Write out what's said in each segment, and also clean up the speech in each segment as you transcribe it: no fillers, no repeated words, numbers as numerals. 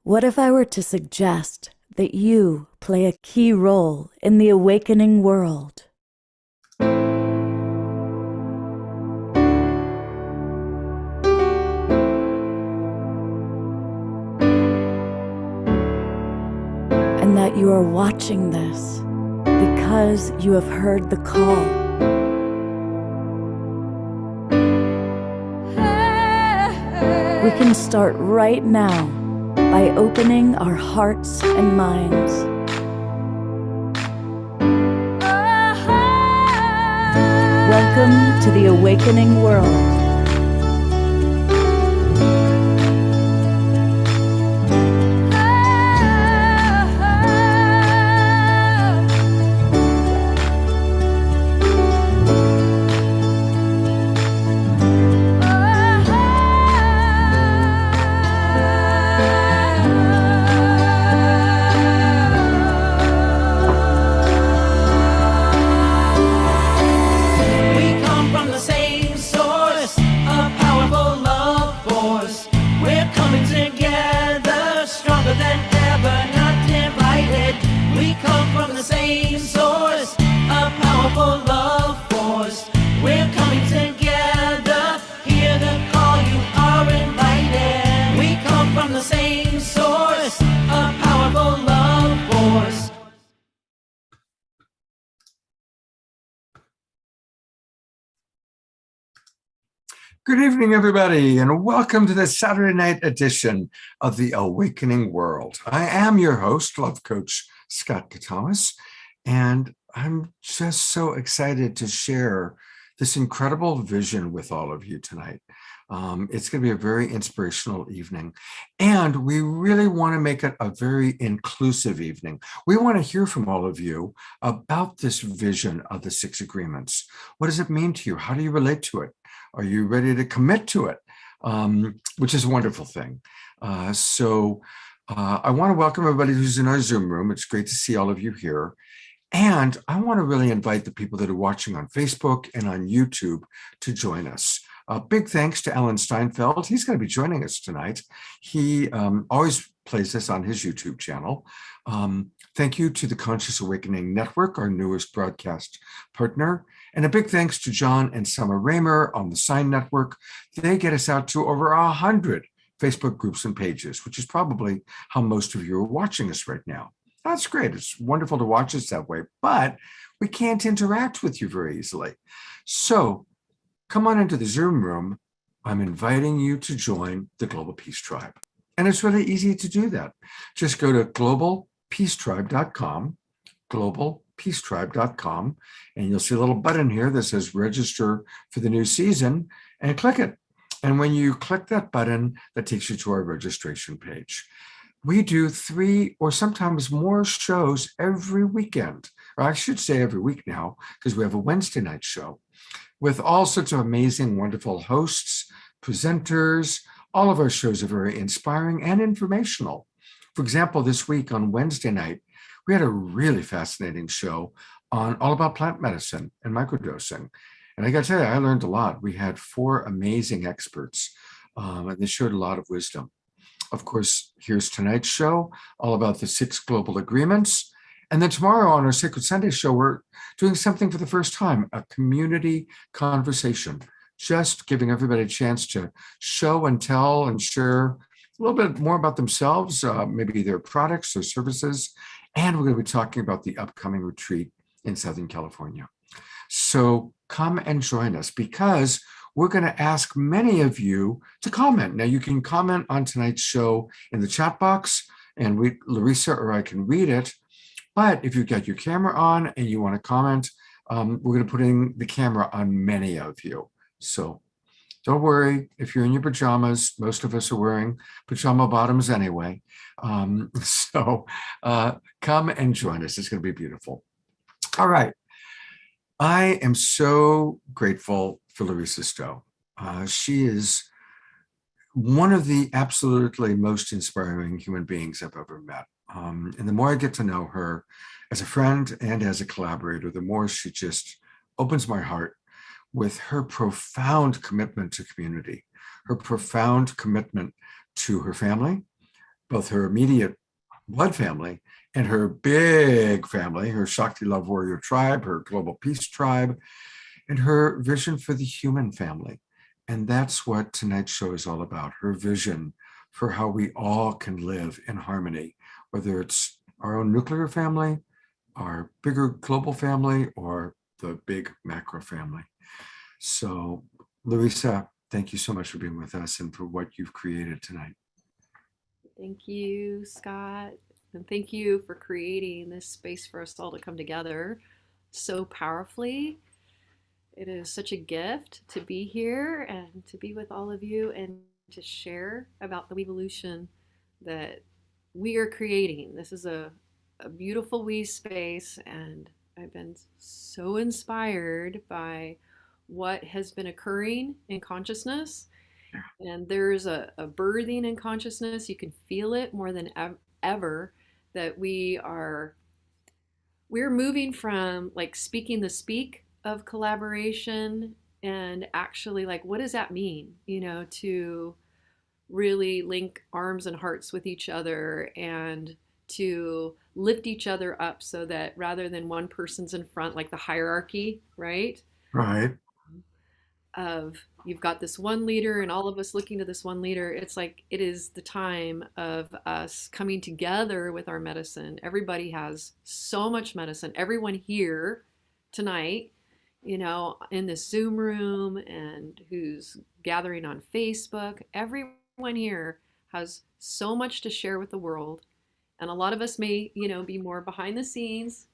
What if I were to suggest that you play a key role in the awakening world? And that you are watching this because you have heard the call. We can start right now by opening our hearts and minds. Welcome to the awakening world. Good evening, everybody, and welcome to the Saturday night edition of the Awakening World. I am your host, Love Coach Scott Thomas, and I'm just so excited to share this incredible vision with all of you tonight. It's going to be a very inspirational evening, and we really want to make it a very inclusive evening. We want to hear from all of you about this vision of the 6 agreements. What does it mean to you? How do you relate to it? Are you ready to commit to it? Which is a wonderful thing. I want to welcome everybody who's in our Zoom room. It's great to see all of you here. And I want to really invite the people that are watching on Facebook and on YouTube to join us. Big thanks to Alan Steinfeld. He's going to be joining us tonight. He always plays this on his YouTube channel. Thank you to the Conscious Awakening Network, our newest broadcast partner. And a big thanks to John and Summer Raymer on the Sign Network. They get us out to over 100 Facebook groups and pages, which is probably how most of you are watching us right now. That's great. It's wonderful to watch us that way, but we can't interact with you very easily. So come on into the Zoom room. I'm inviting you to join the Global Peace Tribe. And it's really easy to do that. Just go to globalpeacetribe.com, globalpeacetribe.com, and you'll see a little button here that says register for the new season, and click it. And when you click that button, that takes you to our registration page. We do 3 or sometimes more shows every weekend, or I should say every week now, because we have a Wednesday night show with all sorts of amazing, wonderful hosts, presenters. All of our shows are very inspiring and informational. For example, this week on Wednesday night, we had a really fascinating show on all about plant medicine and microdosing. And I got to tell you, I learned a lot. We had 4 amazing experts, and they shared a lot of wisdom. Of course, here's tonight's show, all about the 6 global agreements. And then tomorrow on our Sacred Sunday show, we're doing something for the first time, a community conversation, just giving everybody a chance to show and tell and share a little bit more about themselves, maybe their products or services. And we're going to be talking about the upcoming retreat in Southern California. So come and join us, because we're going to ask many of you to comment. Now, you can comment on tonight's show in the chat box, and Larissa or I can read it. But if you've got your camera on and you want to comment, we're going to put in the camera on many of you. So don't worry if you're in your pajamas. Most of us are wearing pajama bottoms anyway. Come and join us. It's going to be beautiful. All right. I am so grateful for Larissa Stowe. She is one of the absolutely most inspiring human beings I've ever met. And the more I get to know her as a friend and as a collaborator, the more she just opens my heart with her profound commitment to community, her profound commitment to her family, both her immediate blood family and her big family, her Shakti Love Warrior tribe, her Global Peace tribe, and her vision for the human family. And that's what tonight's show is all about, her vision for how we all can live in harmony, whether it's our own nuclear family, our bigger global family, or the big macro family. So, Louisa, thank you so much for being with us and for what you've created tonight. Thank you, Scott. And thank you for creating this space for us all to come together so powerfully. It is such a gift to be here and to be with all of you and to share about the WEvolution that we are creating. This is a beautiful we space, and I've been so inspired by what has been occurring in consciousness. And there's a birthing in consciousness. You can feel it more than ever that we're moving from like speaking the speak of collaboration and actually like what does that mean, to really link arms and hearts with each other and to lift each other up so that rather than one person's in front, like the hierarchy, right? Right. Of you've got this one leader and all of us looking to this one leader. It's like it is the time of us coming together with our medicine. Everybody has so much medicine. Everyone here tonight, in this Zoom room and who's gathering on Facebook, everyone here has so much to share with the world. And a lot of us may, be more behind the scenes.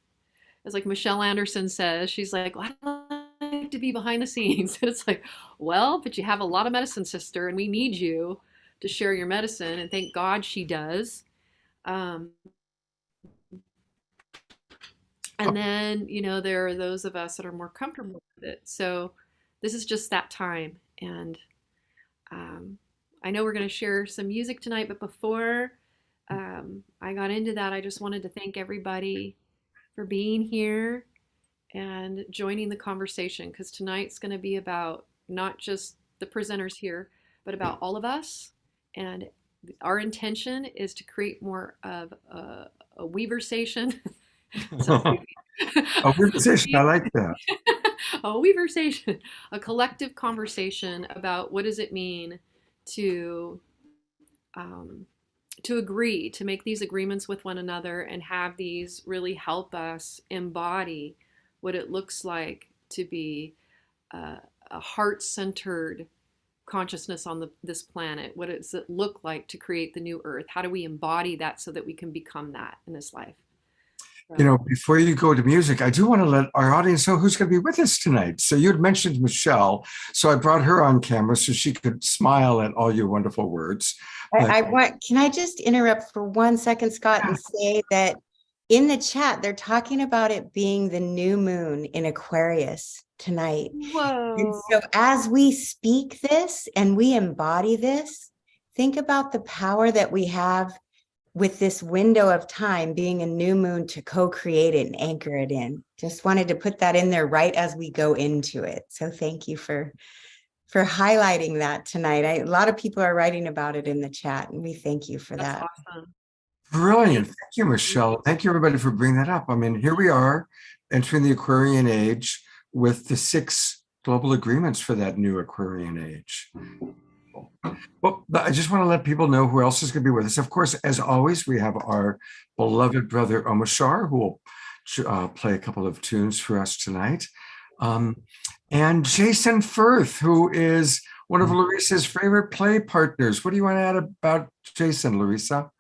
As like Michelle Anderson says, she's like, well, I don't like to be behind the scenes. And it's like, well, but you have a lot of medicine, sister, and we need you to share your medicine. And thank God she does. And then, there are those of us that are more comfortable with it. So this is just that time. And I know we're going to share some music tonight, but before I got into that, I just wanted to thank everybody for being here and joining the conversation, because tonight's going to be about not just the presenters here, but about all of us. And our intention is to create more of a WEversation. A conversation, I like that. A WEversation, a collective conversation about what does it mean to agree, to make these agreements with one another and have these really help us embody what it looks like to be a heart-centered consciousness on this planet. What does it look like to create the new earth? How do we embody that so that we can become that in this life? Before you go to music, I do want to let our audience know who's going to be with us tonight. So you had mentioned Michelle, so I brought her on camera so she could smile at all your wonderful words. Can I just interrupt for 1 second, Scott, and say that in the chat, they're talking about it being the new moon in Aquarius tonight. Whoa. And so as we speak this and we embody this, think about the power that we have with this window of time being a new moon to co-create it and anchor it in. Just wanted to put that in there right as we go into it. So thank you for highlighting that tonight. A lot of people are writing about it in the chat, and we thank you for that. Awesome. Brilliant. Thank you, Michelle. Thank you, everybody, for bringing that up. I mean, here we are entering the Aquarian age with the 6 global agreements for that new Aquarian age. Well, I just want to let people know who else is going to be with us. Of course, as always, we have our beloved brother Omashar, who will play a couple of tunes for us tonight. And Jason Firth, who is one of Larissa's favorite play partners. What do you want to add about Jason, Larissa?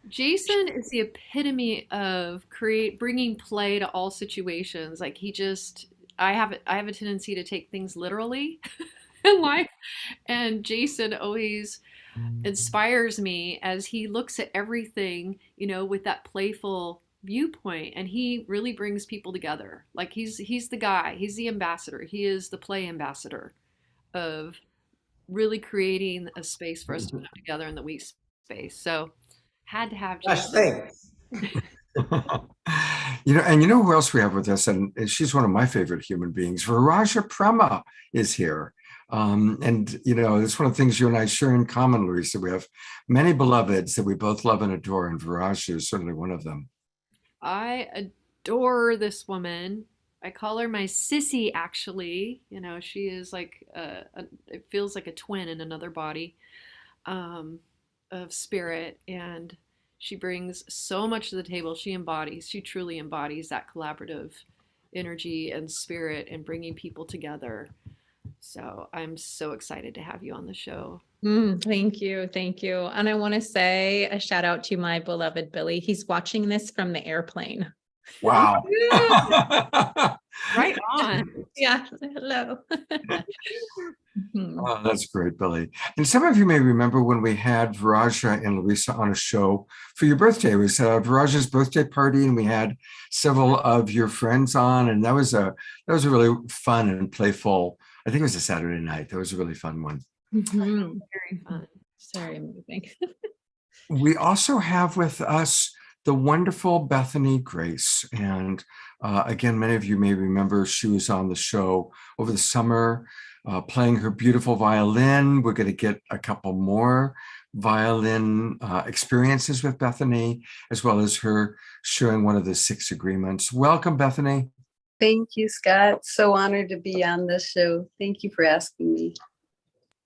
Jason is the epitome of bringing play to all situations. Like I have a tendency to take things literally in life, and Jason always inspires me as he looks at everything, with that playful viewpoint, and he really brings people together. Like he's the guy, he's the ambassador, he is the play ambassador of really creating a space for us to come together in the we space. So had to have Jason. And you know who else we have with us, and she's one of my favorite human beings. Viraja Prema is here. And, you know, it's one of the things you and I share in common, Larissa. We have many beloveds that we both love and adore, and Viraj is certainly one of them. I adore this woman. I call her my sissy, actually. You know, she is like, it feels like a twin in another body of spirit. And she brings so much to the table. She truly embodies that collaborative energy and spirit and bringing people together. So I'm so excited to have you on the show. Thank you. Thank you. And I want to say a shout out to my beloved Billy. He's watching this from the airplane. Wow. Right on. Yeah. Hello. Oh, that's great, Billy. And some of you may remember when we had Viraja and Larissa on a show for your birthday. It was Viraja's birthday party, and we had several of your friends on, and that was a really fun and playful. I think it was a Saturday night. That was a really fun one. Very fun. Sorry, I'm moving. We also have with us the wonderful Bethany Grace. And again, many of you may remember she was on the show over the summer playing her beautiful violin. We're going to get a couple more violin experiences with Bethany, as well as her sharing one of the 6 agreements. Welcome, Bethany. Thank you, Scott. So honored to be on this show. Thank you for asking me.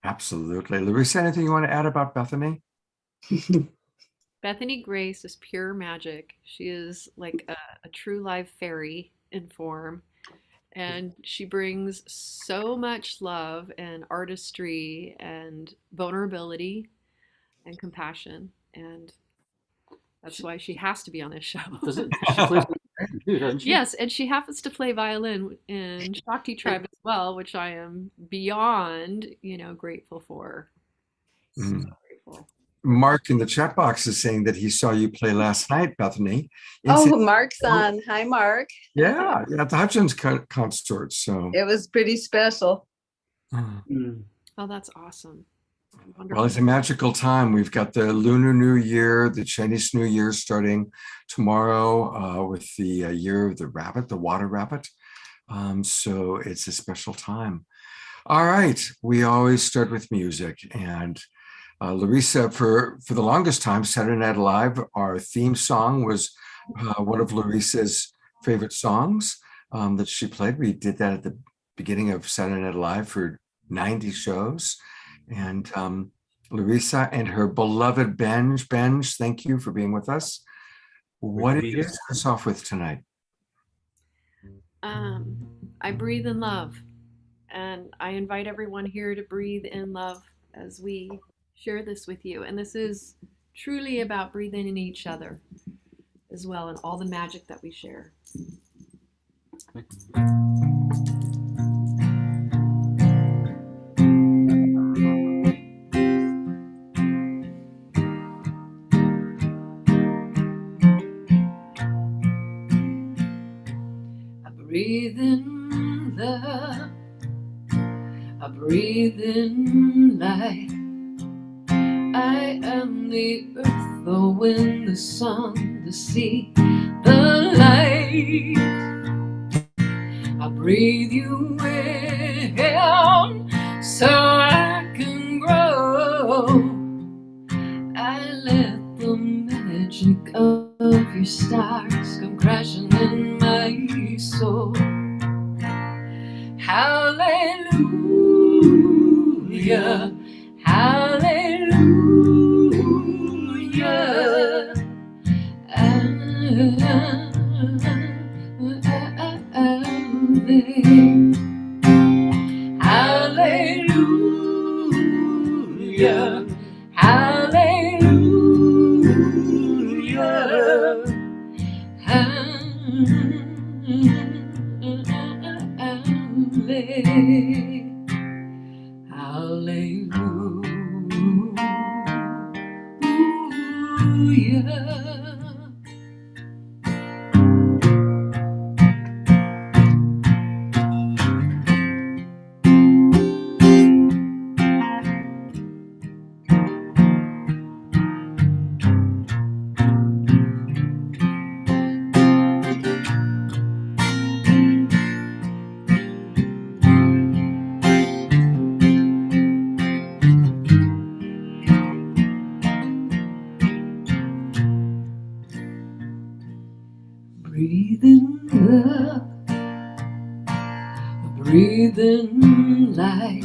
Absolutely. Larissa, anything you want to add about Bethany? Bethany Grace is pure magic. She is like a true live fairy in form. And she brings so much love and artistry and vulnerability and compassion. And that's why she has to be on this show. She plays too, doesn't she? Yes, and she happens to play violin in Shakti Tribe as well, which I am beyond, grateful for. So grateful. Mark in the chat box is saying that he saw you play last night, Bethany. Oh, Mark's on. Hi, Mark. Yeah, at the Hutchins concert. So it was pretty special. Oh, that's awesome. Wonderful. Well, it's a magical time. We've got the Lunar New Year, the Chinese New Year starting tomorrow with the year of the rabbit, the water rabbit. So it's a special time. All right, we always start with music, and Larissa, for the longest time, Saturday Night Live, our theme song was one of Larissa's favorite songs that she played. We did that at the beginning of Saturday Night Live for 90 shows. And Larissa and her beloved Benj, thank you for being with us. What did you start us off with tonight? I breathe in love, and I invite everyone here to breathe in love as we share this with you. And this is truly about breathing in each other as well, and all the magic that we share. I breathe in love, I breathe in light. I am the earth, the wind, the sun, the sea, the light. I breathe you in so I can grow. I let the magic of your stars come crashing in my soul. Hallelujah, hallelujah. Hallelujah, hallelujah. Hallelujah. light.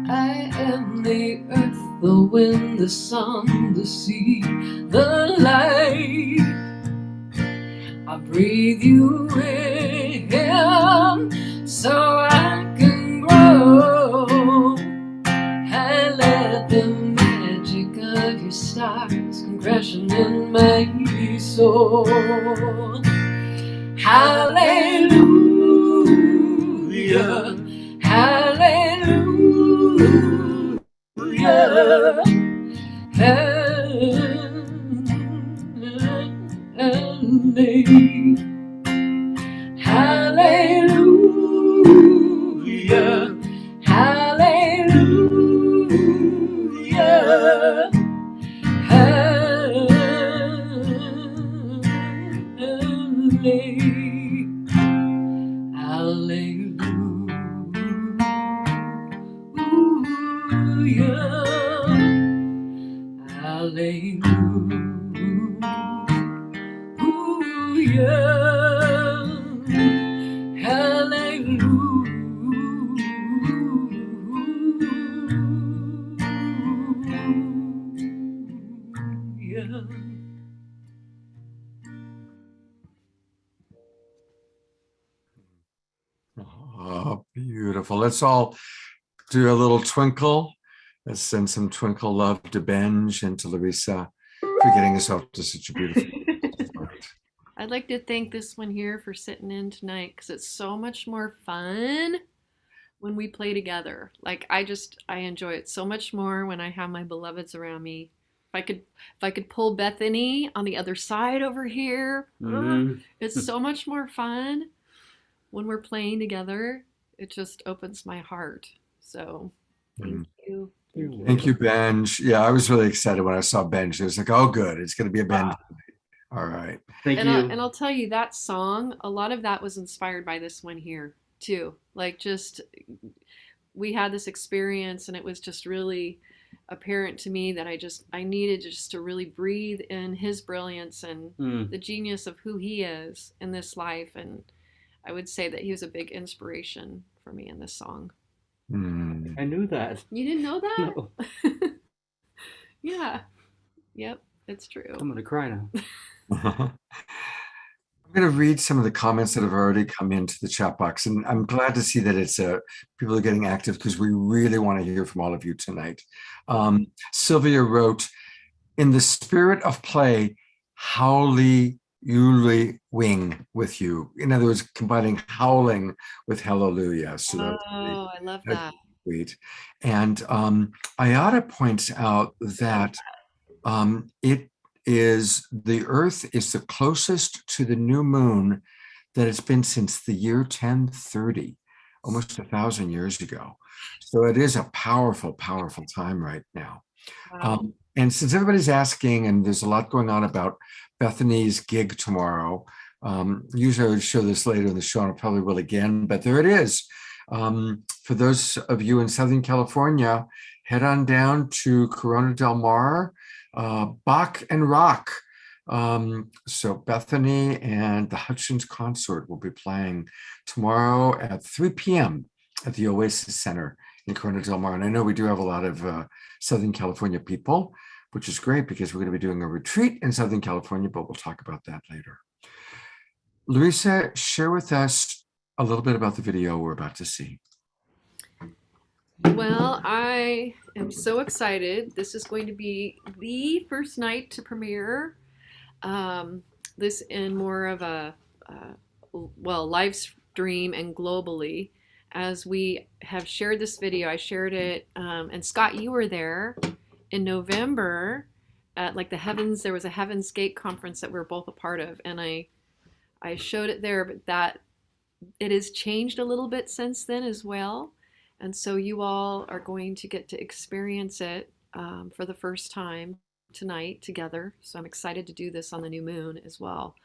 I am the earth, the wind, the sun, the sea, the light. I breathe you in so I can grow. I let the magic of your stars come crashing in my soul. Hallelujah, hallelujah, hallelujah, hallelujah, hallelujah. Oh, beautiful. Let's all do a little twinkle. Let's send some twinkle love to Benj and to Larissa for getting us off to such a beautiful start. I'd like to thank this one here for sitting in tonight because it's so much more fun when we play together. Like I enjoy it so much more when I have my beloveds around me. If I could pull Bethany on the other side over here, it's so much more fun when we're playing together. It just opens my heart. So thank you. Thank you, Benj. Yeah, I was really excited when I saw Benj. It was like, oh, good. It's going to be a Benj. All right. Thank you. And I'll tell you, that song, a lot of that was inspired by this one here too. Like just, we had this experience and it was just really apparent to me that I needed just to really breathe in his brilliance and the genius of who he is in this life. And I would say that he was a big inspiration for me in this song. I knew that. You didn't know that? No. Yeah. Yep. It's true. I'm gonna cry now. I'm going to read some of the comments that have already come into the chat box, and I'm glad to see that it's people are getting active because we really want to hear from all of you tonight. Sylvia wrote, "In the spirit of play, howly Yuli wing with you." In other words, combining howling with hallelujah. So I love that. Sweet. And Ayada points out that it is the Earth is the closest to the new moon that it's been since the year 1030, almost 1,000 years ago. So it is a powerful, powerful time right now. Wow. And since everybody's asking, and there's a lot going on about Bethany's gig tomorrow, usually I would show this later in the show, and I probably will again, but there it is. For those of you in Southern California, head on down to Corona del Mar, Bach and Rock. So Bethany and the Hutchins Consort will be playing tomorrow at 3 p.m. at the Oasis Center in Corona del Mar. And I know we do have a lot of Southern California people, which is great because we're going to be doing a retreat in Southern California, but we'll talk about that later. Larissa, share with us a little bit about the video we're about to see. Well, I am so excited. This is going to be the first night to premiere this in more of a, live stream and globally. As we have shared this video, I shared it, and Scott, you were there in November at like there was a Heaven's Gate conference that we were both a part of, and I showed it there, but that it has changed a little bit since then as well. And so you all are going to get to experience it for the first time tonight together. So I'm excited to do this on the new moon as well.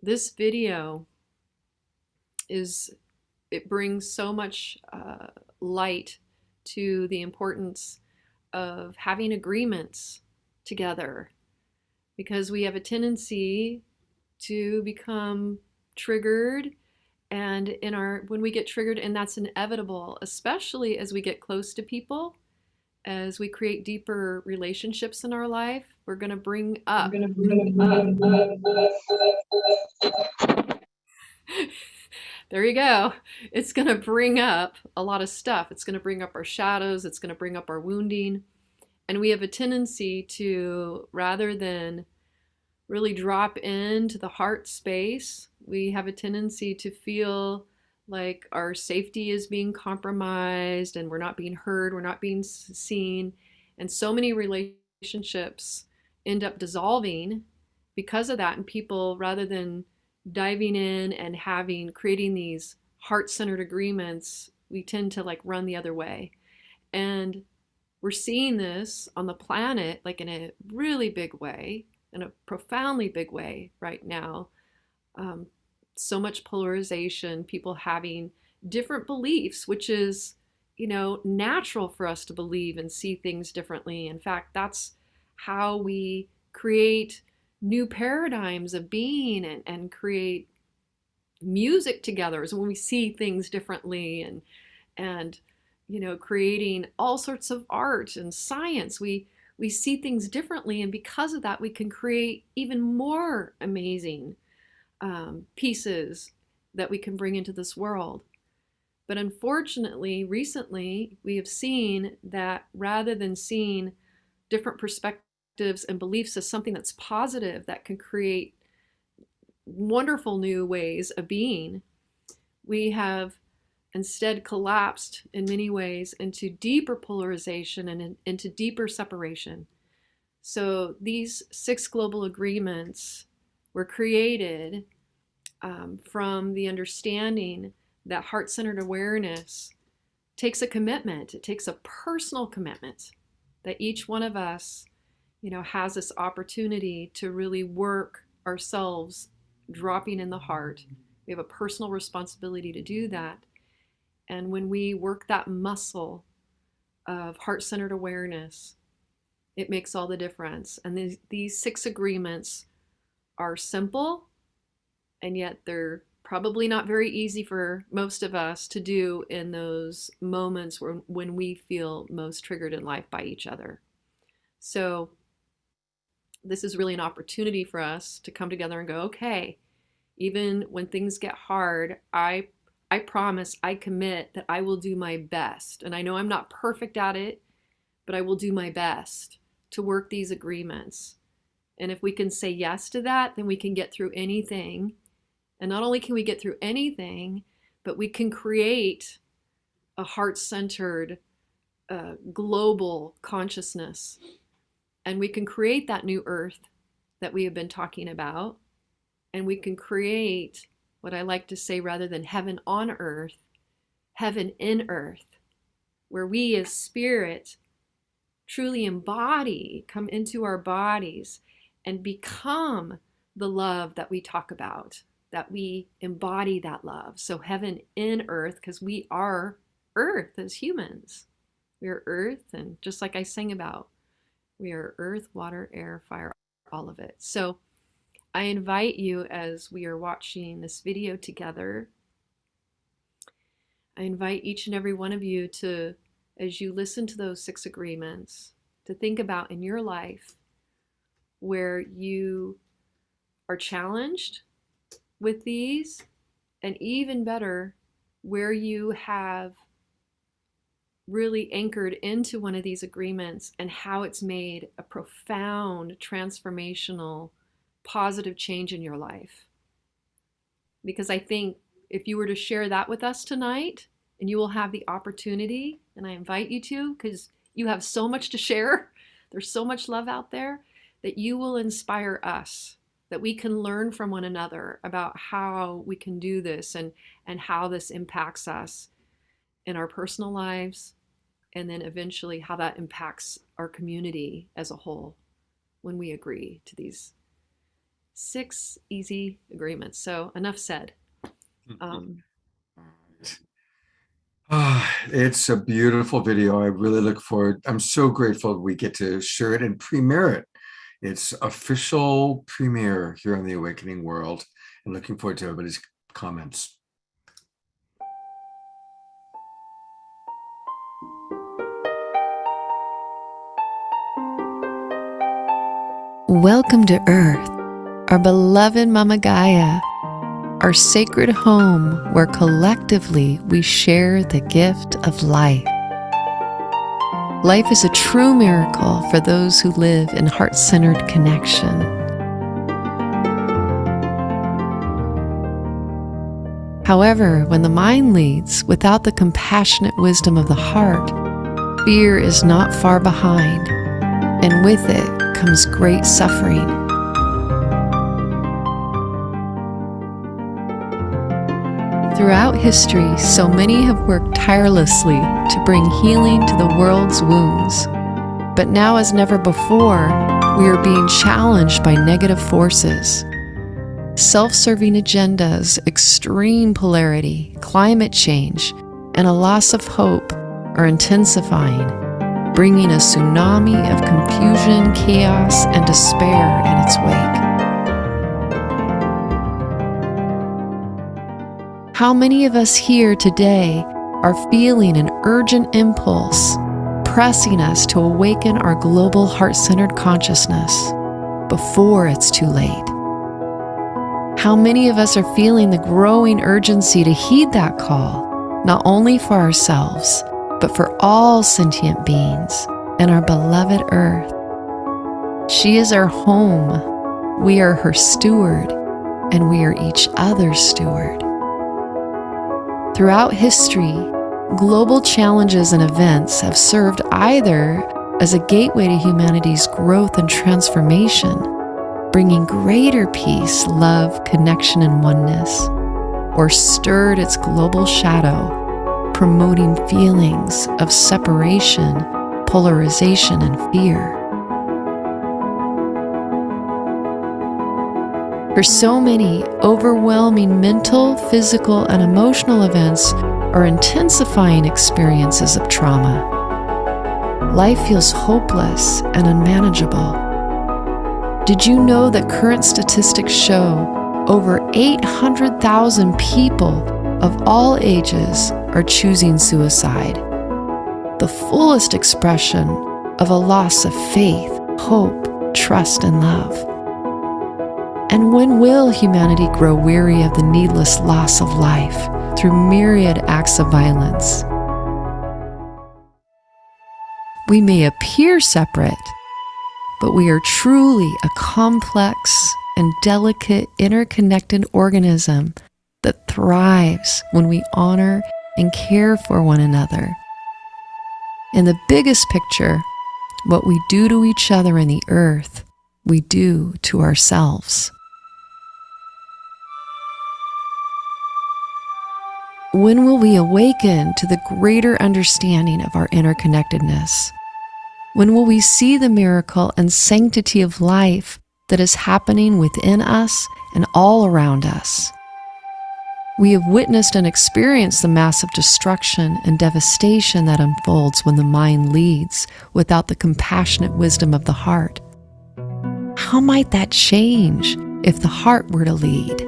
This video it brings so much light to the importance of having agreements together, because we have a tendency to become triggered And when we get triggered, and that's inevitable, especially as we get close to people, as we create deeper relationships in our life, we're going to bring up. There you go. It's going to bring up a lot of stuff. It's going to bring up our shadows. It's going to bring up our wounding. And we have a tendency to, rather than really drop into the heart space, we have a tendency to feel like our safety is being compromised and we're not being heard, we're not being seen. And so many relationships end up dissolving because of that. And people, rather than diving in and creating these heart-centered agreements, we tend to like run the other way. And we're seeing this on the planet like in a really big way, in a profoundly big way right now. So much polarization, people having different beliefs, which is, natural for us to believe and see things differently. In fact, that's how we create new paradigms of being and create music together, is when we see things differently and creating all sorts of art and science. We see things differently, and because of that, we can create even more amazing pieces that we can bring into this world. But unfortunately, recently, we have seen that rather than seeing different perspectives and beliefs as something that's positive, that can create wonderful new ways of being, we have instead collapsed in many ways into deeper polarization and into deeper separation. So these 6 global agreements were created from the understanding that heart-centered awareness takes a commitment. It takes a personal commitment that each one of us, has this opportunity to really work ourselves, dropping in the heart. We have a personal responsibility to do that. And when we work that muscle of heart-centered awareness, it makes all the difference. And these 6 agreements are simple, and yet they're probably not very easy for most of us to do in those moments when we feel most triggered in life by each other. So this is really an opportunity for us to come together and go, okay, even when things get hard, I promise, I commit that I will do my best. And I know I'm not perfect at it, but I will do my best to work these agreements. And if we can say yes to that, then we can get through anything. And not only can we get through anything, but we can create a heart-centered global consciousness. And we can create that new earth that we have been talking about. And we can create what I like to say, rather than heaven on earth, heaven in earth, where we as spirit truly embody, come into our bodies and become the love that we talk about, that we embody that love. So heaven in earth, because we are earth as humans. We are earth, and just like I sang about, we are earth, water, air, fire, all of it. So I invite you, as we are watching this video together, I invite each and every one of you to, as you listen to those 6 agreements, to think about in your life where you are challenged with these, and even better, where you have really anchored into one of these agreements and how it's made a profound, transformational, positive change in your life. Because I think if you were to share that with us tonight, and you will have the opportunity, and I invite you to, because you have so much to share, there's so much love out there, that you will inspire us, that we can learn from one another about how we can do this and how this impacts us in our personal lives, and then eventually how that impacts our community as a whole when we agree to these 6 easy agreements. So enough said. It's a beautiful video. I really look forward. I'm so grateful we get to share it and premiere it. It's official premiere here on the Awakening World, and looking forward to everybody's comments. Welcome to Earth, our beloved Mama Gaia, our sacred home where collectively we share the gift of life. Life is a true miracle for those who live in heart-centered connection. However, when the mind leads without the compassionate wisdom of the heart, fear is not far behind, and with it comes great suffering. Throughout history, so many have worked tirelessly to bring healing to the world's wounds. But now, as never before, we are being challenged by negative forces. Self-serving agendas, extreme polarity, climate change, and a loss of hope are intensifying, bringing a tsunami of confusion, chaos, and despair in its wake. How many of us here today are feeling an urgent impulse, pressing us to awaken our global heart-centered consciousness before it's too late? How many of us are feeling the growing urgency to heed that call, not only for ourselves, but for all sentient beings and our beloved Earth? She is our home. We are her steward, and we are each other's steward. Throughout history, global challenges and events have served either as a gateway to humanity's growth and transformation, bringing greater peace, love, connection, and oneness, or stirred its global shadow, promoting feelings of separation, polarization, and fear. For so many, overwhelming mental, physical, and emotional events are intensifying experiences of trauma. Life feels hopeless and unmanageable. Did you know that current statistics show over 800,000 people of all ages are choosing suicide? The fullest expression of a loss of faith, hope, trust, and love. And when will humanity grow weary of the needless loss of life through myriad acts of violence? We may appear separate, but we are truly a complex and delicate interconnected organism that thrives when we honor and care for one another. In the biggest picture, what we do to each other in the earth, we do to ourselves. When will we awaken to the greater understanding of our interconnectedness? When will we see the miracle and sanctity of life that is happening within us and all around us? We have witnessed and experienced the massive destruction and devastation that unfolds when the mind leads without the compassionate wisdom of the heart. How might that change if the heart were to lead?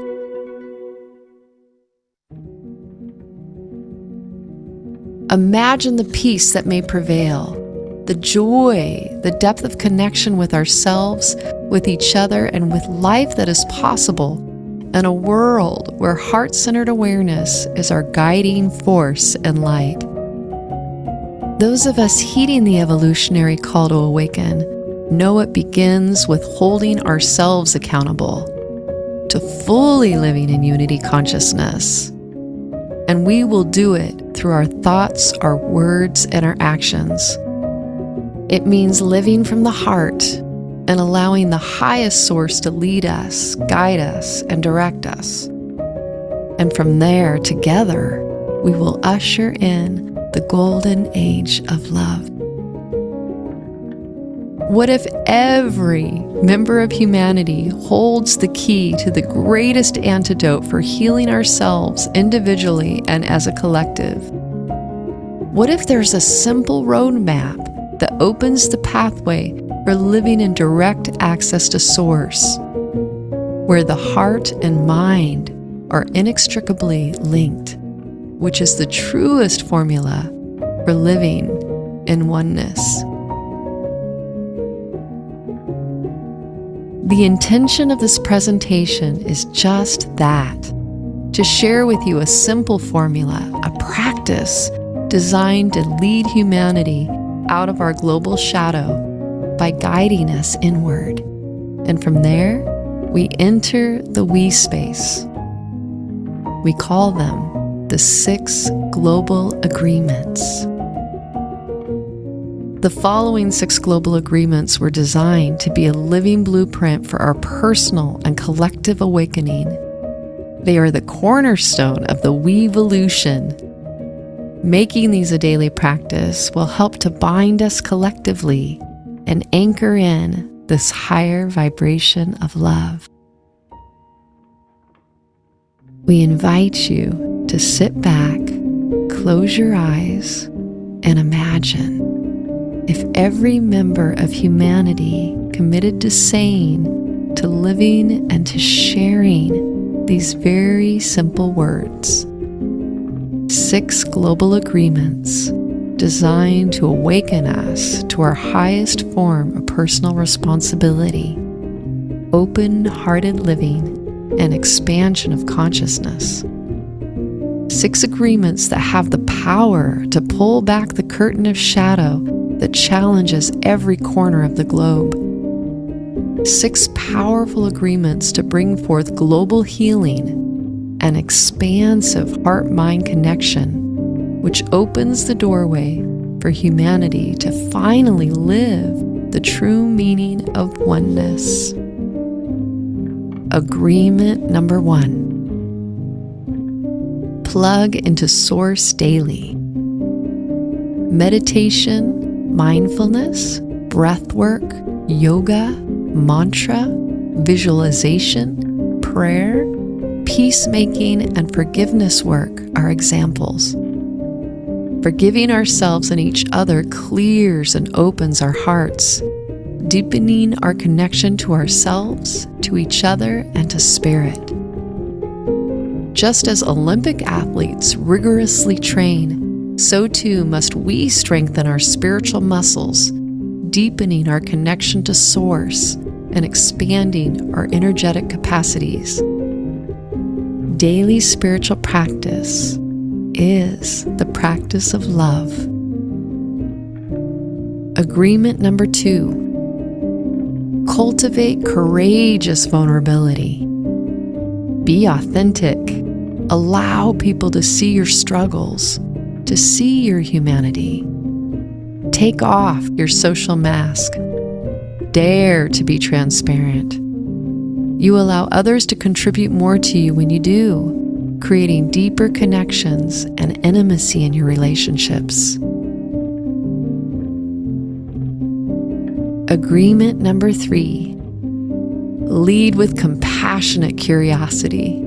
Imagine the peace that may prevail, the joy, the depth of connection with ourselves, with each other, and with life that is possible, in a world where heart-centered awareness is our guiding force and light. Those of us heeding the evolutionary call to awaken know it begins with holding ourselves accountable to fully living in unity consciousness. And we will do it through our thoughts, our words, and our actions. It means living from the heart and allowing the highest source to lead us, guide us, and direct us. And from there, together, we will usher in the golden age of love. What if every member of humanity holds the key to the greatest antidote for healing ourselves individually and as a collective? What if there's a simple roadmap that opens the pathway for living in direct access to Source, where the heart and mind are inextricably linked, which is the truest formula for living in oneness? The intention of this presentation is just that, to share with you a simple formula, a practice designed to lead humanity out of our global shadow by guiding us inward. And from there, we enter the we space. We call them the 6 global agreements. The following 6 global agreements were designed to be a living blueprint for our personal and collective awakening. They are the cornerstone of the WEvolution. Making these a daily practice will help to bind us collectively and anchor in this higher vibration of love. We invite you to sit back, close your eyes, and imagine if every member of humanity committed to saying, to living, and to sharing these very simple words. 6 global agreements designed to awaken us to our highest form of personal responsibility, open-hearted living, and expansion of consciousness. 6 agreements that have the power to pull back the curtain of shadow that challenges every corner of the globe. 6 powerful agreements to bring forth global healing and expansive heart-mind connection, which opens the doorway for humanity to finally live the true meaning of oneness. Agreement number 1. Plug into Source daily. Meditation, mindfulness, breath work, yoga, mantra, visualization, prayer, peacemaking, and forgiveness work are examples. Forgiving ourselves and each other clears and opens our hearts, deepening our connection to ourselves, to each other, and to spirit. Just as Olympic athletes rigorously train, so too must we strengthen our spiritual muscles, deepening our connection to Source and expanding our energetic capacities. Daily spiritual practice is the practice of love. Agreement number 2. Cultivate courageous vulnerability. Be authentic. Allow people to see your struggles, to see your humanity. Take off your social mask. Dare to be transparent. You allow others to contribute more to you when you do, creating deeper connections and intimacy in your relationships. Agreement number 3. Lead with compassionate curiosity.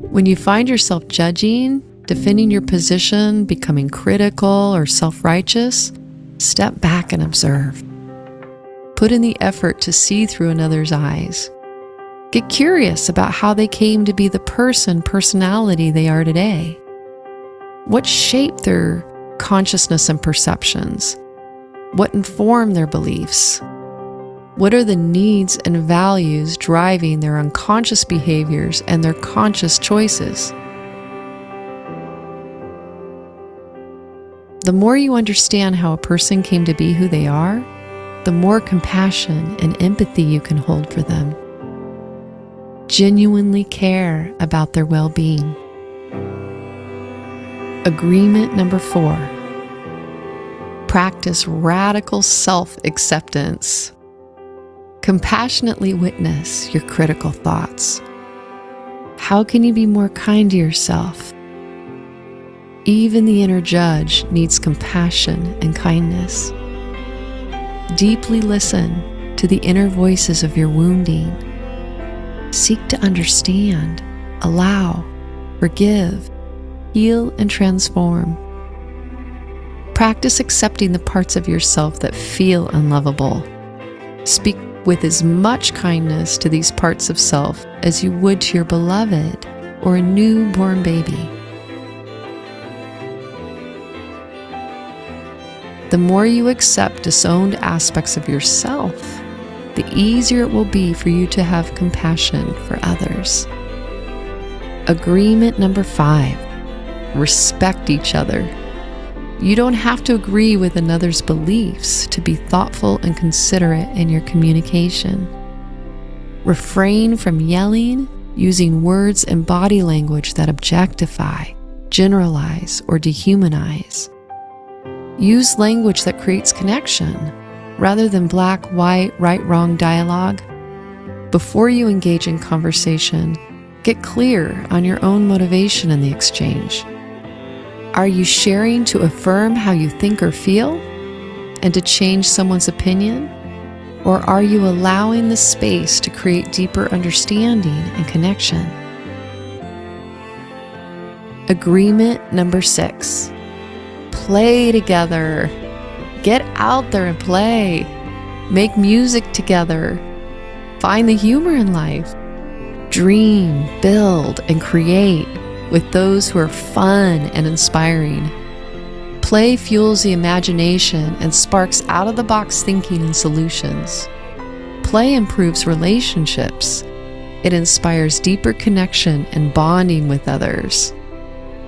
When you find yourself judging, defending your position, becoming critical or self-righteous, step back and observe. Put in the effort to see through another's eyes. Get curious about how they came to be the personality they are today. What shaped their consciousness and perceptions? What informed their beliefs? What are the needs and values driving their unconscious behaviors and their conscious choices? The more you understand how a person came to be who they are, the more compassion and empathy you can hold for them. Genuinely care about their well-being. Agreement number 4. Practice radical self-acceptance. Compassionately witness your critical thoughts. How can you be more kind to yourself? Even the inner judge needs compassion and kindness. Deeply listen to the inner voices of your wounding. Seek to understand, allow, forgive, heal, and transform. Practice accepting the parts of yourself that feel unlovable. Speak with as much kindness to these parts of self as you would to your beloved or a newborn baby. The more you accept disowned aspects of yourself, the easier it will be for you to have compassion for others. Agreement number 5, respect each other. You don't have to agree with another's beliefs to be thoughtful and considerate in your communication. Refrain from yelling, using words and body language that objectify, generalize, or dehumanize. Use language that creates connection, rather than black, white, right, wrong dialogue. Before you engage in conversation, get clear on your own motivation in the exchange. Are you sharing to affirm how you think or feel and to change someone's opinion? Or are you allowing the space to create deeper understanding and connection? Agreement number 6, play together. Get out there and play. Make music together. Find the humor in life. Dream, build, and create with those who are fun and inspiring. Play fuels the imagination and sparks out-of-the-box thinking and solutions. Play improves relationships. It inspires deeper connection and bonding with others.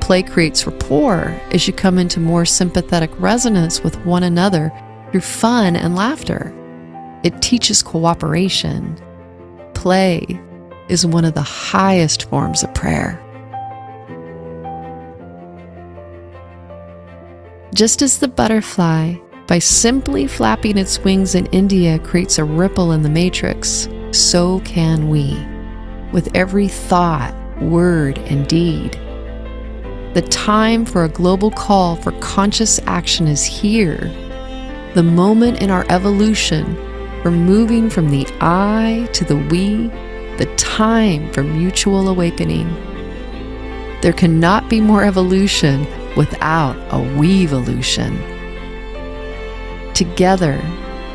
Play creates rapport as you come into more sympathetic resonance with one another through fun and laughter. It teaches cooperation. Play is one of the highest forms of prayer. Just as the butterfly, by simply flapping its wings in India, creates a ripple in the matrix, so can we, with every thought, word, and deed. The time for a global call for conscious action is here. The moment in our evolution, we're moving from the I to the we, the time for mutual awakening. There cannot be more evolution without a WEvolution. Together,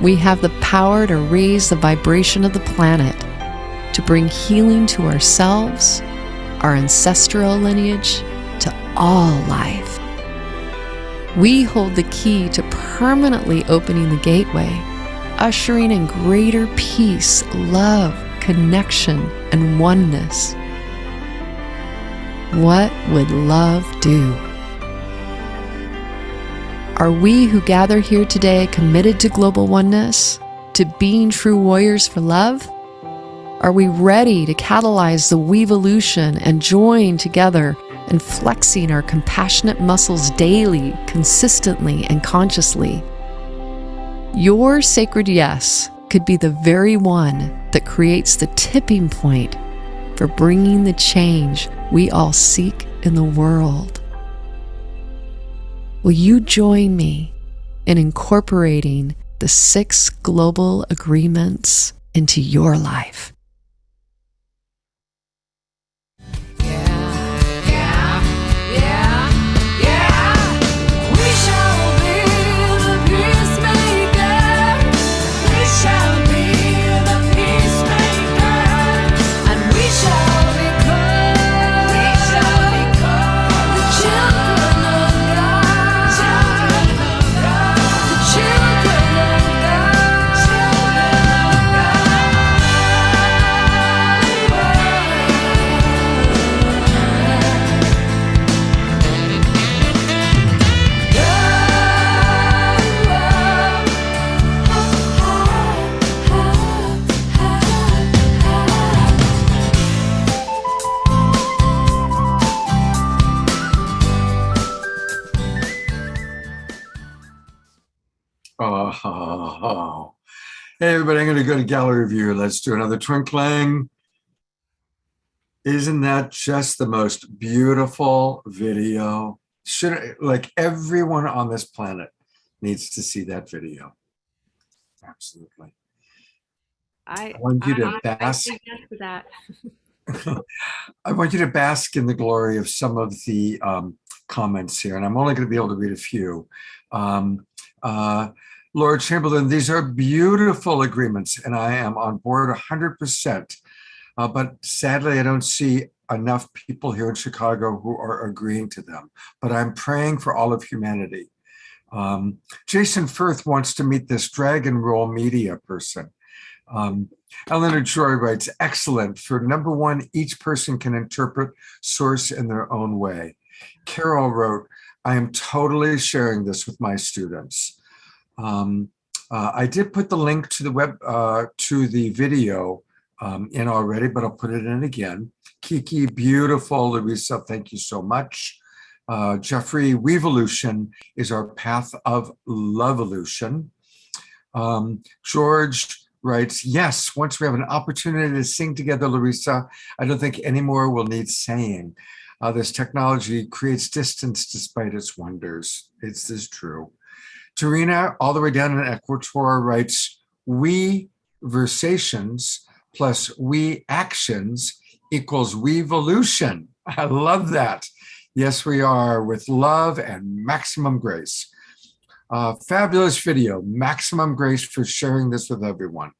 we have the power to raise the vibration of the planet, to bring healing to ourselves, our ancestral lineage, to all life. We hold the key to permanently opening the gateway, ushering in greater peace, love, connection, and oneness. What would love do? Are we who gather here today committed to global oneness, to being true warriors for love? Are we ready to catalyze the WEvolution and join together in flexing our compassionate muscles daily, consistently, and consciously? Your sacred yes could be the very one that creates the tipping point for bringing the change we all seek in the world. Will you join me in incorporating the 6 global agreements into your life? Oh. Hey, everybody, I'm going to go to gallery view. Let's do another twinkling. Isn't that just the most beautiful video? Like everyone on this planet needs to see that video. Absolutely. I want you to bask. I say yes to that. I want you to bask in the glory of some of the comments here, and I'm only going to be able to read a few. Lord Chamberlain, these are beautiful agreements, and I am on board 100%. But sadly, I don't see enough people here in Chicago who are agreeing to them. But I'm praying for all of humanity. Jason Firth wants to meet this Dragon Roll Media person. Eleanor Joy writes, excellent. For number one, each person can interpret source in their own way. Carol wrote, I am totally sharing this with my students. I did put the link to the to the video in already, but I'll put it in again. Kiki, beautiful. Larissa, thank you so much. Jeffrey, WEvolution is our path of LOVEvolution. George writes, yes, once we have an opportunity to sing together, Larissa, I don't think any more will need saying. This technology creates distance despite its wonders. This is true. Tarina, all the way down in Ecuador, writes, we versations plus we actions equals WEvolution. I love that. Yes, we are, with love and maximum grace. Fabulous video, maximum grace for sharing this with everyone.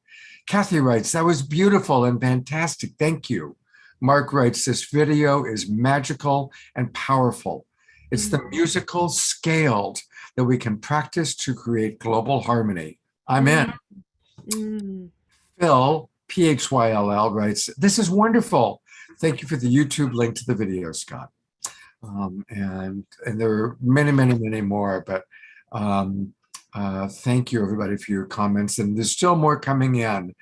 Kathy writes, that was beautiful and fantastic. Thank you. Mark writes, this video is magical and powerful. It's the musical scaled that we can practice to create global harmony. I'm in. Phil, P-H-Y-L-L, writes, this is wonderful. Thank you for the YouTube link to the video, Scott. And there are many, many, many more, but thank you, everybody, for your comments. And there's still more coming in.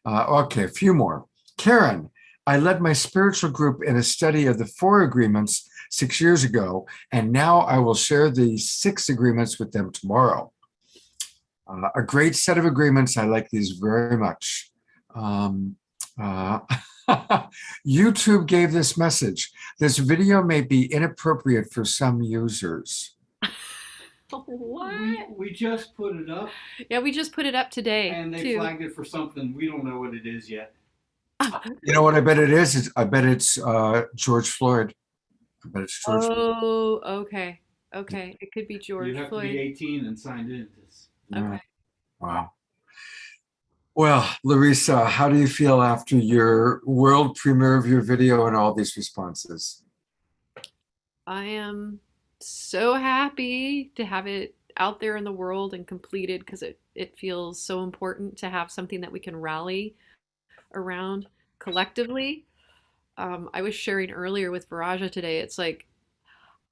Okay, a few more. Karen, I led my spiritual group in a study of the 4 agreements 6 years ago, and now I will share the 6 agreements with them tomorrow. A great set of agreements. I like these very much. YouTube gave this message. This video may be inappropriate for some users. What? We just put it up. Yeah, we just put it up today. And they flagged it for something. We don't know what it is yet. You know what I bet it is? I bet it's George Floyd. I bet it's George Floyd. Oh, okay. Okay. It could be George You have Floyd. to be 18 and signed in. Okay. Wow. Well, Larissa, how do you feel after your world premiere of your video and all these responses? I am so happy to have it out there in the world and completed, because it feels so important to have something that we can rally around collectively. I was sharing earlier with Viraja today, it's like,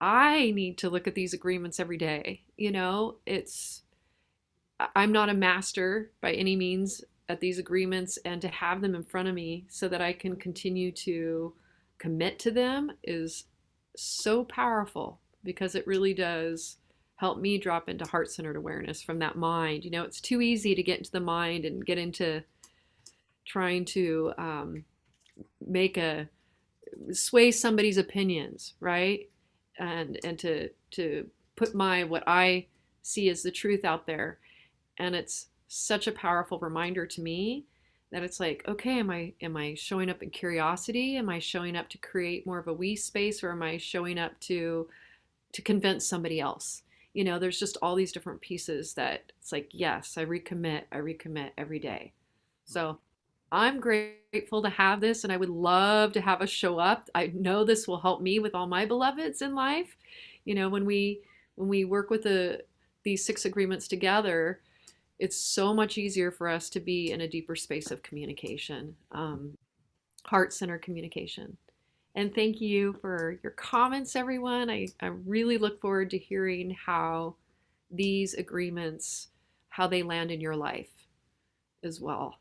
I need to look at these agreements every day. You know, I'm not a master by any means at these agreements, and to have them in front of me so that I can continue to commit to them is so powerful, because it really does help me drop into heart-centered awareness from that mind. You know, it's too easy to get into the mind and get into trying to sway somebody's opinions, right? And to put what I see as the truth out there. And it's such a powerful reminder to me that it's like, okay, am I showing up in curiosity? Am I showing up to create more of a we space, or am I showing up to convince somebody else? You know, there's just all these different pieces that it's like, yes, I recommit every day. So I'm grateful to have this, and I would love to have us show up. I know this will help me with all my beloveds in life. You know, when we work with these 6 agreements together, it's so much easier for us to be in a deeper space of communication, heart-centered communication. And thank you for your comments, everyone. I really look forward to hearing how these agreements, how they land in your life as well.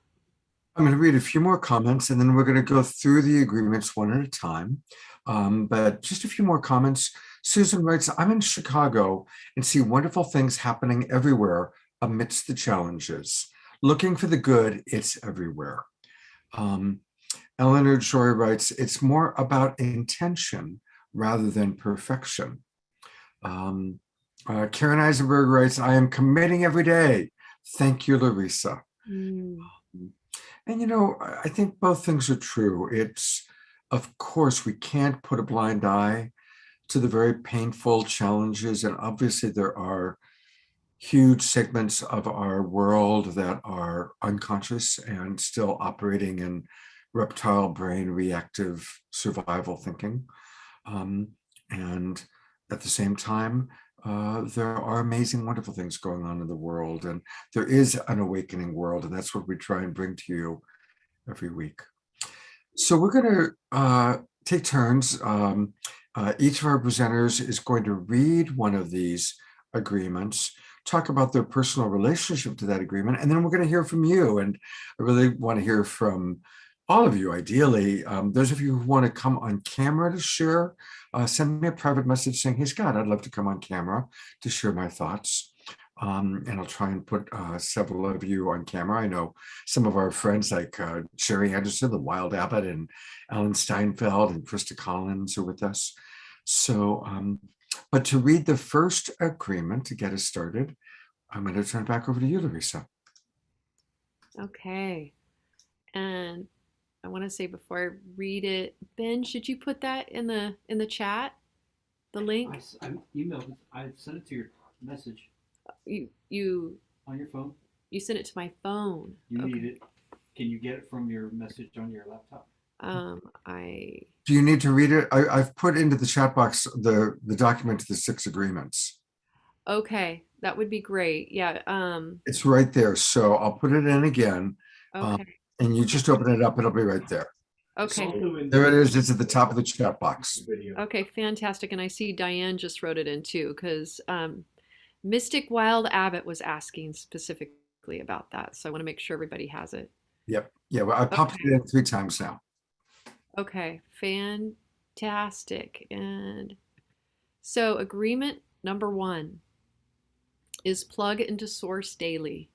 I'm going to read a few more comments, and then we're going to go through the agreements one at a time. But just a few more comments. Susan writes, I'm in Chicago and see wonderful things happening everywhere amidst the challenges. Looking for the good, it's everywhere. Eleanor Joy writes, it's more about intention rather than perfection. Karen Eisenberg writes, I am committing every day. Thank you, Larissa. And you know, I think both things are true. It's, of course, we can't put a blind eye to the very painful challenges. And obviously there are huge segments of our world that are unconscious and still operating in reptile brain reactive survival thinking. And at the same time, there are amazing, wonderful things going on in the world, and there is an awakening world, and that's what we try and bring to you every week. So we're going to take turns. Each of our presenters is going to read one of these agreements, talk about their personal relationship to that agreement, and then we're going to hear from you. And I really want to hear from all of you, ideally. Those of you who want to come on camera to share, send me a private message saying, hey, Scott, I'd love to come on camera to share my thoughts. And I'll try and put several of you on camera. I know some of our friends like Sherry Anderson, the Wild Abbott, and Ellen Steinfeld and Krista Collins are with us. So, but to read the first agreement to get us started, I'm going to turn it back over to you, Larissa. Okay. And I want to say before I read it, Ben, should you put that in the chat? The link? I emailed it. I sent it to your message You on your phone. you sent it to my phone. You Okay. need it. Can you get it from your message on your laptop? Do you need to read it? I've put into the chat box the document to the 6 agreements. Okay, that would be great. Yeah. It's right there. So I'll put it in again. Okay. And you just open it up, it'll be right there. Okay. There it is. It's at the top of the chat box. Video. Okay, fantastic. And I see Diane just wrote it in too, because Mystic Wild Abbott was asking specifically about that. So I want to make sure everybody has it. Yep. Yeah, well, I popped it in 3 times now. Okay, fantastic. And so agreement number 1 is plug into source daily.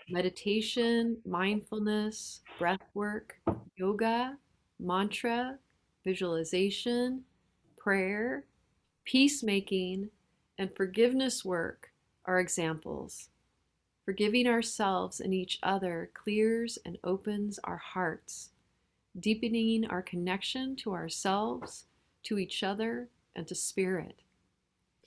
Meditation, mindfulness, breath work, yoga, mantra, visualization, prayer, peacemaking, and forgiveness work are examples. Forgiving ourselves and each other clears and opens our hearts, deepening our connection to ourselves, to each other, and to spirit.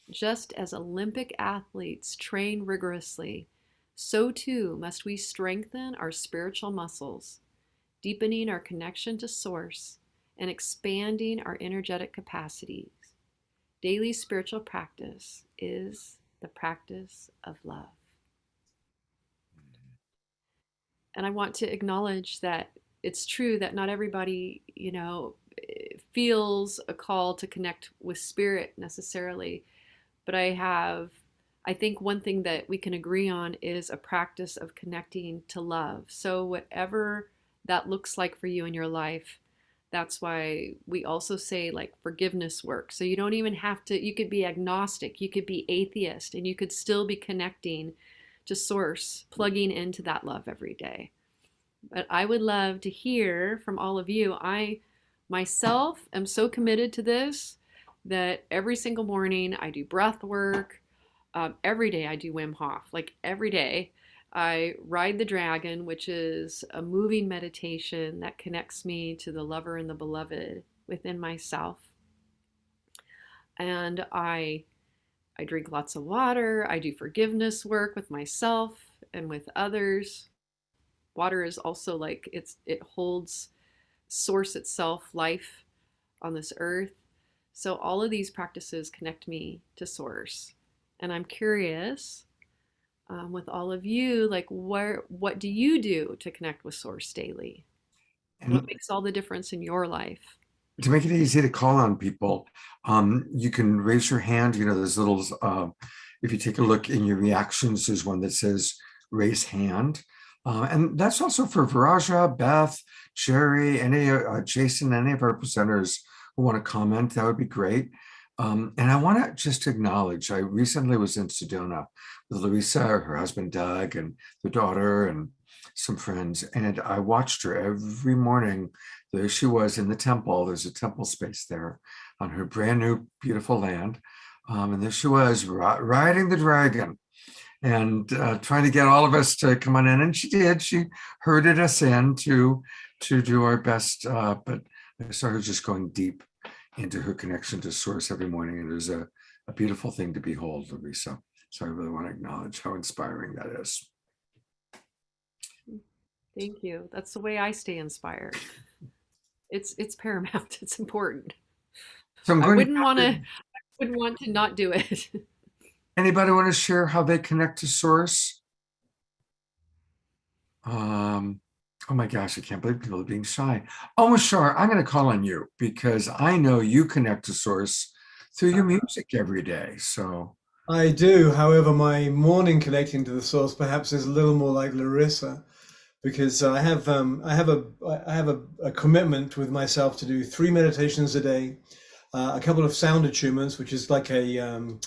Just as Olympic athletes train rigorously, so too must we strengthen our spiritual muscles, deepening our connection to Source and expanding our energetic capacities. Daily spiritual practice is the practice of love. And I want to acknowledge that it's true that not everybody, feels a call to connect with spirit necessarily, but I think one thing that we can agree on is a practice of connecting to love. So whatever that looks like for you in your life, that's why we also say like forgiveness work. So you don't even have to, you could be agnostic, you could be atheist, and you could still be connecting to Source, plugging into that love every day. But I would love to hear from all of you. I myself am so committed to this that every single morning I do breath work. Every day I do Wim Hof. Like every day I ride the dragon, which is a moving meditation that connects me to the lover and the beloved within myself. And I drink lots of water. I do forgiveness work with myself and with others. Water is also like it holds Source itself, life on this earth. So all of these practices connect me to Source. And I'm curious with all of you, like what do you do to connect with Source daily? And what makes all the difference in your life? to make it easy to call on people, you can raise your hand. There's little, if you take a look in your reactions, there's one that says raise hand. And that's also for Viraja, Beth, Sherry, Jason, any of our presenters who want to comment, that would be great. And I want to just acknowledge, I recently was in Sedona with Larissa, her husband Doug, and the daughter, and some friends. And I watched her every morning. There she was in the temple. There's a temple space there on her brand new, beautiful land. And there she was riding the dragon and trying to get all of us to come on in. And she did. She herded us in to do our best. But I saw her just going deep into her connection to Source every morning. And it was a beautiful thing to behold, Larissa. So I really want to acknowledge how inspiring that is. Thank you. That's the way I stay inspired. It's paramount. It's important. So I wouldn't want to not do it. Anybody want to share how they connect to source? Oh my gosh, I can't believe people are being shy. Oh, Mashar, I'm going to call on you because I know you connect to source through your music every day. So I do. However, my morning connecting to the source perhaps is a little more like Larissa, because I have a commitment with myself to do 3 meditations a day, a couple of sound attunements, which is like you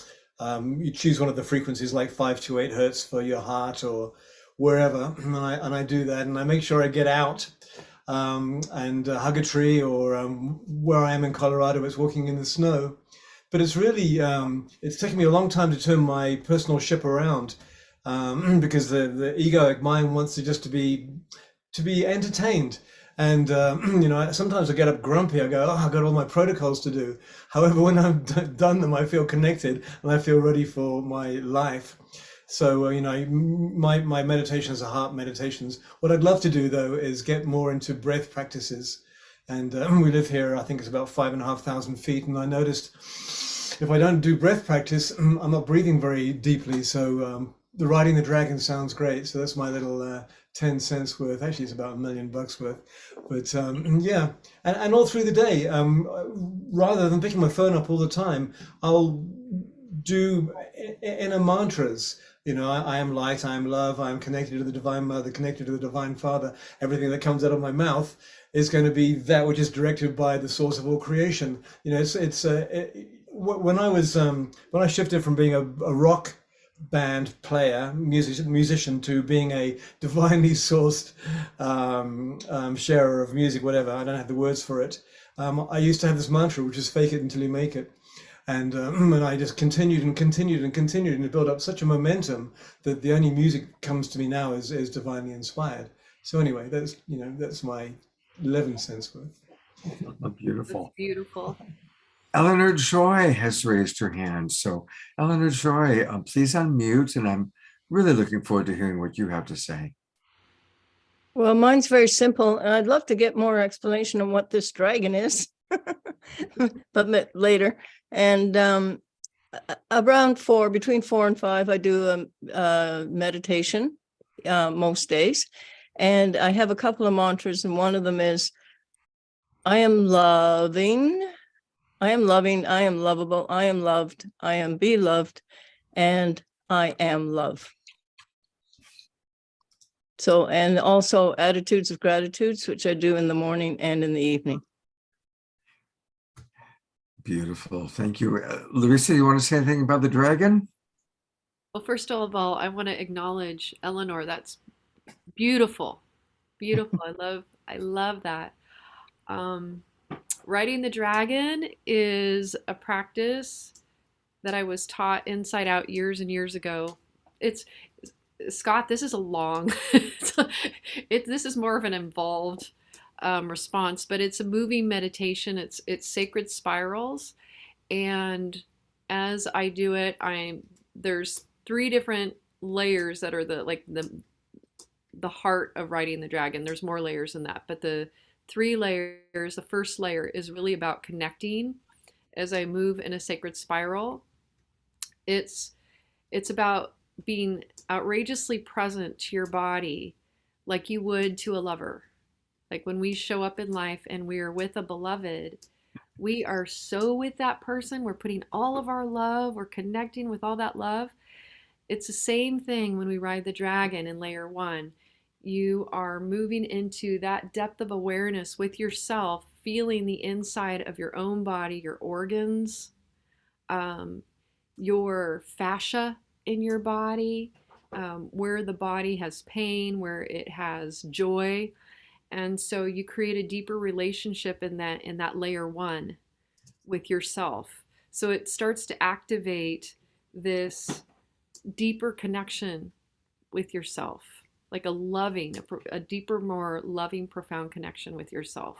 choose one of the frequencies like 5 to 8 hertz for your heart or wherever, and I do that, and I make sure I get out and hug a tree, or where I am in Colorado, it's walking in the snow. But it's really it's taken me a long time to turn my personal ship around, because the egoic mind wants to just to be entertained. And sometimes I get up grumpy. I go, oh, I've got all my protocols to do. However, when I've done them, I feel connected and I feel ready for my life. So my meditations are heart meditations. What I'd love to do though is get more into breath practices. And we live here, I think it's about 5,500 feet. And I noticed if I don't do breath practice, I'm not breathing very deeply. So the riding the dragon sounds great. So that's my little 10 cents worth. Actually, it's about $1 million worth. But yeah, and all through the day, rather than picking my phone up all the time, I'll do inner mantras. I am light, I am love, I am connected to the Divine Mother, connected to the Divine Father. Everything that comes out of my mouth is going to be that which is directed by the source of all creation. When I shifted from being a rock band player, musician, to being a divinely sourced sharer of music, whatever, I don't have the words for it. I used to have this mantra, which is fake it until you make it. And I just continued and continued and continued, and it built up such a momentum that the only music comes to me now is divinely inspired. So anyway, that's my 11 cents worth. beautiful. That's beautiful. Eleanor Joy has raised her hand. So Eleanor Joy, please unmute, and I'm really looking forward to hearing what you have to say. Well, mine's very simple, and I'd love to get more explanation on what this dragon is, but later. And between 4 and 5, I do a meditation most days. And I have a couple of mantras, and one of them is, I am loving, I am loving, I am lovable, I am loved, I am beloved, and I am love. So, and also attitudes of gratitudes, which I do in the morning and in the evening. Beautiful. Thank you. Larissa, you want to say anything about the dragon? Well, first of all, I want to acknowledge Eleanor. That's beautiful. Beautiful. I love that. Riding the dragon is a practice that I was taught inside out years and years ago. Scott, this is a long, this is more of an involved response, but it's a moving meditation. It's sacred spirals. And as I do it, there's 3 different layers that are the heart of riding the dragon. There's more layers than that, but the 3 layers, the first layer is really about connecting. As I move in a sacred spiral, it's about being outrageously present to your body like you would to a lover. Like when we show up in life and we are with a beloved, we are so with that person. We're putting all of our love, we're connecting with all that love. It's the same thing when we ride the dragon in layer 1. You are moving into that depth of awareness with yourself, feeling the inside of your own body, your organs, your fascia in your body, where the body has pain, where it has joy. And so you create a deeper relationship in that layer 1 with yourself. So it starts to activate this deeper connection with yourself, like a deeper, more loving, profound connection with yourself.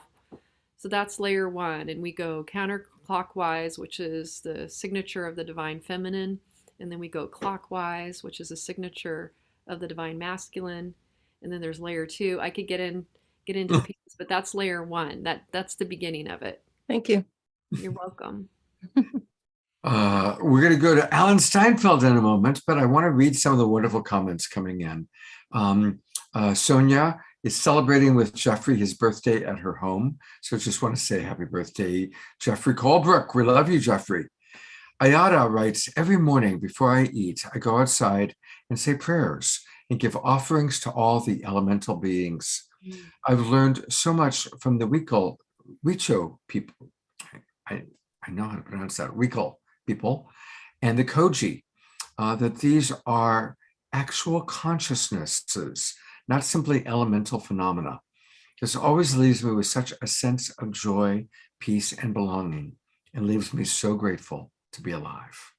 So that's layer 1. And we go counterclockwise, which is the signature of the divine feminine. And then we go clockwise, which is a signature of the divine masculine. And then there's layer 2. I could get into the pieces, but that's layer 1. That's the beginning of it. Thank you. You're welcome. We're going to go to Alan Steinfeld in a moment, but I want to read some of the wonderful comments coming in. Sonia is celebrating with Jeffrey his birthday at her home. So just want to say happy birthday, Jeffrey Colebrook. We love you, Jeffrey. Ayada writes, every morning before I eat, I go outside and say prayers and give offerings to all the elemental beings. I've learned so much from the Wecho people. I know how to pronounce that, Wekel people, and the Koji, that these are actual consciousnesses, not simply elemental phenomena. This always leaves me with such a sense of joy, peace, and belonging, and leaves me so grateful to be alive.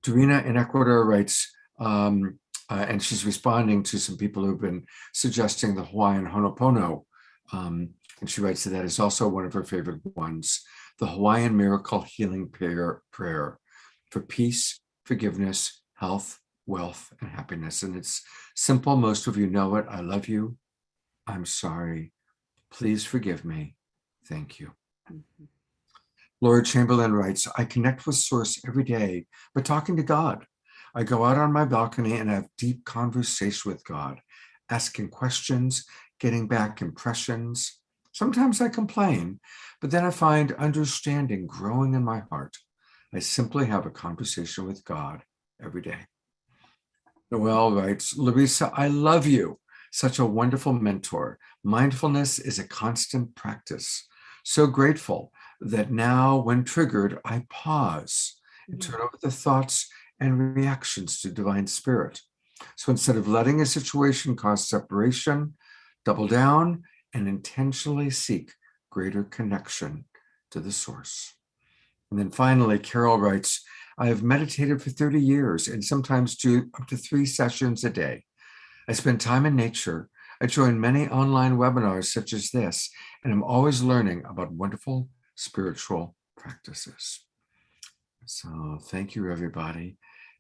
Dorina in Ecuador writes, and she's responding to some people who've been suggesting the Hawaiian Ho'oponopono, and she writes that is also one of her favorite ones, the Hawaiian Miracle Healing Prayer for peace, forgiveness, health, wealth, and happiness. And it's simple. Most of you know it. I love you. I'm sorry. Please forgive me. Thank you. Laura Chamberlain writes, I connect with Source every day by talking to God. I go out on my balcony and have deep conversation with God, asking questions, getting back impressions. Sometimes I complain, but then I find understanding growing in my heart. I simply have a conversation with God every day. Noelle writes, Larissa, I love you. Such a wonderful mentor. Mindfulness is a constant practice. So grateful that now, when triggered, I pause and turn over the thoughts and reactions to divine spirit. So instead of letting a situation cause separation, double down and intentionally seek greater connection to the source. And then finally, Carol writes, I have meditated for 30 years and sometimes do up to 3 sessions a day. I spend time in nature. I join many online webinars such as this, and I'm always learning about wonderful spiritual practices. So thank you, everybody.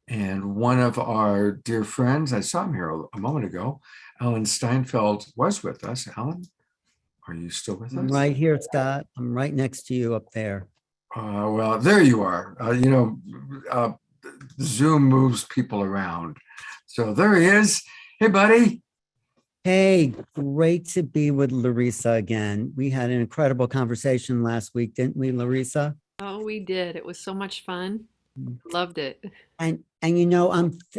And one of our dear friends, I saw him here a moment ago, Alan Steinfeld, was with us. Alan, are you still with us? I'm right here, Scott. I'm right next to you up there. Well, there you are. Zoom moves people around. So there he is. Hey, buddy. Hey, great to be with Larissa again. We had an incredible conversation last week, didn't we, Larissa? Oh, we did. It was so much fun. Loved it. And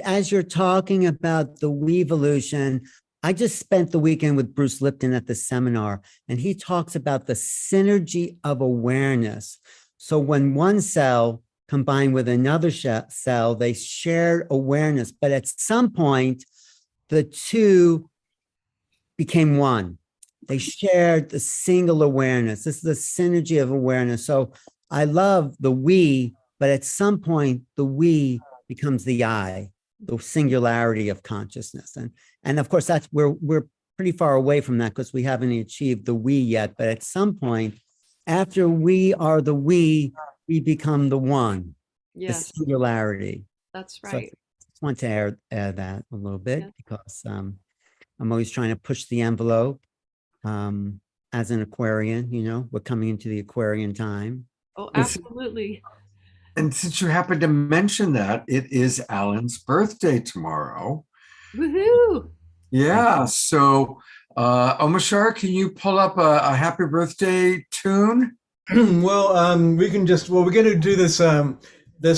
as you're talking about the WEvolution, I just spent the weekend with Bruce Lipton at the seminar, and he talks about the synergy of awareness. So when one cell combined with another cell, they shared awareness, but at some point, the two became one. They shared the single awareness. This is the synergy of awareness. So I love the we, but at some point, the we becomes the I, the singularity of consciousness. And of course, that's where we're pretty far away from that because we haven't achieved the we yet. But at some point, after we are the we become the one, Yes, the singularity. that's So right. I just want to add that a little bit because I'm always trying to push the envelope. As an Aquarian, we're coming into the Aquarian time. Oh, absolutely. And since you happen to mention that, it is Alan's birthday tomorrow. Woohoo! Yeah. So, Omashar, can you pull up a happy birthday tune? Well, we're going to do this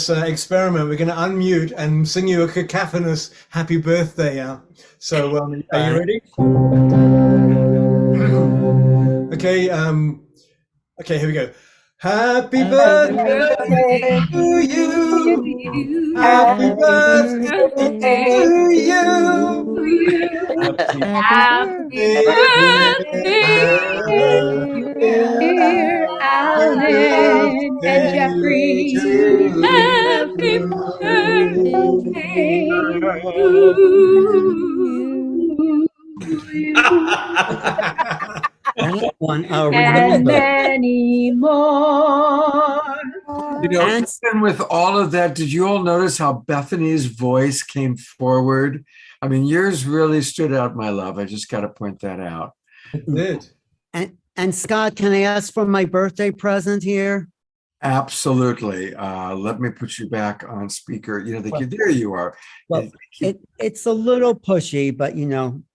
experiment. We're going to unmute and sing you a cacophonous happy birthday out. So, are you ready? Okay. Okay. Here we go. Happy birthday to you. Happy birthday to you. Happy birthday, dear Alan and Jeffrey. Happy birthday That one, oh, and remember. many more. Even with all of that, did you all notice how Bethany's voice came forward? I mean, yours really stood out, my love. I just got to point that out. It did. And Scott, can I ask for my birthday present here? Absolutely. Let me put you back on speaker. Well, there you are. well, it's a little pushy, but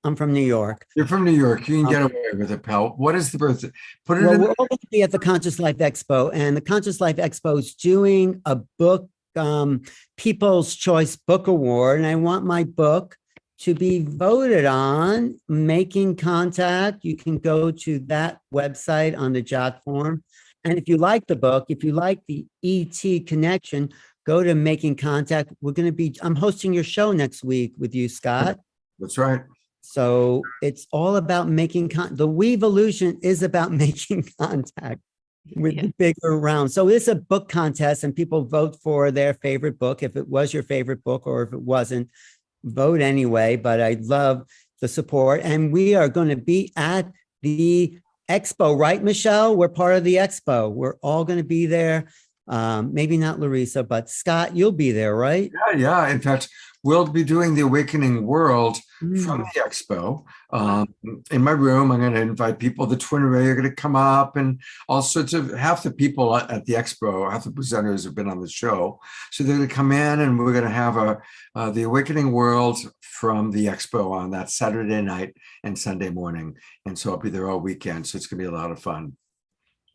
I'm from New York. You're from New York. You can Um, get away with it, pal. What is the birthday? Put it Well, in. we're all going to be at the Conscious Life Expo, and the Conscious Life Expo is doing a book, People's Choice Book Award, and I want my book to be voted on. Making Contact. You can go to that website on the Jot form, and if you like the book, if you like the ET connection, go to Making Contact. I'm hosting your show next week with you, Scott. That's right. So it's all about the WEvolution is about making contact with the bigger round. So it's a book contest and people vote for their favorite book. If it was your favorite book or if it wasn't, vote anyway. But I love the support. And we are going to be at the expo, right, Michelle? We're part of the expo. We're all going to be there. Maybe not Larissa, but Scott, you'll be there, right? Yeah. In fact, we'll be doing the Awakening World from the expo. In my room, I'm going to invite people. The Twin Ray are going to come up, and all sorts of half the people at the expo, half the presenters have been on the show. So they're going to come in, and we're going to have the Awakening World from the expo on that Saturday night and Sunday morning. And so I'll be there all weekend. So it's going to be a lot of fun.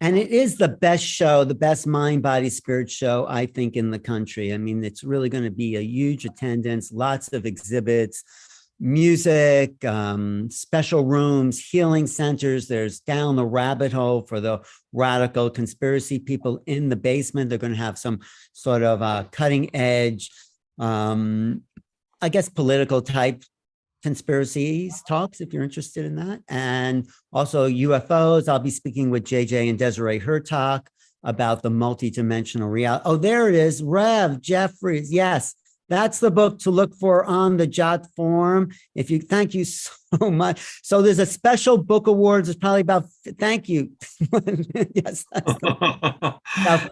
And it is the best show, the best mind, body, spirit show, I think, in the country. I mean, it's really going to be a huge attendance, lots of exhibits, music, special rooms, healing centers. There's down the rabbit hole for the radical conspiracy people in the basement. They're going to have some sort of cutting edge, I guess, political type conspiracies talks, if you're interested in that. And also UFOs. I'll be speaking with JJ and Desiree Hertak about the multidimensional reality. Oh, there it is. Rev Jeffries. Yes, that's the book to look for on the Jot forum. Thank you so much. So there's a special book awards. It's probably about, thank you. Yes.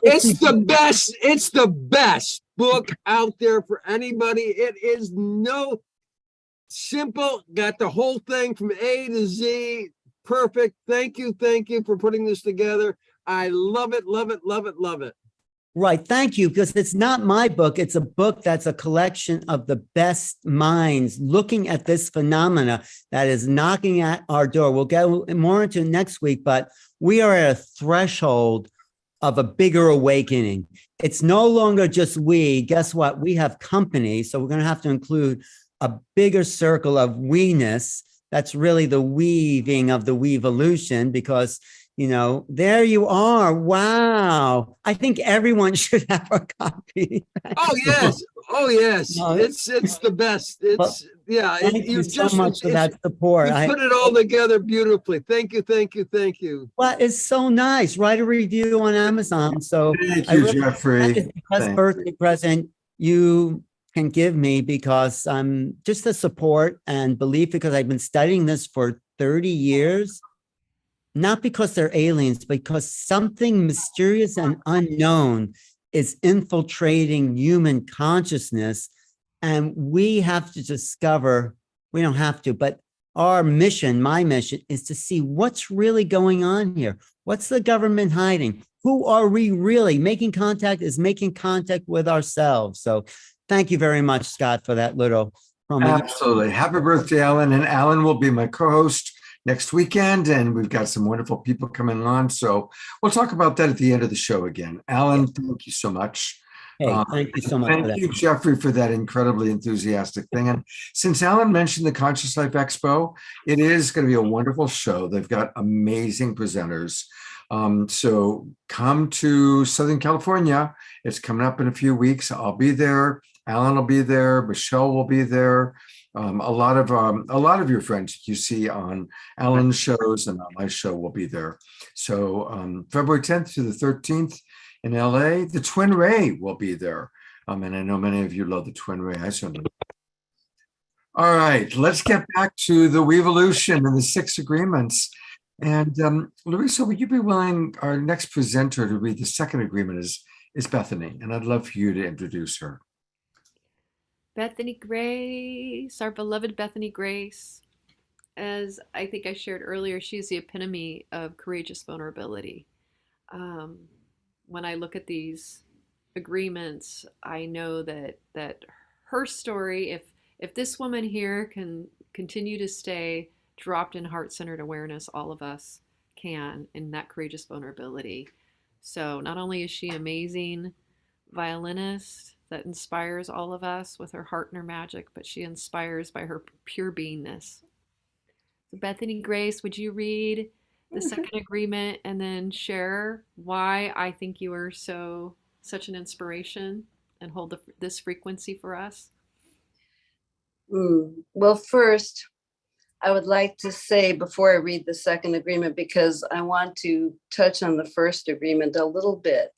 It's the best. It's the best book out there for anybody. It is simple, got the whole thing from A to Z. Perfect. Thank you for putting this together. I love it, love it, love it, love it. Right. Thank you. Because it's not my book. It's a book that's a collection of the best minds looking at this phenomena that is knocking at our door. We'll get more into it next week, but we are at a threshold of a bigger awakening. It's no longer just we. Guess what? We have company. So we're going to have to include a bigger circle of we-ness. That's really the weaving of the WEvolution, because, there you are. Wow. I think everyone should have a copy. Oh, yes. Oh, yes. It's the best. Thank you so much for that support. You put it all together beautifully. Thank you. Well, it's so nice. Write a review on Amazon. So Thank you, Jeffrey. That is the best birthday present you can give me, because I'm just the support and belief, because I've been studying this for 30 years, not because they're aliens, but because something mysterious and unknown is infiltrating human consciousness. And we have to discover, we don't have to, but our mission, my mission, is to see what's really going on here. What's the government hiding? Who are we really? Making Contact is making contact with ourselves. So thank you very much, Scott, for that little promo. Absolutely. Happy birthday, Alan. And Alan will be my co-host next weekend. And we've got some wonderful people coming on. So we'll talk about that at the end of the show again. Alan, thank you so much. Hey, thank you so much. Thank you, Jeffrey, for that incredibly enthusiastic thing. And since Alan mentioned the Conscious Life Expo, it is going to be a wonderful show. They've got amazing presenters. So come to Southern California. It's coming up in a few weeks. I'll be there. Alan will be there. Michelle will be there. A lot of your friends you see on Alan's shows and on my show will be there. So February 10th to the 13th in LA, the Twin Ray will be there. And I know many of you love the Twin Ray. I certainly. All right, let's get back to the WEvolution and the 6 agreements. And Larissa, would you be willing, our next presenter, to read the second agreement is Bethany, and I'd love for you to introduce her. Bethany Grace, our beloved Bethany Grace. As I think I shared earlier, she's the epitome of courageous vulnerability. when I look at these agreements, I know that her story, if this woman here can continue to stay dropped in heart-centered awareness, all of us can in that courageous vulnerability. So not only is she an amazing violinist that inspires all of us with her heart and her magic, but she inspires by her pure beingness. So Bethany Grace, would you read the second agreement and then share why I think you are such an inspiration and hold this frequency for us? Well, first, I would like to say before I read the second agreement, because I want to touch on the first agreement a little bit.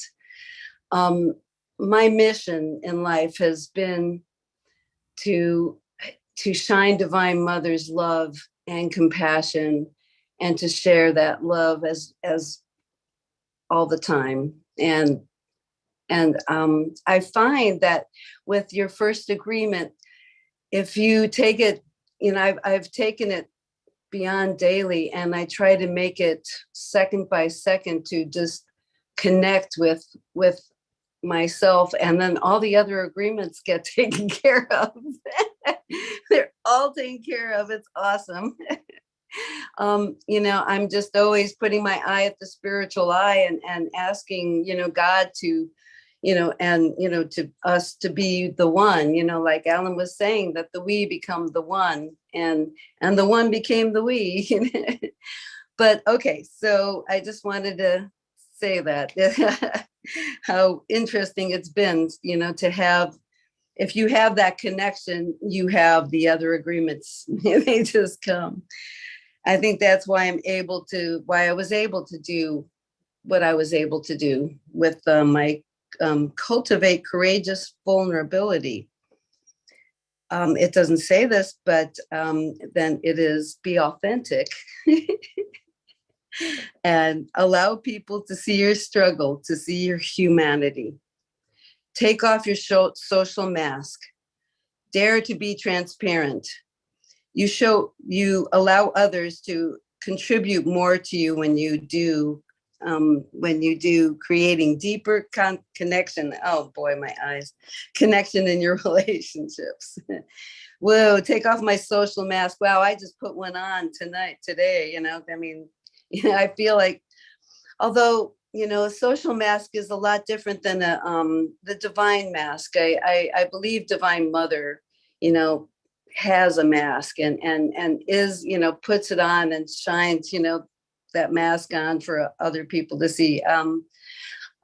My mission in life has been to shine Divine Mother's love and compassion, and to share that love as all the time. And I find that with your first agreement, if you take it, I've taken it beyond daily, and I try to make it second by second to just connect with myself, and then all the other agreements get taken care of. They're all taken care of. It's awesome. I'm just always putting my eye at the spiritual eye, and asking, God to, to us to be the one, like Alan was saying, that the we become the one, and the one became the we. But okay, so I just wanted to say that how interesting it's been, to have, if you have that connection, you have the other agreements. They just come. I think that's why I was able to do what I was able to do with my cultivate courageous vulnerability. It doesn't say this, but then it is be authentic and allow people to see your struggle, to see your humanity. Take off your social mask. Dare to be transparent. You allow others to contribute more to you when you do creating deeper connection. Oh boy, my eyes. Connection in your relationships. Whoa, take off my social mask. Wow, I just put one on today. I feel like, although, a social mask is a lot different than the divine mask. I believe Divine Mother, has a mask and is, puts it on and shines, that mask on for other people to see.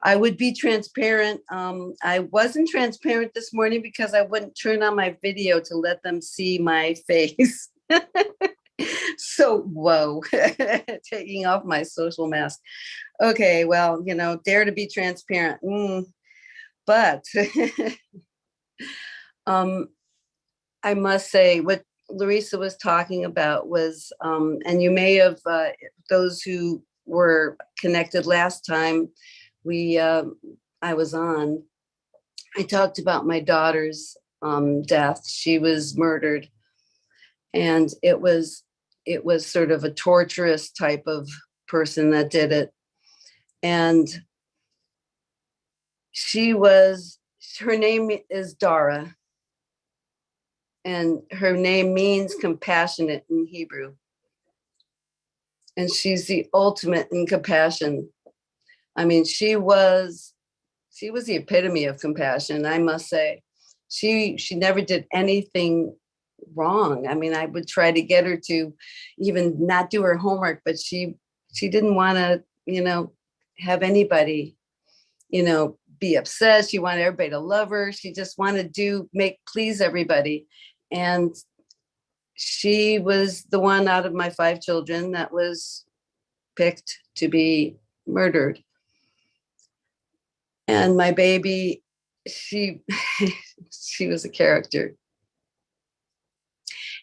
I would be transparent. I wasn't transparent this morning because I wouldn't turn on my video to let them see my face. So, whoa, taking off my social mask. Okay, well, dare to be transparent. But I must say what Larissa was talking about was, and you may have, those who were connected last time I was on, I talked about my daughter's death. She was murdered, and it was sort of a torturous type of person that did it. And her name is Dara, and her name means compassionate in Hebrew. And she's the ultimate in compassion. I mean, she was the epitome of compassion, I must say. She never did anything wrong. I mean, I would try to get her to even not do her homework, but she didn't want to, have anybody, be upset. She wanted everybody to love her. She just wanted to please everybody. And she was the one out of my 5 children that was picked to be murdered. And my baby, she was a character.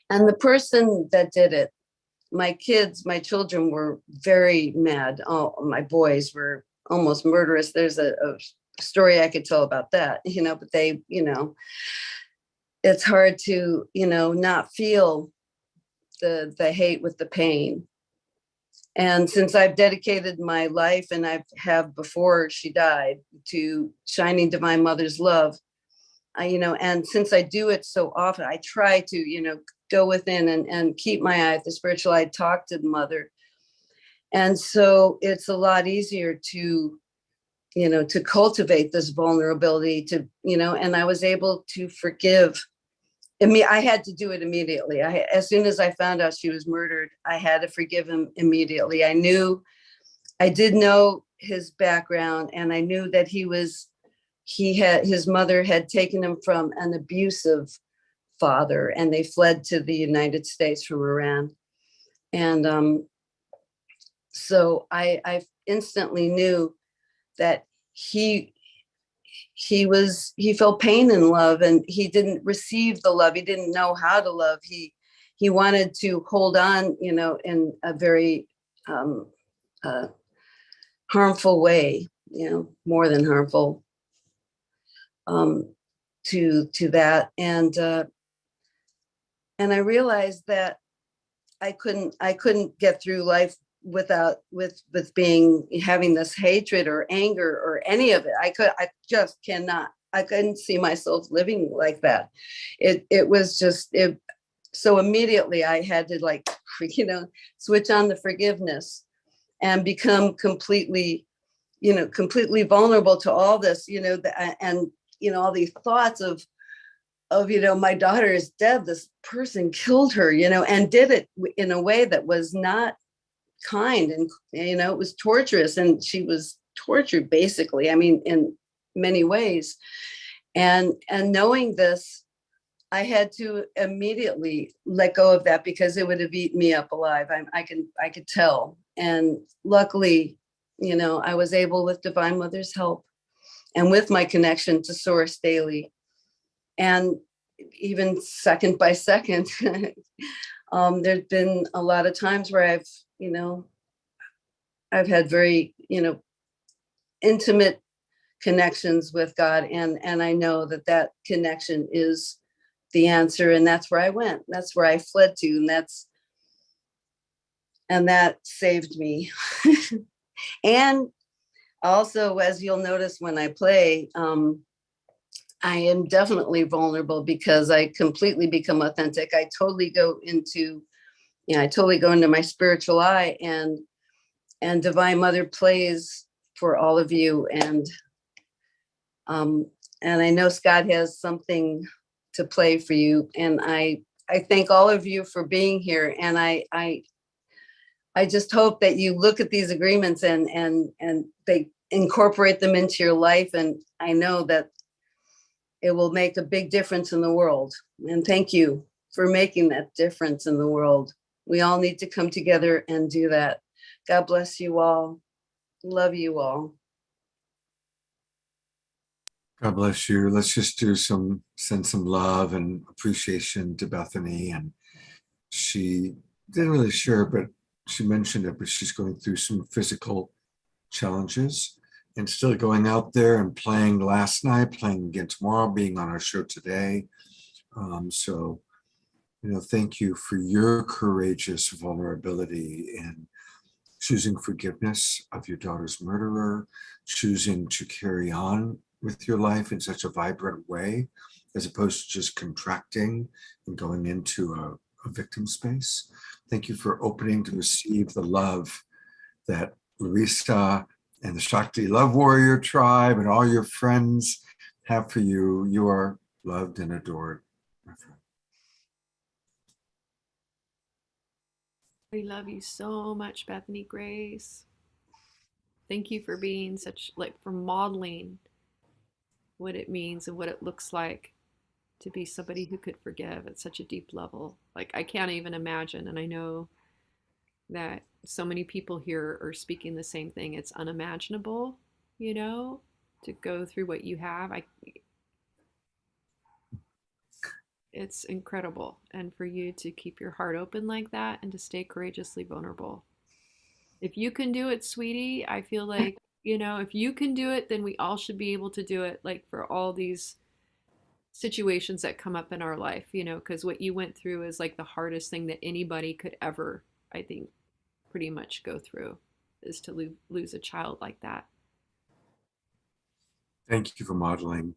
And the person that did it, my children were very mad. Oh, my boys were almost murderous. There's a story I could tell about that, but they, it's hard to, not feel the hate with the pain. And since I've dedicated my life, and I have before she died, to shining Divine Mother's love, and since I do it so often, I try to, go within and keep my eye at the spiritual eye, talk to the Mother. And so it's a lot easier to cultivate this vulnerability, and I was able to forgive. I had to do it immediately. As soon as I found out she was murdered, I had to forgive him immediately. I did know his background, and I knew that his mother had taken him from an abusive father, and they fled to the United States from Iran. And so I instantly knew that he felt pain in love, and he didn't receive the love. He didn't know how to love. He wanted to hold on, in a very harmful way, more than harmful, to that. And I realized that I couldn't get through life with having this hatred or anger or any of it. I just cannot. I couldn't see myself living like that. It was just it. So immediately I had to switch on the forgiveness and become completely vulnerable to all this, and all these thoughts of my daughter is dead. This person killed her, and did it in a way that was not kind, and it was torturous, and she was tortured basically, in many ways. And knowing this, I had to immediately let go of that, because it would have eaten me up alive. I could tell. And luckily, I was able, with Divine Mother's help and with my connection to Source daily, and even second by second, there's been a lot of times where I've had very, intimate connections with God, and I know that connection is the answer, and that's where I went. That's where I fled to, and that saved me. And also, as you'll notice when I play, I am definitely vulnerable, because I completely become authentic. I totally go into my spiritual eye, and Divine Mother plays for all of you. And I know Scott has something to play for you. And I thank all of you for being here. And I just hope that you look at these agreements and they incorporate them into your life. And I know that it will make a big difference in the world. And thank you for making that difference in the world. We all need to come together and do that. God bless you all. Love you all. God bless you. Let's just send some love and appreciation to Bethany. And she didn't really share, but she mentioned it, but she's going through some physical challenges, and still going out there and playing last night, playing again tomorrow, being on our show today. So, thank you for your courageous vulnerability in choosing forgiveness of your daughter's murderer, choosing to carry on with your life in such a vibrant way, as opposed to just contracting and going into a victim space. Thank you for opening to receive the love that Larissa and the Shakti Love Warrior Tribe and all your friends have for you. You are loved and adored, my friend. We love you so much, Bethany Grace. Thank you for being for modeling what it means and what it looks like to be somebody who could forgive at such a deep level. I can't even imagine. And I know that so many people here are speaking the same thing. It's unimaginable, to go through what you have. It's incredible. And for you to keep your heart open like that and to stay courageously vulnerable. If you can do it, sweetie, I feel like, if you can do it, then we all should be able to do it, for all these situations that come up in our life, because what you went through is the hardest thing that anybody could ever, I think, pretty much go through, is to lose a child like that. Thank you for modeling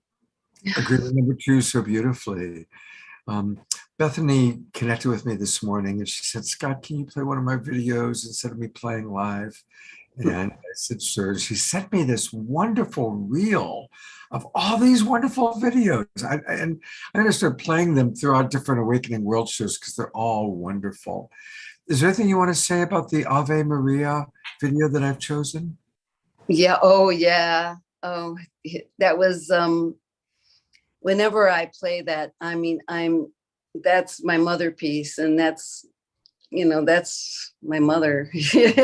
agreement number 2 so beautifully. Bethany connected with me this morning and she said, Scott, can you play one of my videos instead of me playing live? And I said, sure. She sent me this wonderful reel of all these wonderful videos. And I'm going to start playing them throughout different Awakening World shows because they're all wonderful. Is there anything you want to say about the Ave Maria video that I've chosen? Yeah. Oh, yeah. Oh, that was, whenever I play that, I mean, that's my mother piece, and that's, you know, that's my mother. She's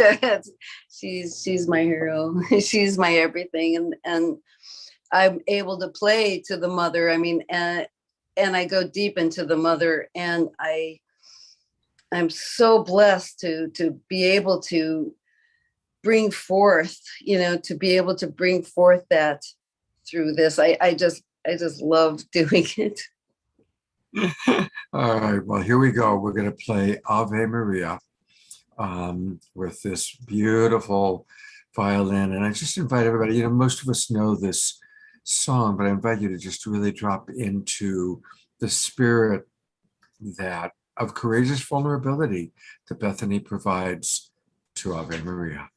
my hero. She's my everything. And I'm able to play to the mother. I mean, and I go deep into the mother, and I'm so blessed to be able to bring forth, you know, to be able to bring forth that through this. I just love doing it. All right, well, here we go. We're going to play Ave Maria with this beautiful violin. And I just invite everybody, you know, most of us know this song, but I invite you to just really drop into the spirit that of courageous vulnerability that Bethany provides to Ave Maria.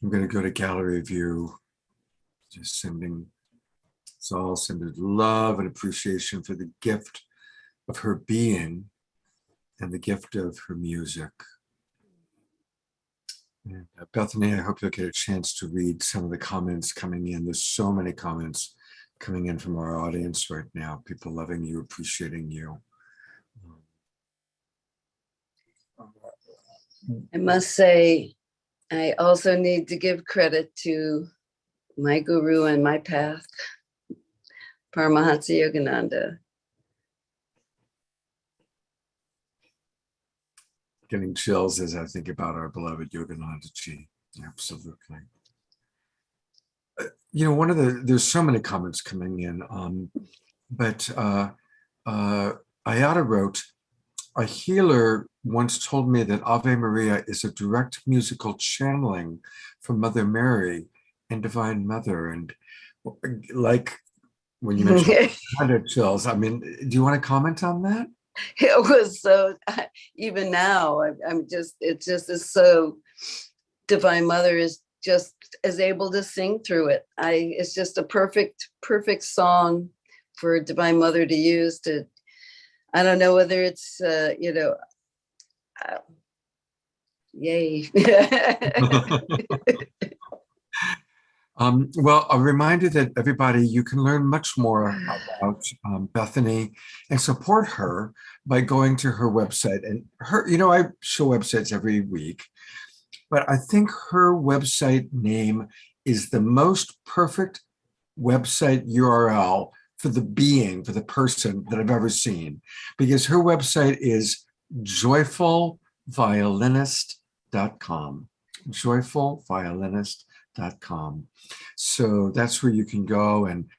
I'm going to go to gallery view, just sending love and appreciation for the gift of her being and the gift of her music. And Bethany, I hope you'll get a chance to read some of the comments coming in. There's so many comments coming in from our audience right now. People loving you, appreciating you. I must say, I also need to give credit to my guru and my path, Paramahansa Yogananda. Getting chills as I think about our beloved Yogananda Ji. Absolutely. You know, there's so many comments coming in, but Ayada wrote, a healer once told me that Ave Maria is a direct musical channeling from Mother Mary and Divine Mother. And like when you mentioned Yogananda chills, I mean, do you want to comment on that? It was so, even now, it's just so, Divine Mother is just as able to sing through it. It's just a perfect song for Divine Mother to use to, I don't know whether it's, yay. Well, a reminder that everybody, you can learn much more about Bethany and support her by going to her website. And her, you know, I show websites every week, but I think her website name is the most perfect website URL for the being, for the person that I've ever seen, because her website is joyfulviolinist.com, joyfulviolinist.com. So that's where you can go and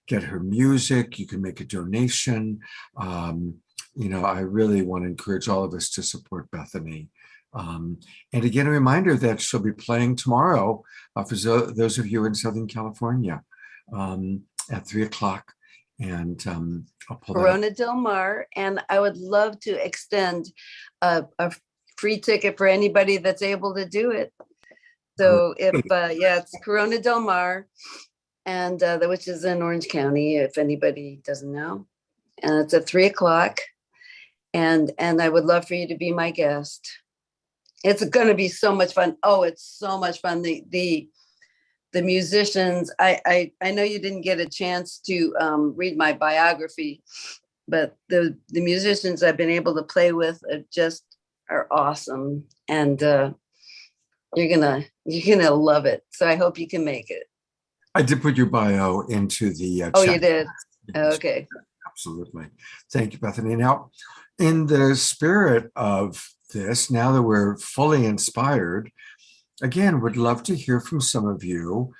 get her music. You can make a donation. You know, I really want to encourage all of us to support Bethany. And again, a reminder that she'll be playing tomorrow for those of you in Southern California at 3:00. And I'll pull Corona Del Mar. And I would love to extend a free ticket for anybody that's able to do it. So if, it's Corona Del Mar, and which is in Orange County, if anybody doesn't know. And it's at 3:00. And I would love for you to be my guest. It's going to be so much fun. Oh, it's so much fun. The musicians, I know you didn't get a chance to read my biography, but the musicians I've been able to play with are awesome. And you're gonna love it. So I hope you can make it. I did put your bio into the chat. Oh, you did? Okay. Absolutely. Thank you, Bethany. Now, in the spirit of this, now that we're fully inspired, again, would love to hear from some of you.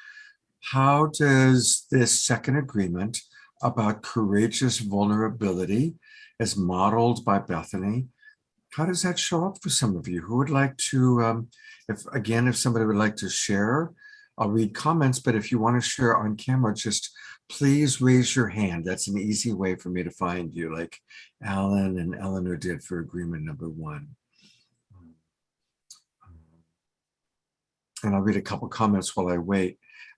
How does this second agreement about courageous vulnerability as modeled by Bethany, how does that show up for some of you? Who would like to, if somebody would like to share, I'll read comments, but if you want to share on camera, just please raise your hand. That's an easy way for me to find you, like Alan and Eleanor did for agreement number 1. And I'll read a couple comments while I wait.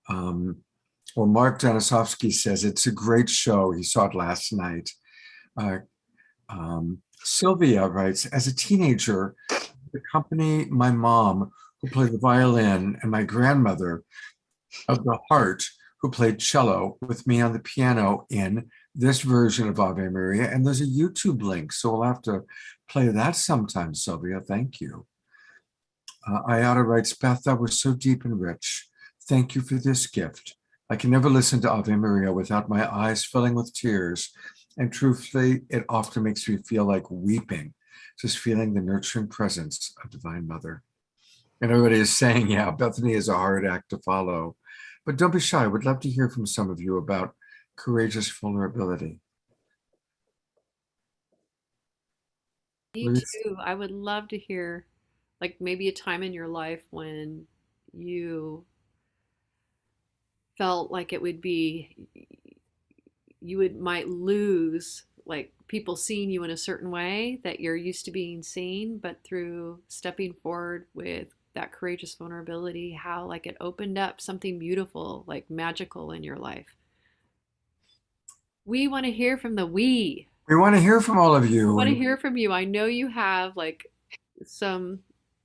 Well, Mark Janisovsky says, it's a great show. He saw it last night. Sylvia writes, as a teenager, the company my mom, who played the violin, and my grandmother of the heart, who played cello with me on the piano in this version of Ave Maria. And there's a YouTube link, so we'll have to play that sometime, Sylvia. Thank you. Ayada writes, Beth, that was so deep and rich. Thank you for this gift. I can never listen to Ave Maria without my eyes filling with tears. And truthfully, it often makes me feel like weeping, just feeling the nurturing presence of Divine Mother. And everybody is saying, yeah, Bethany is a hard act to follow. But don't be shy. I would love to hear from some of you about courageous vulnerability. Me too. I would love to hear, like, maybe a time in your life when you felt like it would be, might lose, like, people seeing you in a certain way that you're used to being seen, but through stepping forward with that courageous vulnerability, how like it opened up something beautiful, like magical in your life. We want to hear from the we. We want to hear from all of you. We want to hear from you. I know you have like some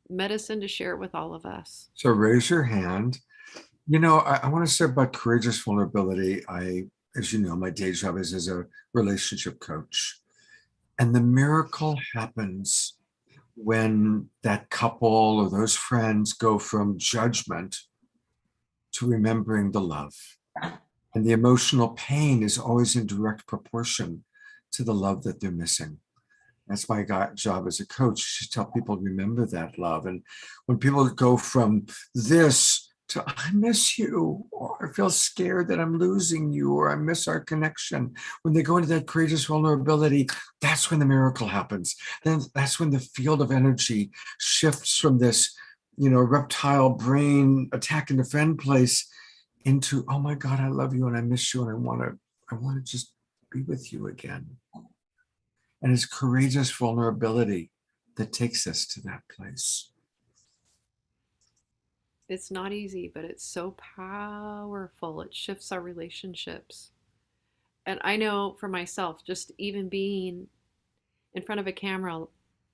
medicine to share with all of us. So raise your hand. You know, I want to say about courageous vulnerability. As you know, my day job is as a relationship coach. And the miracle happens when that couple or those friends go from judgment to remembering the love. And the emotional pain is always in direct proportion to the love that they're missing. That's my job as a coach, to tell people remember that love. And when people go from this to I miss you, or I feel scared that I'm losing you, or I miss our connection, when they go into that courageous vulnerability, that's when the miracle happens. Then that's when the field of energy shifts from this, reptile brain attack and defend place into, oh my God, I love you and I miss you and I want to just be with you again. And it's courageous vulnerability that takes us to that place. It's not easy, but it's so powerful. It shifts our relationships. And I know for myself, just even being in front of a camera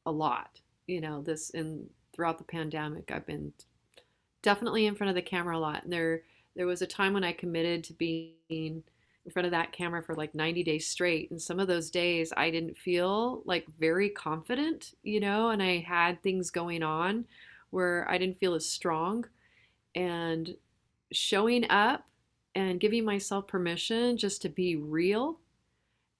a lot, throughout the pandemic, I've been definitely in front of the camera a lot. And there was a time when I committed to being in front of that camera for like 90 days straight. And some of those days I didn't feel like very confident, and I had things going on where I didn't feel as strong. And showing up and giving myself permission just to be real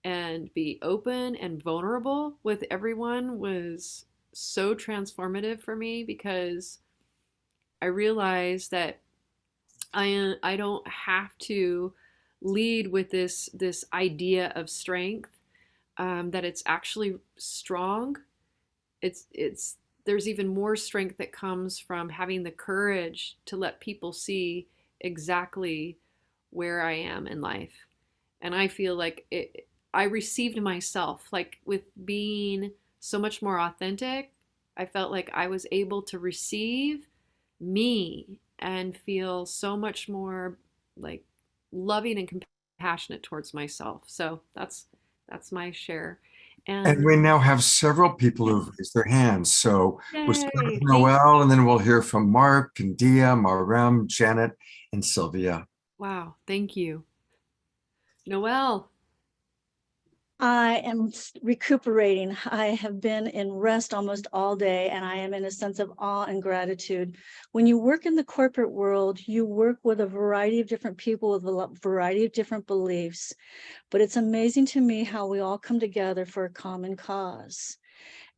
and be open and vulnerable with everyone was so transformative for me, because I realized that I don't have to lead with this idea of strength, that it's actually strong. There's even more strength that comes from having the courage to let people see exactly where I am in life. And I feel like I received myself, like with being so much more authentic. I felt like I was able to receive me and feel so much more like loving and compassionate towards myself. So that's my share. And we now have several people who've raised their hands. So we'll start with Yay. Noelle, and then we'll hear from Mark and Dia, Marem, Janet, and Sylvia. Wow, thank you. Noelle. I am recuperating. I have been in rest almost all day, and I am in a sense of awe and gratitude. When you work in the corporate world, you work with a variety of different people with a variety of different beliefs. But it's amazing to me how we all come together for a common cause.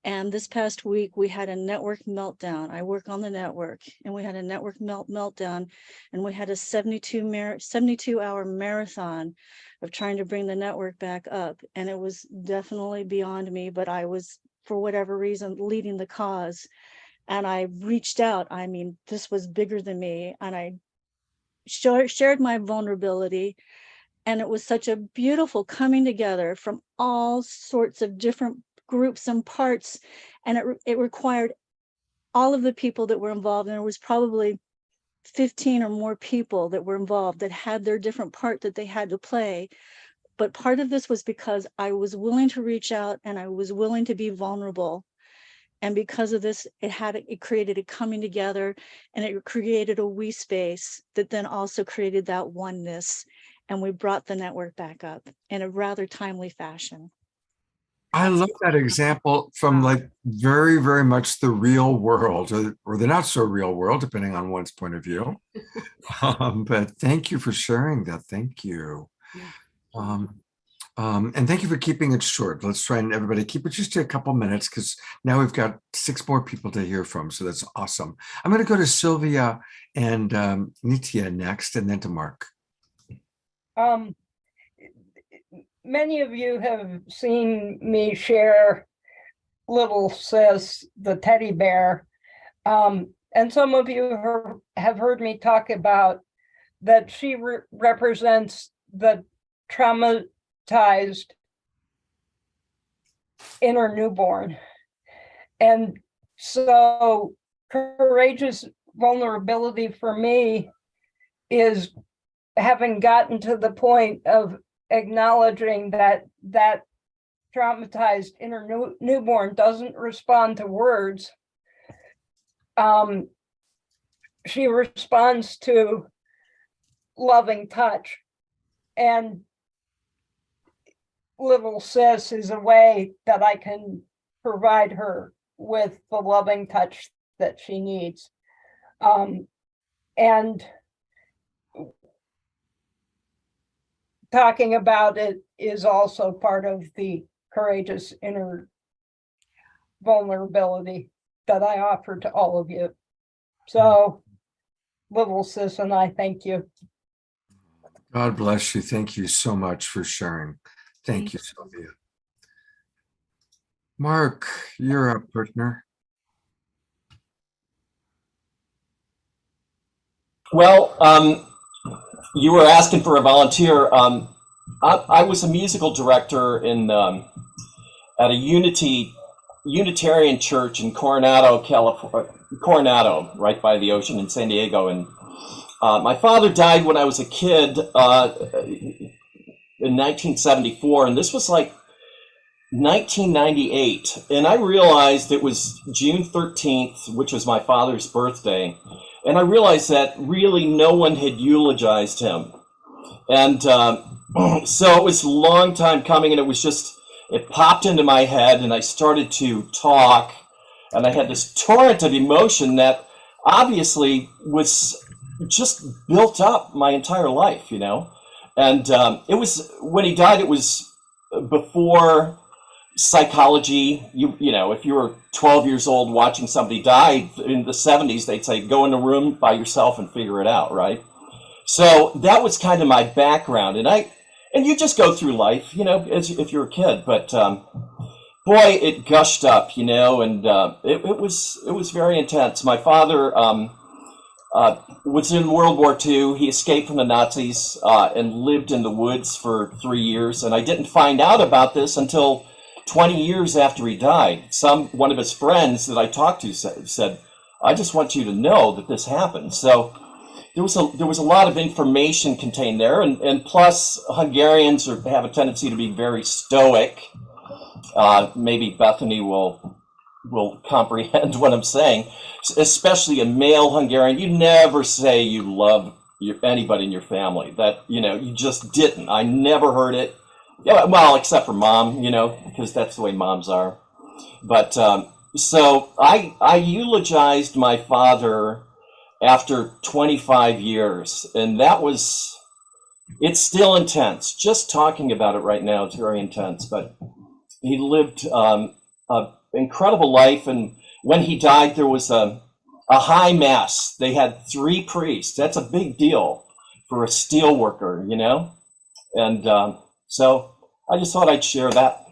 And this past week, we had a network meltdown. I work on the network, and we had a network meltdown, and we had a 72-hour marathon of trying to bring the network back up. And it was definitely beyond me, but I was, for whatever reason, leading the cause. And I reached out. I mean, this was bigger than me. And I shared my vulnerability. And it was such a beautiful coming together from all sorts of different groups and parts. And it required all of the people that were involved. And there was probably 15 or more people that were involved that had their different part that they had to play. But part of this was because I was willing to reach out and I was willing to be vulnerable. And because of this, it created a coming together, and it created a we space that then also created that oneness. And we brought the network back up in a rather timely fashion. I love that example from like very, very much the real world, or the not so real world, depending on one's point of view. But thank you for sharing that. Thank you. Yeah. And thank you for keeping it short. Let's try and everybody keep it just a couple minutes, because now we've got 6 more people to hear from. So that's awesome. I'm going to go to Sylvia and Nitya next, and then to Mark. Many of you have seen me share Little Sis, the teddy bear. And some of you have heard me talk about that she represents the traumatized inner newborn. And so courageous vulnerability for me is having gotten to the point of acknowledging that that traumatized inner newborn doesn't respond to words. She responds to loving touch, and little sis is a way that I can provide her with the loving touch that she needs. And talking about it is also part of the courageous inner vulnerability that I offer to all of you. So, little sis and I thank you. God bless you. Thank you so much for sharing. Thank you, Sylvia. Mark, you're up, partner. Well, you were asking for a volunteer. I was a musical director in at a Unitarian church in Coronado, California. Coronado, right by the ocean in San Diego, and my father died when I was a kid in 1974, and this was like 1998, and I realized it was June 13th, which was my father's birthday, and I realized that really no one had eulogized him, and so it was a long time coming, and it popped into my head, and I started to talk, and I had this torrent of emotion that obviously was just built up my entire life, you know, and it was, when he died, it was before psychology. You know, if you were 12 years old watching somebody die in the 70s, they'd say, go in a room by yourself and figure it out, right? So that was kind of my background, and you just go through life, you know, as if you're a kid, but boy, it gushed up, you know, and it was very intense. My father was in World War II. He escaped from the Nazis and lived in the woods for 3 years, and I didn't find out about this until 20 years after he died. One of his friends that I talked to said, I just want you to know that this happened. So there was a lot of information contained there, and plus Hungarians have a tendency to be very stoic. Maybe Bethany will comprehend what I'm saying, especially a male Hungarian. You never say you love anybody in your family. That, you know, you just didn't. I never heard it. Yeah, well, except for mom, you know, because that's the way moms are. But so I eulogized my father after 25 years, and it's still intense. Just talking about it right now, it's very intense, but he lived an incredible life, and when he died, there was a high mass. They had 3 priests. That's a big deal for a steel worker, you know? And so I just thought I'd share that.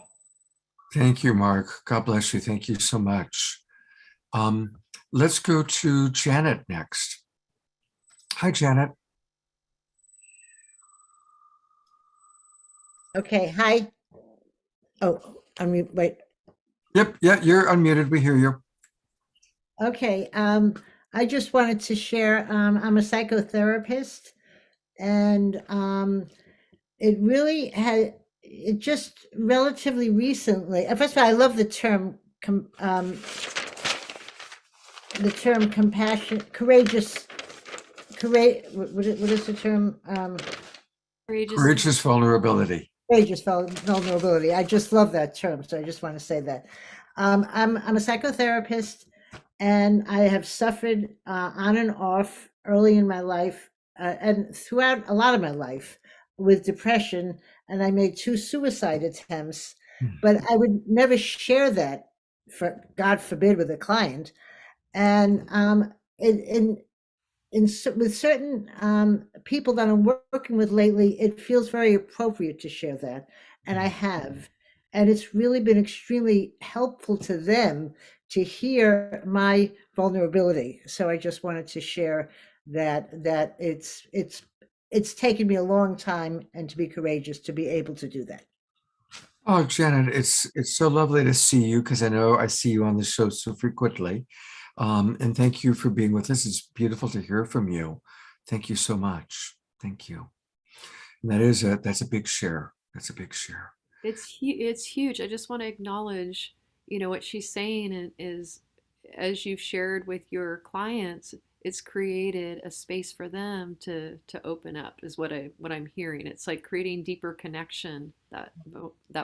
Thank you, Mark. God bless you. Thank you so much. Let's go to Janet next. Hi, Janet. Okay, hi. Oh, wait. Yep, yeah, you're unmuted. We hear you. Okay, I just wanted to share, I'm a psychotherapist, and it just relatively recently, first of all, I love the term compassion, courageous, what is the term? Courageous vulnerability. Courageous vulnerability. I just love that term, so I just want to say that. I'm a psychotherapist, and I have suffered on and off early in my life and throughout a lot of my life with depression, and I made 2 suicide attempts, but I would never share that, for God forbid, with a client. And with certain people that I'm working with lately, it feels very appropriate to share that, and I have. And it's really been extremely helpful to them to hear my vulnerability. So I just wanted to share that it's taken me a long time, and to be courageous to be able to do that. Oh, Janet, it's so lovely to see you, because I know I see you on the show so frequently. And thank you for being with us. It's beautiful to hear from you. Thank you so much. Thank you. And that's a big share. That's a big share. It's huge. I just want to acknowledge, what she's saying is, as you've shared with your clients, it's created a space for them to open up, is what I'm hearing. It's like creating deeper connection, that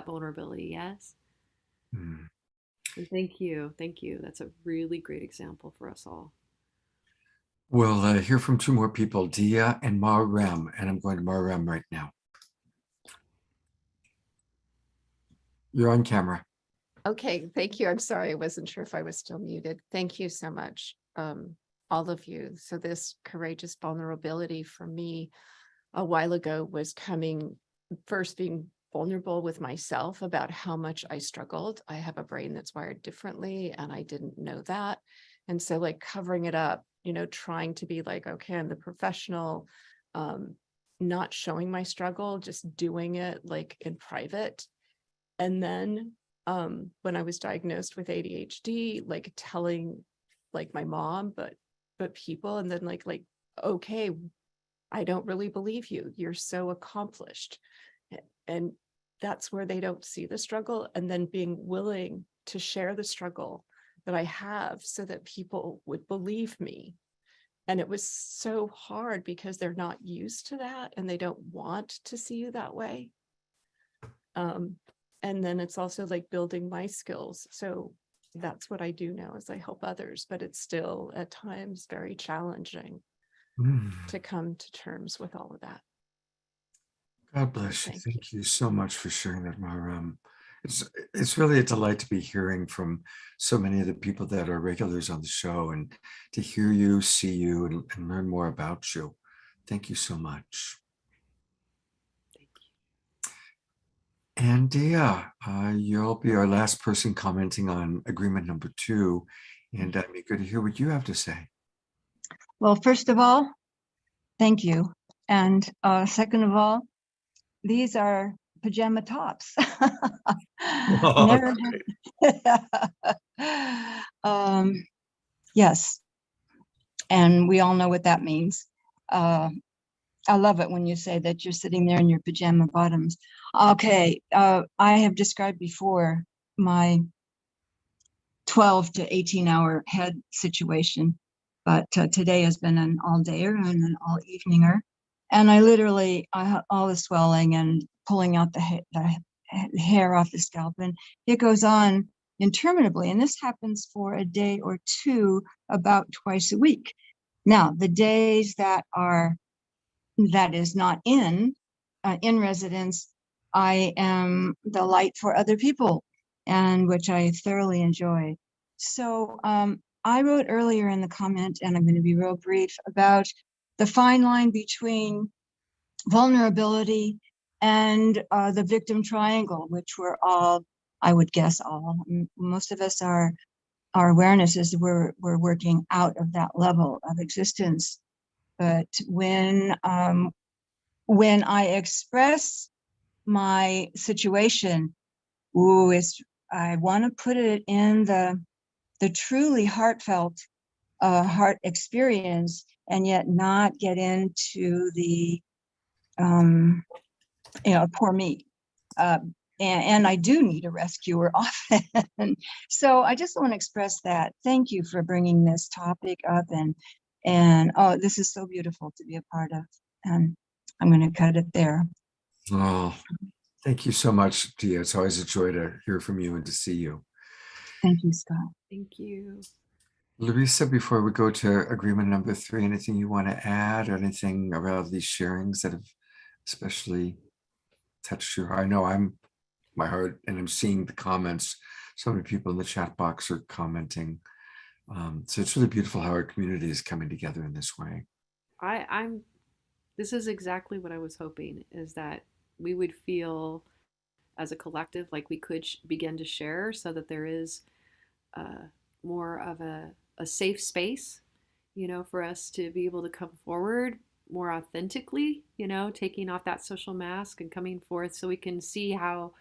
vulnerability. Yes. Mm. And thank you. Thank you. That's a really great example for us all. We'll hear from two more people, Dia and Marem, and I'm going to Marem right now. You're on camera. Okay, thank you. I'm sorry, I wasn't sure if I was still muted. Thank you so much, all of you. So this courageous vulnerability for me a while ago was first being vulnerable with myself about how much I struggled. I have a brain that's wired differently, and I didn't know that. And so like covering it up, trying to be like, okay, I'm the professional, not showing my struggle, just doing it like in private. And then when I was diagnosed with ADHD, like telling like my mom, but people, and then like, okay, I don't really believe you. You're so accomplished. And that's where they don't see the struggle. And then being willing to share the struggle that I have so that people would believe me. And it was so hard because they're not used to that and they don't want to see you that way. And then it's also like building my skills. So that's what I do now, is I help others, but it's still at times very challenging to come to terms with all of that. God bless you. Thank you so much for sharing that, Marem. It's really a delight to be hearing from so many of the people that are regulars on the show, and to hear you, see you, and learn more about you. Thank you so much. And Dia, you'll be our last person commenting on agreement number 2, and I'm eager to hear what you have to say. Well, first of all, thank you. And second of all, these are pajama tops. Never yes. And we all know what that means. I love it when you say that you're sitting there in your pajama bottoms. Okay, I have described before my 12 to 18-hour head situation, but today has been an all-dayer and an all-eveninger. And I literally, all the swelling and pulling out the hair off the scalp, and it goes on interminably. And this happens for a day or two, about twice a week. Now, the days that is not in residence, I am the light for other people, and which I thoroughly enjoy. So I wrote earlier in the comment, and I'm going to be real brief, about the fine line between vulnerability and the victim triangle, which we're all, I would guess all, most of us our awareness is we're working out of that level of existence. But when I express my situation, I want to put it in the truly heartfelt heart experience, and yet not get into the poor me. And I do need a rescuer often. So I just want to express that. Thank you for bringing this topic up, and oh, this is so beautiful to be a part of. And I'm going to cut it there. Oh, thank you so much, Dia. It's always a joy to hear from you and to see you. Thank you, Scott. Thank you. Larissa, before we go to agreement number 3, anything you want to add, or anything about these sharings that have especially touched your heart? I know my heart, and I'm seeing the comments. So many people in the chat box are commenting. So it's really beautiful how our community is coming together in this way. This is exactly what I was hoping, is that we would feel as a collective like we could begin to share, so that there is more of a safe space, for us to be able to come forward more authentically, taking off that social mask and coming forth, so we can see how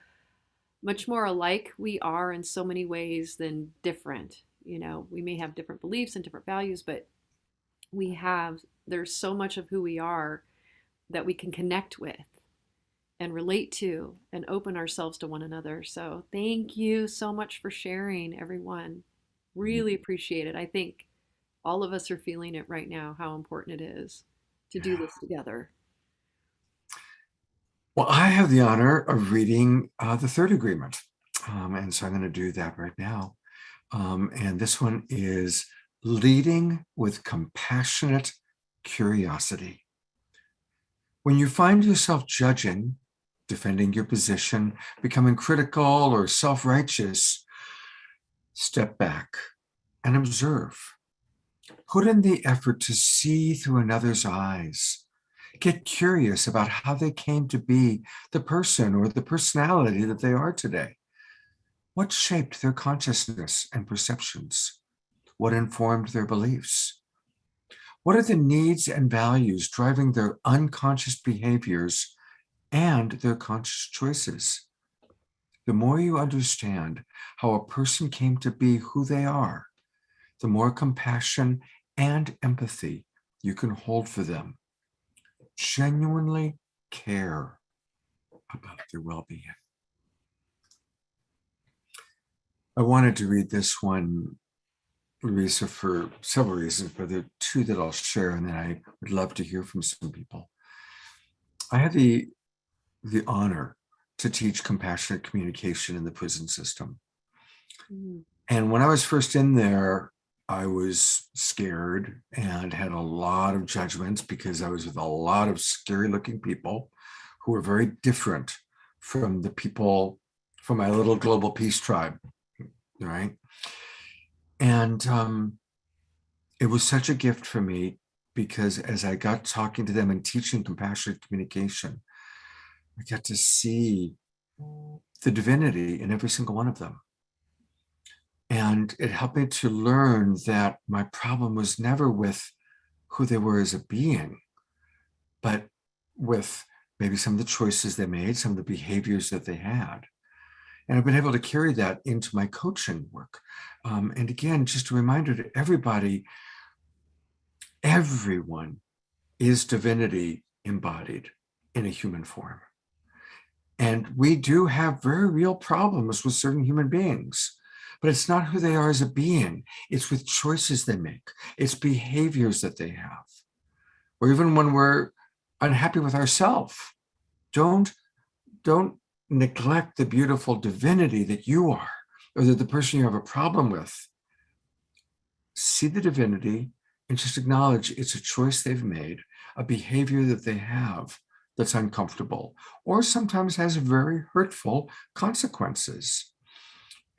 much more alike we are in so many ways than different, You know, we may have different beliefs and different values, but there's so much of who we are that we can connect with and relate to and open ourselves to one another. So thank you so much for sharing, everyone. Really appreciate it. I think all of us are feeling it right now, how important it is to do this together. Well, I have the honor of reading the third agreement. And so I'm going to do that right now. And this one is leading with compassionate curiosity. When you find yourself judging, defending your position, becoming critical or self-righteous, step back and observe. Put in the effort to see through another's eyes. Get curious about how they came to be the person or the personality that they are today. What shaped their consciousness and perceptions? What informed their beliefs? What are the needs and values driving their unconscious behaviors and their conscious choices? The more you understand how a person came to be who they are, the more compassion and empathy you can hold for them. Genuinely care about their well-being. I wanted to read this one, Louisa, for several reasons, but there are two that I'll share, and then I would love to hear from some people. I had the honor to teach compassionate communication in the prison system. And when I was first in there, I was scared and had a lot of judgments because I was with a lot of scary looking people who were very different from the people from my little global peace tribe, right? And it was such a gift for me because as I got talking to them and teaching compassionate communication, I got to see the divinity in every single one of them. And it helped me to learn that my problem was never with who they were as a being, but with maybe some of the choices they made, some of the behaviors that they had. And I've been able to carry that into my coaching work. And again, just a reminder to everybody, everyone is divinity embodied in a human form. And we do have very real problems with certain human beings. But it's not who they are as a being. It's with choices they make. It's behaviors that they have. Or even when we're unhappy with ourselves, don't neglect the beautiful divinity that you are, or that the person you have a problem with. See the divinity and just acknowledge it's a choice they've made, a behavior that they have that's uncomfortable, or sometimes has very hurtful consequences.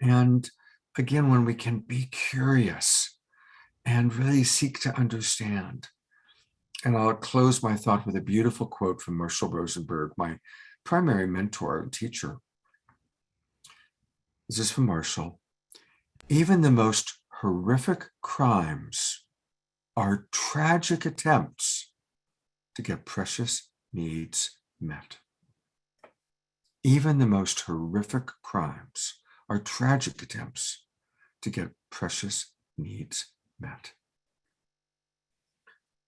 And again, when we can be curious and really seek to understand. And I'll close my thought with a beautiful quote from Marshall Rosenberg, my primary mentor and teacher. This is from Marshall. Even the most horrific crimes are tragic attempts to get precious needs met. Even the most horrific crimes are tragic attempts to get precious needs met.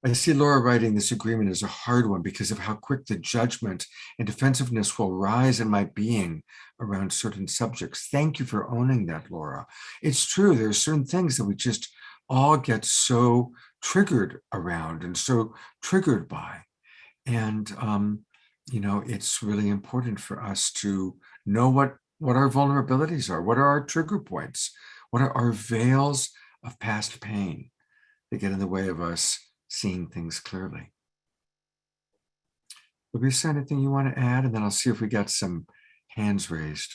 I see Laura writing this agreement as a hard one because of how quick the judgment and defensiveness will rise in my being around certain subjects. Thank you for owning that, Laura. It's true, there are certain things that we just all get so triggered around and so triggered by. And, you know, it's really important for us to know what our vulnerabilities are, what are our trigger points, what are our veils of past pain that get in the way of us seeing things clearly. Louisa, anything you want to add? And then I'll see if we got some hands raised.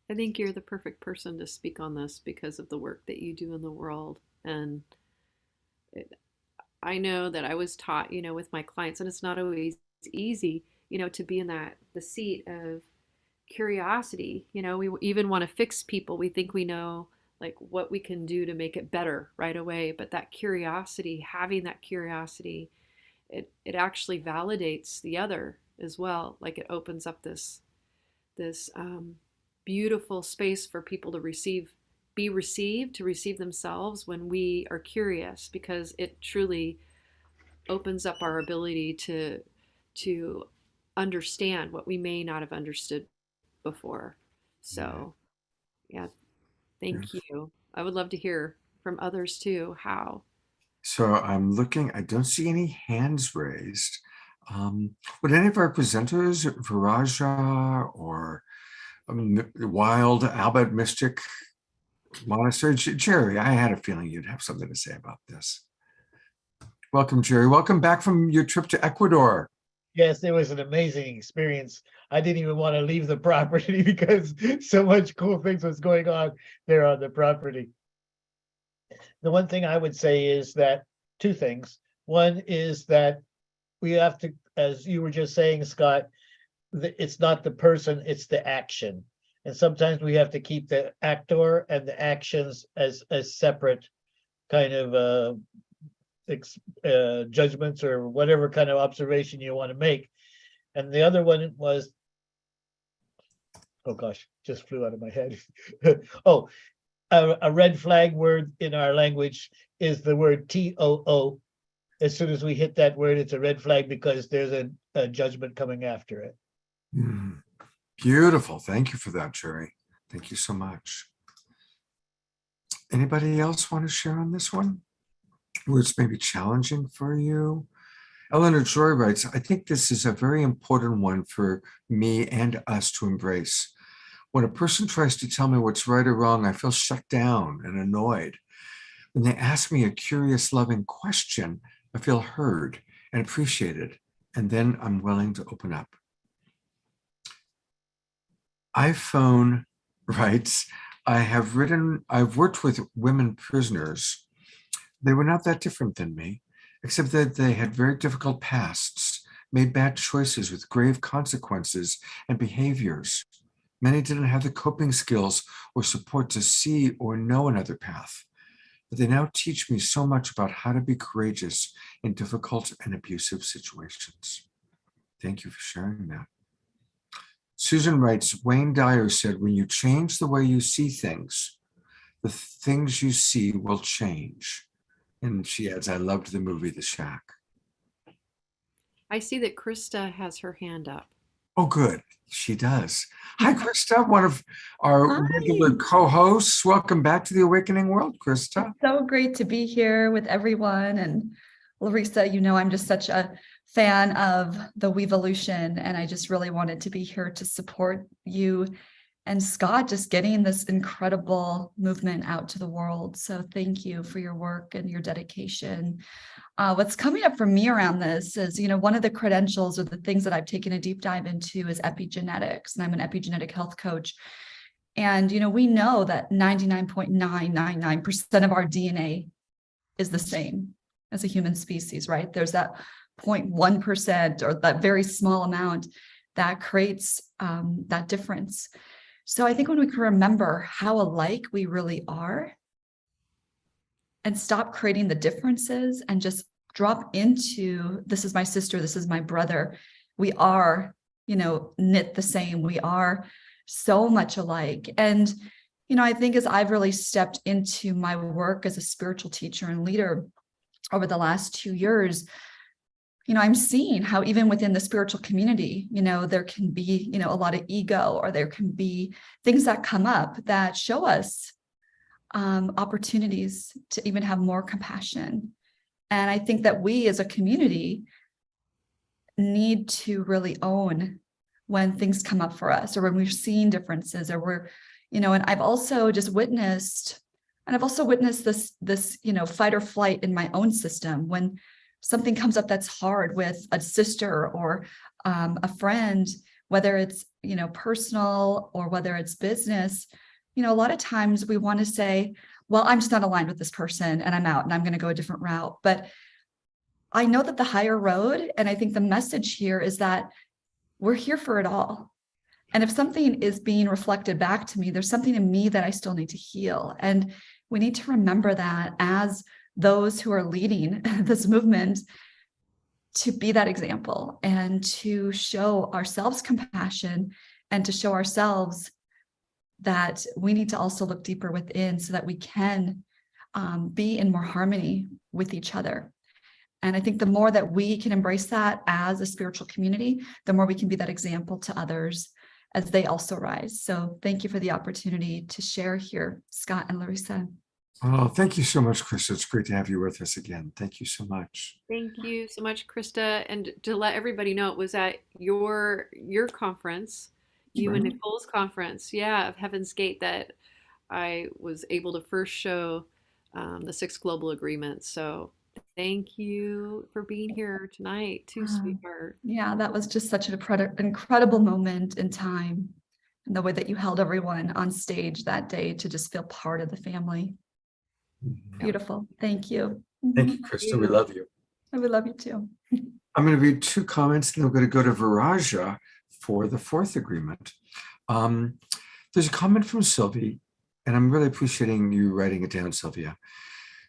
I think you're the perfect person to speak on this because of the work that you do in the world. And I know that I was taught, you know, with my clients, and it's not always easy, you know, to be in the seat of curiosity. You know, we even want to fix people. We think we know like what we can do to make it better right away. But that curiosity, having that curiosity, it actually validates the other as well. Like it opens up this beautiful space for people to receive be received, to receive themselves when we are curious, because it truly opens up our ability to understand what we may not have understood before. So yeah, thank you. I would love to hear from others too, how. So I'm looking, I don't see any hands raised. Would any of our presenters, Viraja or Wild, Albert, Mystic, Monastery, Jerry, I had a feeling you'd have something to say about this. Welcome, Jerry. Welcome back from your trip to Ecuador. Yes, it was an amazing experience. I didn't even want to leave the property because so much cool things was going on there on the property. The one thing I would say is that two things. One is that we have to, as you were just saying, Scott, it's not the person, it's the action. And sometimes we have to keep the actor and the actions as separate kind of judgments or whatever kind of observation you want to make. And the other one was, oh gosh, just flew out of my head. Oh, a red flag word in our language is the word TOO. As soon as we hit that word, it's a red flag because there's a judgment coming after it. Beautiful. Thank you for that, Jerry. Thank you so much. Anybody else want to share on this one? Where it's maybe challenging for you? Eleanor Joy writes, I think this is a very important one for me and us to embrace. When a person tries to tell me what's right or wrong, I feel shut down and annoyed. When they ask me a curious, loving question, I feel heard and appreciated, and then I'm willing to open up. iPhone writes, I've worked with women prisoners. They were not that different than me, except that they had very difficult pasts, made bad choices with grave consequences and behaviors. Many didn't have the coping skills or support to see or know another path. But they now teach me so much about how to be courageous in difficult and abusive situations. Thank you for sharing that. Susan writes, Wayne Dyer said, when you change the way you see things, the things you see will change. And she adds, I loved the movie The Shack. I see that Krista has her hand up. Oh, good. She does. Hi, Krista, one of our regular co-hosts. Welcome back to the Awakening World, Krista. So great to be here with everyone. And Larissa, you know, I'm just such a fan of the WEvolution, and I just really wanted to be here to support you and Scott just getting this incredible movement out to the world. So thank you for your work and your dedication. What's coming up for me around this is, you know, one of the credentials or the things that I've taken a deep dive into is epigenetics, and I'm an epigenetic health coach. And, you know, we know that 99.999% of our DNA is the same as a human species, right? There's that 0.1% or that very small amount that creates that difference. So I think when we can remember how alike we really are and stop creating the differences and just drop into, this is my sister, this is my brother. We are, you know, knit the same. We are so much alike. And, you know, I think as I've really stepped into my work as a spiritual teacher and leader over the last 2 years, you know, I'm seeing how even within the spiritual community, you know, there can be, you know, a lot of ego, or there can be things that come up that show us opportunities to even have more compassion. And I think that we as a community need to really own when things come up for us, or when we're seeing differences, or we're, you know, and I've also witnessed this, you know, fight or flight in my own system when something comes up that's hard with a sister or a friend, whether it's, you know, personal or whether it's business. You know, a lot of times we want to say, well, I'm just not aligned with this person and I'm out and I'm going to go a different route. But I know that the higher road, and I think the message here is that we're here for it all. And if something is being reflected back to me, there's something in me that I still need to heal. And we need to remember that as those who are leading this movement, to be that example and to show ourselves compassion and to show ourselves that we need to also look deeper within so that we can be in more harmony with each other. And I think the more that we can embrace that as a spiritual community, the more we can be that example to others as they also rise. So thank you for the opportunity to share here, Scott and Larissa. Oh, thank you so much, Krista. It's great to have you with us again. Thank you so much. Thank you so much, Krista. And to let everybody know, it was at your conference, you and Right. Nicole's conference, yeah, of Heaven's Gate, that I was able to first show the 6 global agreements. So thank you for being here tonight too, sweetheart. Yeah, that was just such an incredible moment in time. And the way that you held everyone on stage that day to just feel part of the family. Beautiful. Thank you. Thank you, Krista. We love you. I would love you too. I'm going to read 2 comments, and I'm going to go to Viraja for the 4th agreement. There's a comment from Sylvie, and I'm really appreciating you writing it down, Sylvia.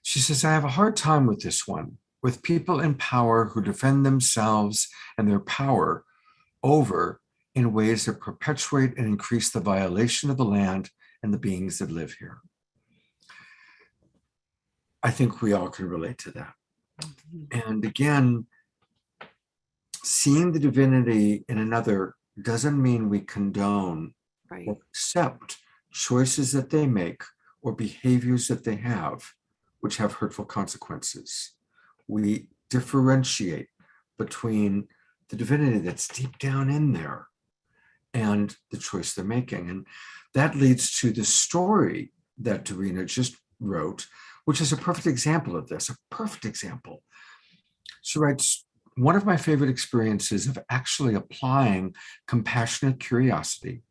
She says, I have a hard time with this one, with people in power who defend themselves and their power over in ways that perpetuate and increase the violation of the land and the beings that live here. I think we all can relate to that. And again, seeing the divinity in another doesn't mean we condone or accept choices that they make or behaviors that they have, which have hurtful consequences. We differentiate between the divinity that's deep down in there and the choice they're making. And that leads to the story that Darina just wrote, which is a perfect example of this, a perfect example. She writes, one of my favorite experiences of actually applying compassionate curiosity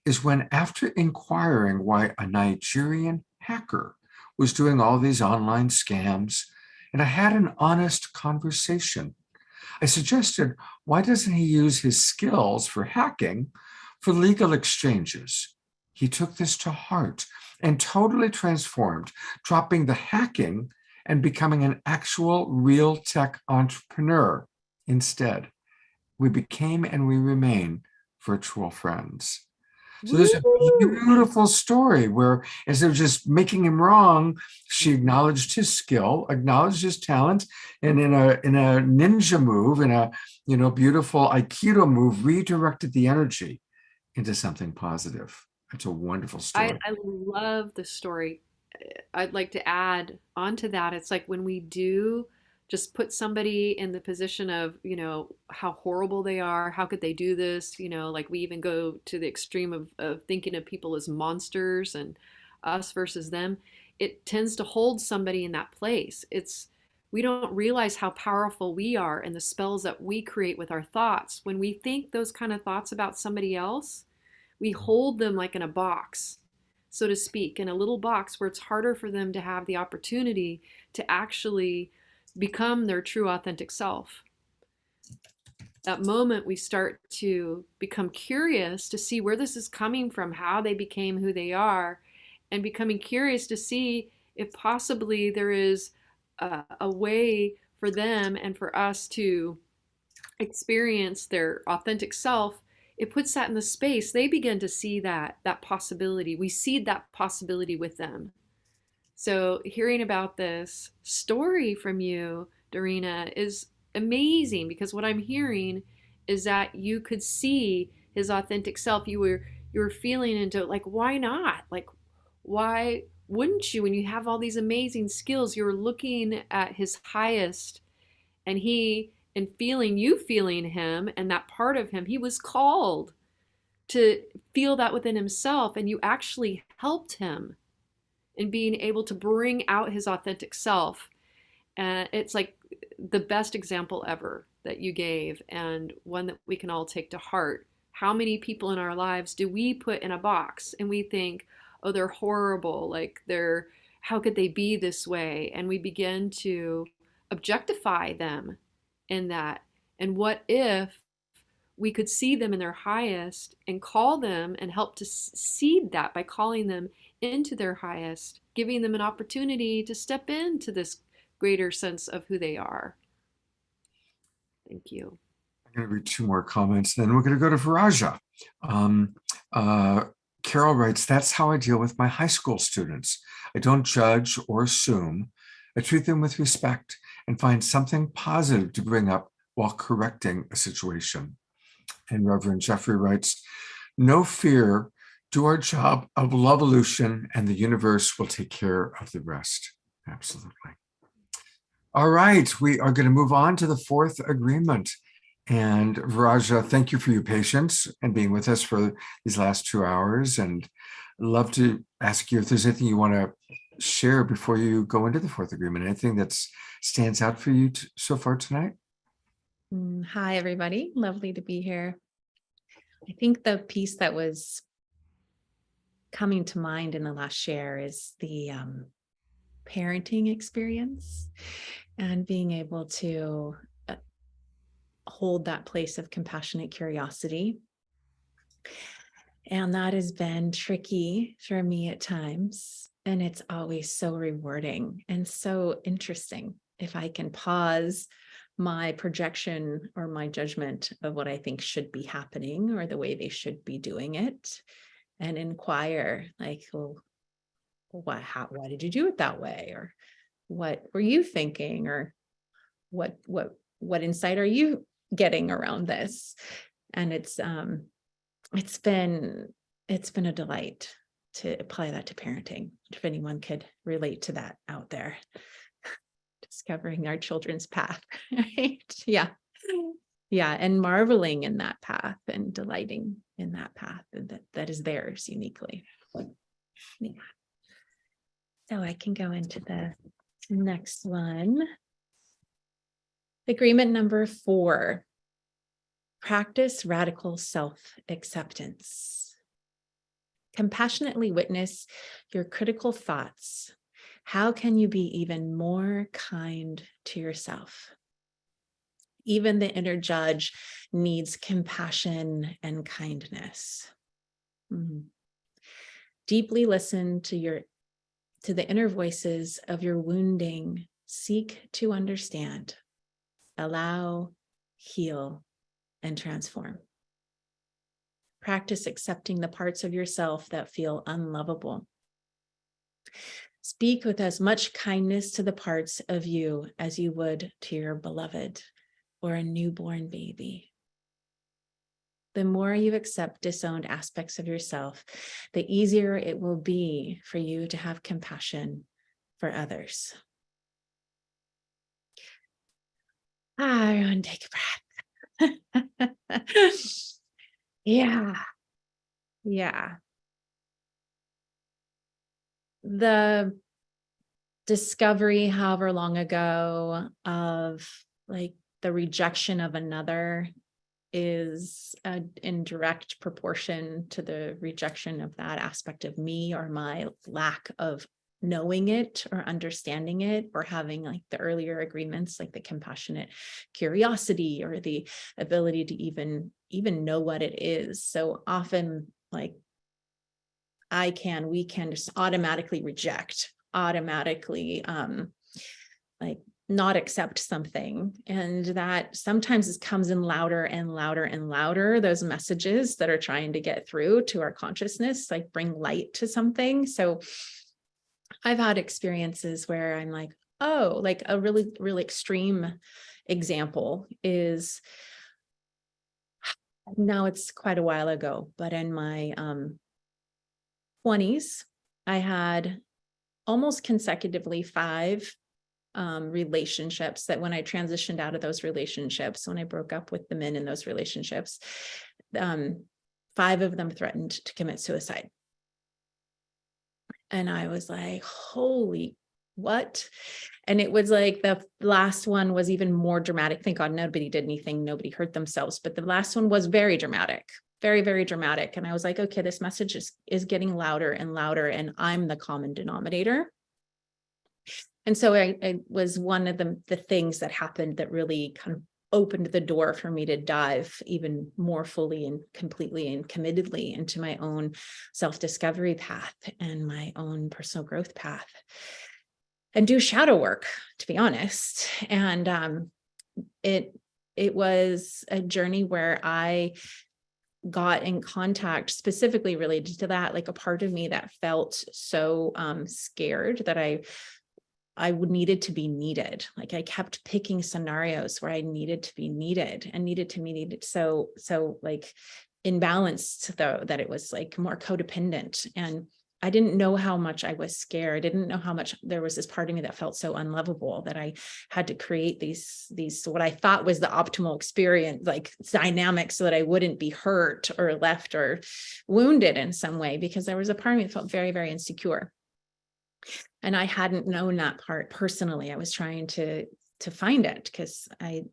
is when, after inquiring why a Nigerian hacker was doing all these online scams, and I had an honest conversation, I suggested, why doesn't he use his skills for hacking for legal exchanges? He took this to heart and totally transformed, dropping the hacking and becoming an actual real tech entrepreneur instead. We became and we remain virtual friends. So there's a beautiful story where, as they're just making him wrong, she acknowledged his skill, acknowledged his talent, and in a ninja move, in a beautiful Aikido move, redirected the energy into something positive. It's a wonderful story. I love the story. I'd like to add onto that. It's like when we do just put somebody in the position of, how horrible they are, how could they do this? Like we even go to the extreme of thinking of people as monsters and us versus them. It tends to hold somebody in that place. We don't realize how powerful we are and the spells that we create with our thoughts. When we think those kind of thoughts about somebody else, we hold them like in a box, so to speak, in a little box where it's harder for them to have the opportunity to actually become their true authentic self. That moment we start to become curious to see where this is coming from, how they became who they are, and becoming curious to see if possibly there is a way for them and for us to experience their authentic self. It puts that in the space. They begin to see that possibility. We seed that possibility with them. So hearing about this story from you, Darina, is amazing, because what I'm hearing is that you could see his authentic self. You were feeling into, like, why not? Like, why wouldn't you? When you have all these amazing skills, you're looking at his highest, and feeling him, and that part of him, he was called to feel that within himself, and you actually helped him in being able to bring out his authentic self. And it's like the best example ever that you gave, and one that we can all take to heart. How many people in our lives do we put in a box and we think, oh, they're horrible, like how could they be this way? And we begin to objectify them in that. And what if we could see them in their highest and call them and help to seed that by calling them into their highest, giving them an opportunity to step into this greater sense of who they are. Thank you. I'm going to read 2 more comments, then we're going to go to Viraja. Carol writes, that's how I deal with my high school students. I don't judge or assume. I treat them with respect and find something positive to bring up while correcting a situation. And Reverend Jeffrey writes, no fear, do our job of WEvolution and the universe will take care of the rest. Absolutely. All right, we are going to move on to the fourth agreement. And Viraja, thank you for your patience and being with us for these last 2 hours. And I'd love to ask you if there's anything you want to share before you go into the fourth agreement, anything that stands out for you so far tonight? Hi, everybody. Lovely to be here. I think the piece that was coming to mind in the last share is the parenting experience and being able to hold that place of compassionate curiosity. And that has been tricky for me at times. And it's always so rewarding and so interesting if I can pause my projection or my judgment of what I think should be happening or the way they should be doing it and inquire, like, well, why did you do it that way? Or what were you thinking? Or what insight are you getting around this? And it's been a delight to apply that to parenting. If anyone could relate to that out there, discovering our children's path, right? Yeah. And marveling in that path and delighting in that path that is theirs uniquely. Yeah. So I can go into the next one. Agreement number 4. Practice radical self-acceptance. Compassionately witness your critical thoughts. How can you be even more kind to yourself? Even the inner judge needs compassion and kindness. Deeply listen to the inner voices of your wounding. Seek to understand, allow, heal, and transform. Practice accepting the parts of yourself that feel unlovable. Speak with as much kindness to the parts of you as you would to your beloved or a newborn baby. The more you accept disowned aspects of yourself, the easier it will be for you to have compassion for others. Everyone take a breath. Yeah. The discovery, however long ago, of like the rejection of another is in direct proportion to the rejection of that aspect of me or my lack of knowing it or understanding it or having like the earlier agreements, like the compassionate curiosity or the ability to even know what it is. So often, like we can just automatically reject, automatically like not accept something. And that sometimes comes in louder and louder and louder, those messages that are trying to get through to our consciousness, like bring light to something. So I've had experiences where I'm like, oh, like a really, really extreme example is, now it's quite a while ago, but in my 20s, I had almost consecutively 5 relationships that when I transitioned out of those relationships, when I broke up with the men in those relationships, 5 of them threatened to commit suicide. And I was like, holy, what? And it was like the last one was even more dramatic. Thank God nobody did anything. Nobody hurt themselves. But the last one was very dramatic, very, very dramatic. And I was like, okay, this message is getting louder and louder, and I'm the common denominator. And so I was one of the things that happened that really kind of opened the door for me to dive even more fully and completely and committedly into my own self-discovery path and my own personal growth path and do shadow work, to be honest. And it was a journey where I got in contact specifically related to that, like a part of me that felt so scared that I would needed to be needed. Like I kept picking scenarios where I needed to be needed and needed to be needed. So like imbalanced, though, that it was like more codependent. And I didn't know how much I was scared. I didn't know how much there was this part of me that felt so unlovable that I had to create these what I thought was the optimal experience, like dynamics, so that I wouldn't be hurt or left or wounded in some way, because there was a part of me that felt very, very insecure. And I hadn't known that part personally. I was trying to find it, because I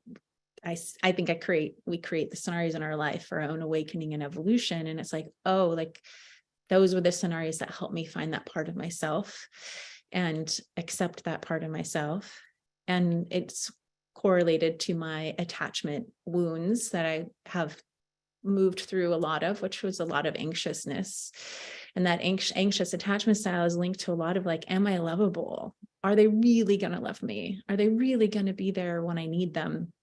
think we create the scenarios in our life for our own awakening and evolution. And it's like, oh, like those were the scenarios that helped me find that part of myself and accept that part of myself. And it's correlated to my attachment wounds that I have moved through a lot of, which was a lot of anxiousness. And that anxious attachment style is linked to a lot of like, am I lovable? Are they really going to love me? Are they really going to be there when I need them?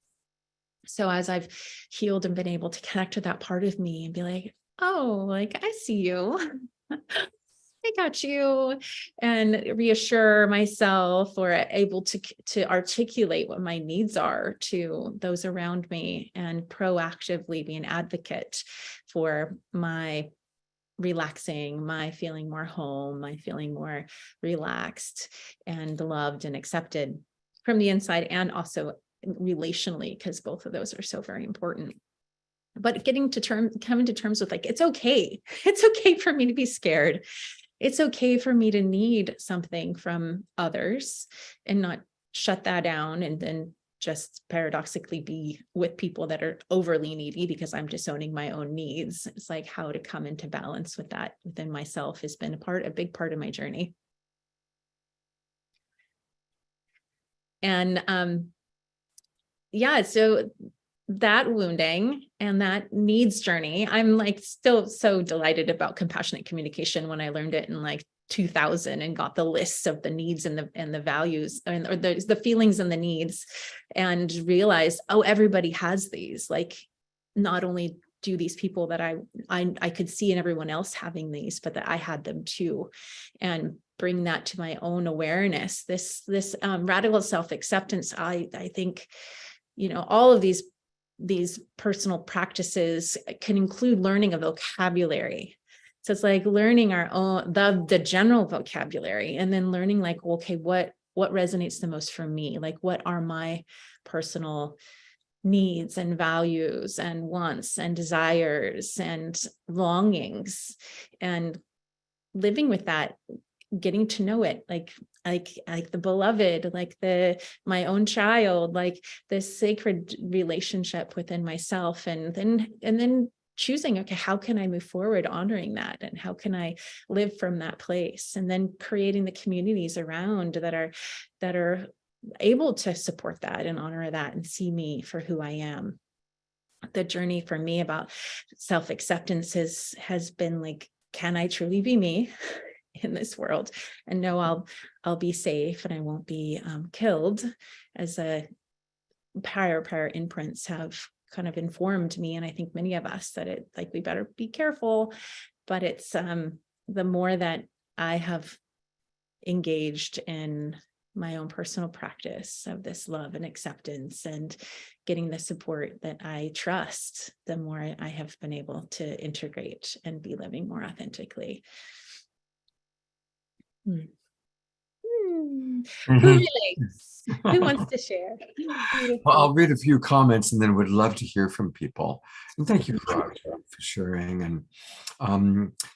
So as I've healed and been able to connect to that part of me and be like, oh, like, I see you. I got you, and reassure myself, or able to articulate what my needs are to those around me, and proactively be an advocate for my relaxing, my feeling more home, my feeling more relaxed and loved and accepted from the inside, and also relationally, because both of those are so very important. But coming to terms with like, it's okay for me to be scared. It's okay for me to need something from others, and not shut that down and then just paradoxically be with people that are overly needy because I'm disowning my own needs. It's like, how to come into balance with that within myself has been a big part of my journey. And so that wounding and that needs journey, I'm like still so delighted about compassionate communication when I learned it in like 2000 and got the lists of the needs and the values, or the feelings and the needs, and realized, oh, everybody has these. Like, not only do these people that I could see in everyone else having these, but that I had them too, and bring that to my own awareness. This radical self-acceptance, I think, all of these personal practices can include learning a vocabulary. So it's like learning our own, the general vocabulary, and then learning like, okay, what resonates the most for me? Like, what are my personal needs and values and wants and desires and longings, and living with that, getting to know it, like the beloved, like my own child, like this sacred relationship within myself, and then choosing, okay, how can I move forward honoring that, and how can I live from that place, and then creating the communities around that are able to support that and honor that and see me for who I am. The journey for me about self-acceptance has been like, can I truly be me in this world, and know I'll be safe and I won't be killed, as a prior imprints have kind of informed me, and I think many of us, that it, like, we better be careful. But it's the more that I have engaged in my own personal practice of this love and acceptance and getting the support that I trust, the more I have been able to integrate and be living more authentically. Who relates? Who wants to share? Well, I'll read a few comments and then would love to hear from people. And thank you, Viraja, for sharing. And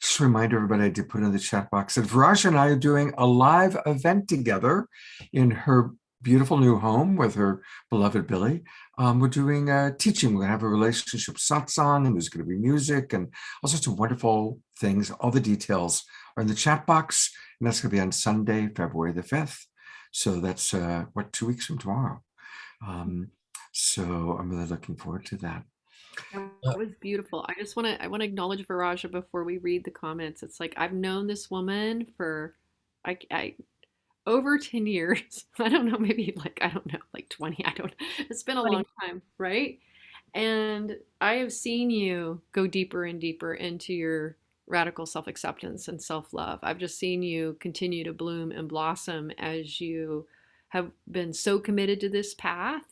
just to remind everybody, I did put in the chat box that Viraja and I are doing a live event together in her beautiful new home with her beloved Billy. We're doing teaching. We're going to have a relationship satsang, and there's going to be music and all sorts of wonderful things. All the details are in the chat box, and that's going to be on Sunday, February the 5th. So that's 2 weeks from tomorrow. So I'm really looking forward to that. That was beautiful. I want to acknowledge Viraja before we read the comments. It's like, I've known this woman for I over 10 years. I don't know, maybe like 20. I don't know. It's been a long time, right? And I have seen you go deeper and deeper into your radical self-acceptance and self-love. I've just seen you continue to bloom and blossom as you have been so committed to this path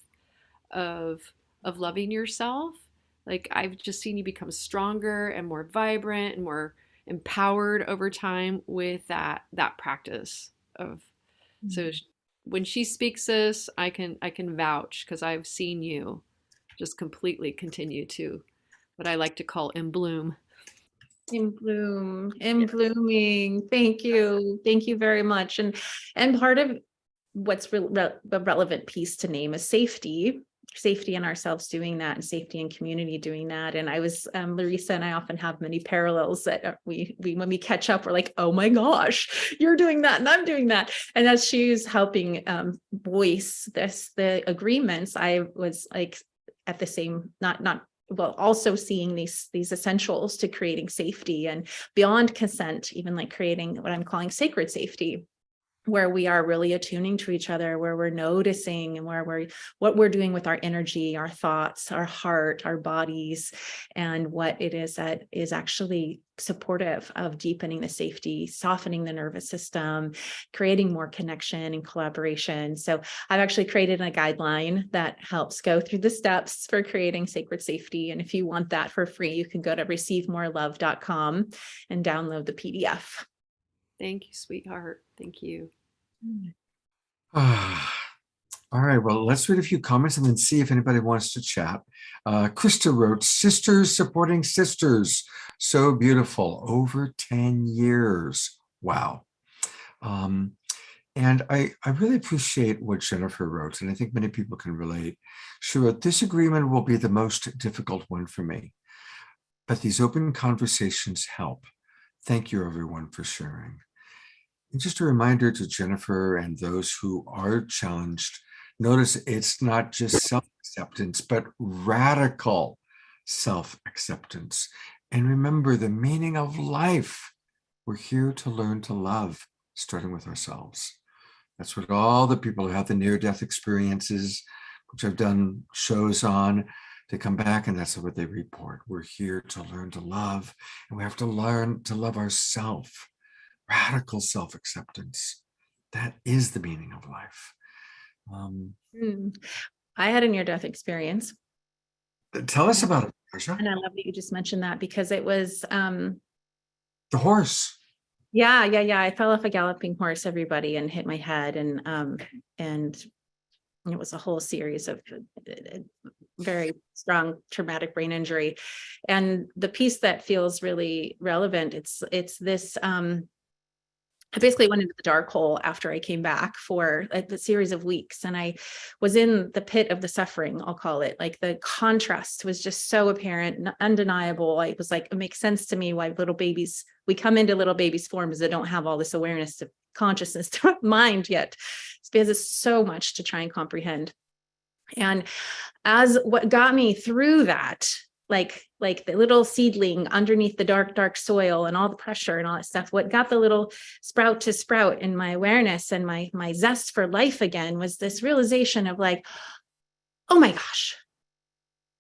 of loving yourself. Like I've just seen you become stronger and more vibrant and more empowered over time with that practice of. So when she speaks this, I can vouch because I've seen you just completely continue to what I like to call in bloom. In bloom, in blooming. Thank you. Thank you very much. And part of what's the relevant piece to name is safety in ourselves doing that, and safety in community doing that. And I was, Larissa and I often have many parallels that we when we catch up, we're like, oh my gosh, you're doing that and I'm doing that. And as she's helping voice the agreements, I was like at the same, also seeing these essentials to creating safety and beyond consent, even like creating what I'm calling sacred safety, where we are really attuning to each other, where we're noticing and what we're doing with our energy, our thoughts, our heart, our bodies, and what it is that is actually supportive of deepening the safety, softening the nervous system, creating more connection and collaboration. So I've actually created a guideline that helps go through the steps for creating sacred safety. And if you want that for free, you can go to receivemorelove.com and download the PDF. Thank you, sweetheart. Thank you. All right, well, let's read a few comments and then see if anybody wants to chat. Krista wrote, sisters supporting sisters. So beautiful. Over 10 years. Wow. And I really appreciate what Jennifer wrote, and I think many people can relate. She wrote, this agreement will be the most difficult one for me, but these open conversations help. Thank you, everyone, for sharing. And just a reminder to Jennifer and those who are challenged, notice it's not just self-acceptance, but radical self-acceptance. And remember the meaning of life. We're here to learn to love, starting with ourselves. That's what all the people who have the near-death experiences, which I've done shows on, they come back and that's what they report. We're here to learn to love, and we have to learn to love ourselves. Radical self-acceptance. That is the meaning of life. I had a near-death experience. Tell us about it, Marsha. And I love that you just mentioned that, because it was the horse. Yeah. I fell off a galloping horse, everybody, and hit my head, and it was a whole series of very strong traumatic brain injury. And the piece that feels really relevant, it's this. I basically went into the dark hole after I came back for a series of weeks, and I was in the pit of the suffering, I'll call it. Like the contrast was just so apparent, undeniable. It was like, it makes sense to me why we come into little babies' forms that don't have all this awareness of consciousness to mind yet. It's because it's so much to try and comprehend. And as what got me through that, like the little seedling underneath the dark soil and all the pressure and all that stuff, what got the little sprout to sprout in my awareness and my zest for life again was this realization of like, oh my gosh,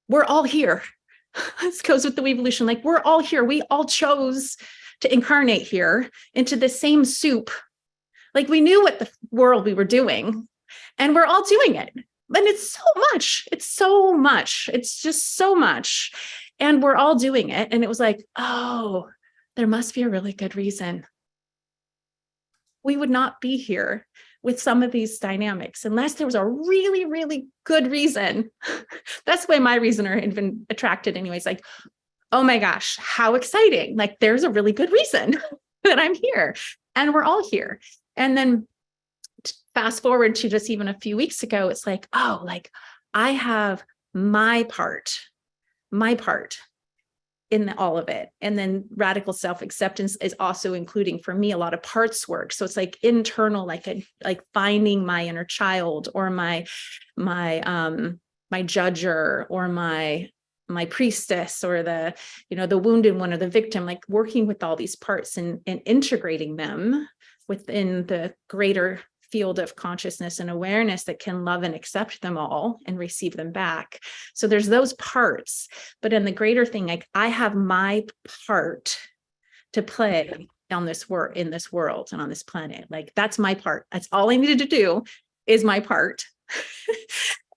we're all here. This goes with the WEvolution. Like, we're all here. We all chose to incarnate here into the same soup. Like, we knew what the world we were doing, and we're all doing it. And it's so much. It's so much. It's just so much. And we're all doing it. And it was like, oh, there must be a really good reason. We would not be here with some of these dynamics unless there was a really, really good reason. That's why my reason are even attracted anyways. Like, oh my gosh, how exciting. Like, there's a really good reason that I'm here, and we're all here. And then fast forward to just even a few weeks ago, it's like, oh, like I have my part in all of it. And then radical self-acceptance is also including for me a lot of parts work. So it's like internal, like finding my inner child, or my judger, or my priestess, or the wounded one, or the victim, like working with all these parts and integrating them within the greater field of consciousness and awareness that can love and accept them all and receive them back. So there's those parts, but in the greater thing, like I have my part to play on this in this world and on this planet. Like that's my part. That's all I needed to do is my part.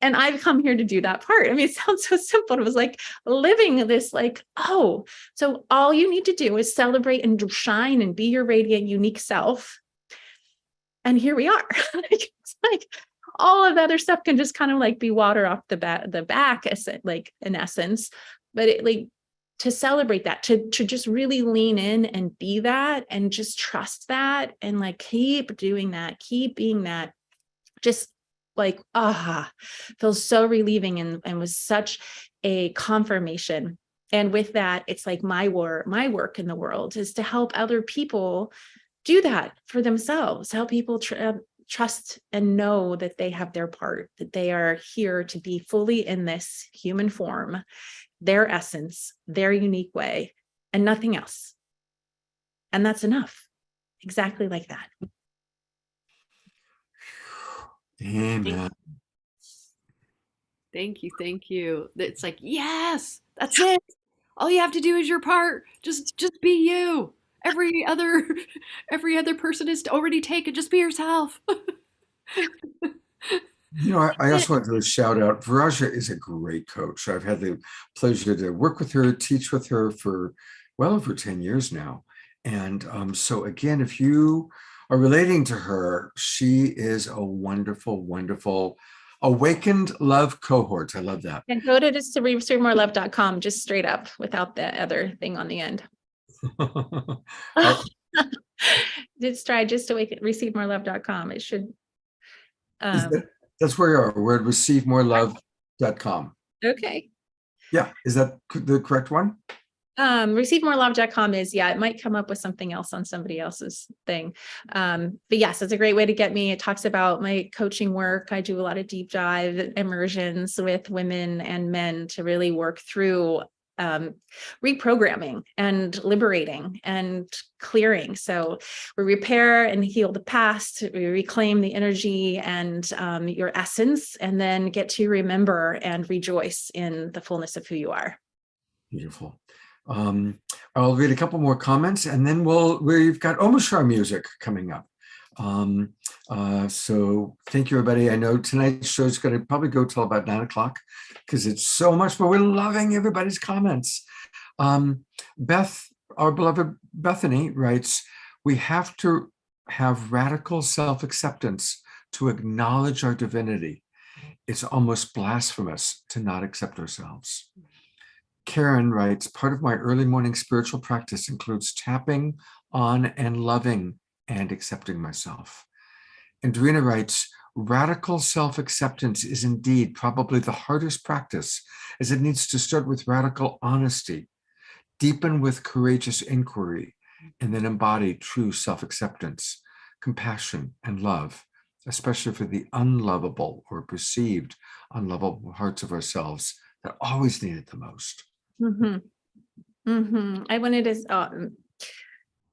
And I've come here to do that part. I mean, it sounds so simple. It was like living this like, oh, so all you need to do is celebrate and shine and be your radiant, unique self. And here we are. It's like all of the other stuff can just kind of like be water off the back, like in essence. But it, like, to celebrate that, to just really lean in and be that and just trust that and like keep doing that, keep being that, just like, feels so relieving and was such a confirmation. And with that, it's like my work in the world is to help other people do that for themselves, help people trust and know that they have their part, that they are here to be fully in this human form, their essence, their unique way, and nothing else. And that's enough. Exactly like that. Amen. Thank you. Thank you. It's like, yes, that's it. All you have to do is your part. Just be you. Every other person is already taken. Just be yourself. You know, I also want to shout out, Viraja is a great coach. I've had the pleasure to work with her, teach with her for well over 10 years now. And so again, if you are relating to her, she is a wonderful, wonderful awakened love cohort. I love that. And go to just to receivemorelove.com, just straight up without the other thing on the end. Just try just to receivemorelove.com. It should. That's where you are. We're at receivemorelove.com. Okay. Yeah. Is that the correct one? Receivemorelove.com is, yeah, it might come up with something else on somebody else's thing. But yes, it's a great way to get me. It talks about my coaching work. I do a lot of deep dive immersions with women and men to really work through reprogramming and liberating and clearing. So we repair and heal the past, we reclaim the energy and your essence, and then get to remember and rejoice in the fullness of who you are. Beautiful. I'll read a couple more comments and then we've got Omashar music coming up. So thank you, everybody. I know tonight's show is going to probably go till about 9 o'clock because it's so much, but we're loving everybody's comments. Beth, our beloved Bethany, writes, we have to have radical self-acceptance to acknowledge our divinity. It's almost blasphemous to not accept ourselves. Karen writes, part of my early morning spiritual practice includes tapping on and loving and accepting myself. And Dorina writes, radical self-acceptance is indeed probably the hardest practice, as it needs to start with radical honesty, deepen with courageous inquiry, and then embody true self-acceptance, compassion, and love, especially for the unlovable or perceived unlovable parts of ourselves that always need it the most. I wanted to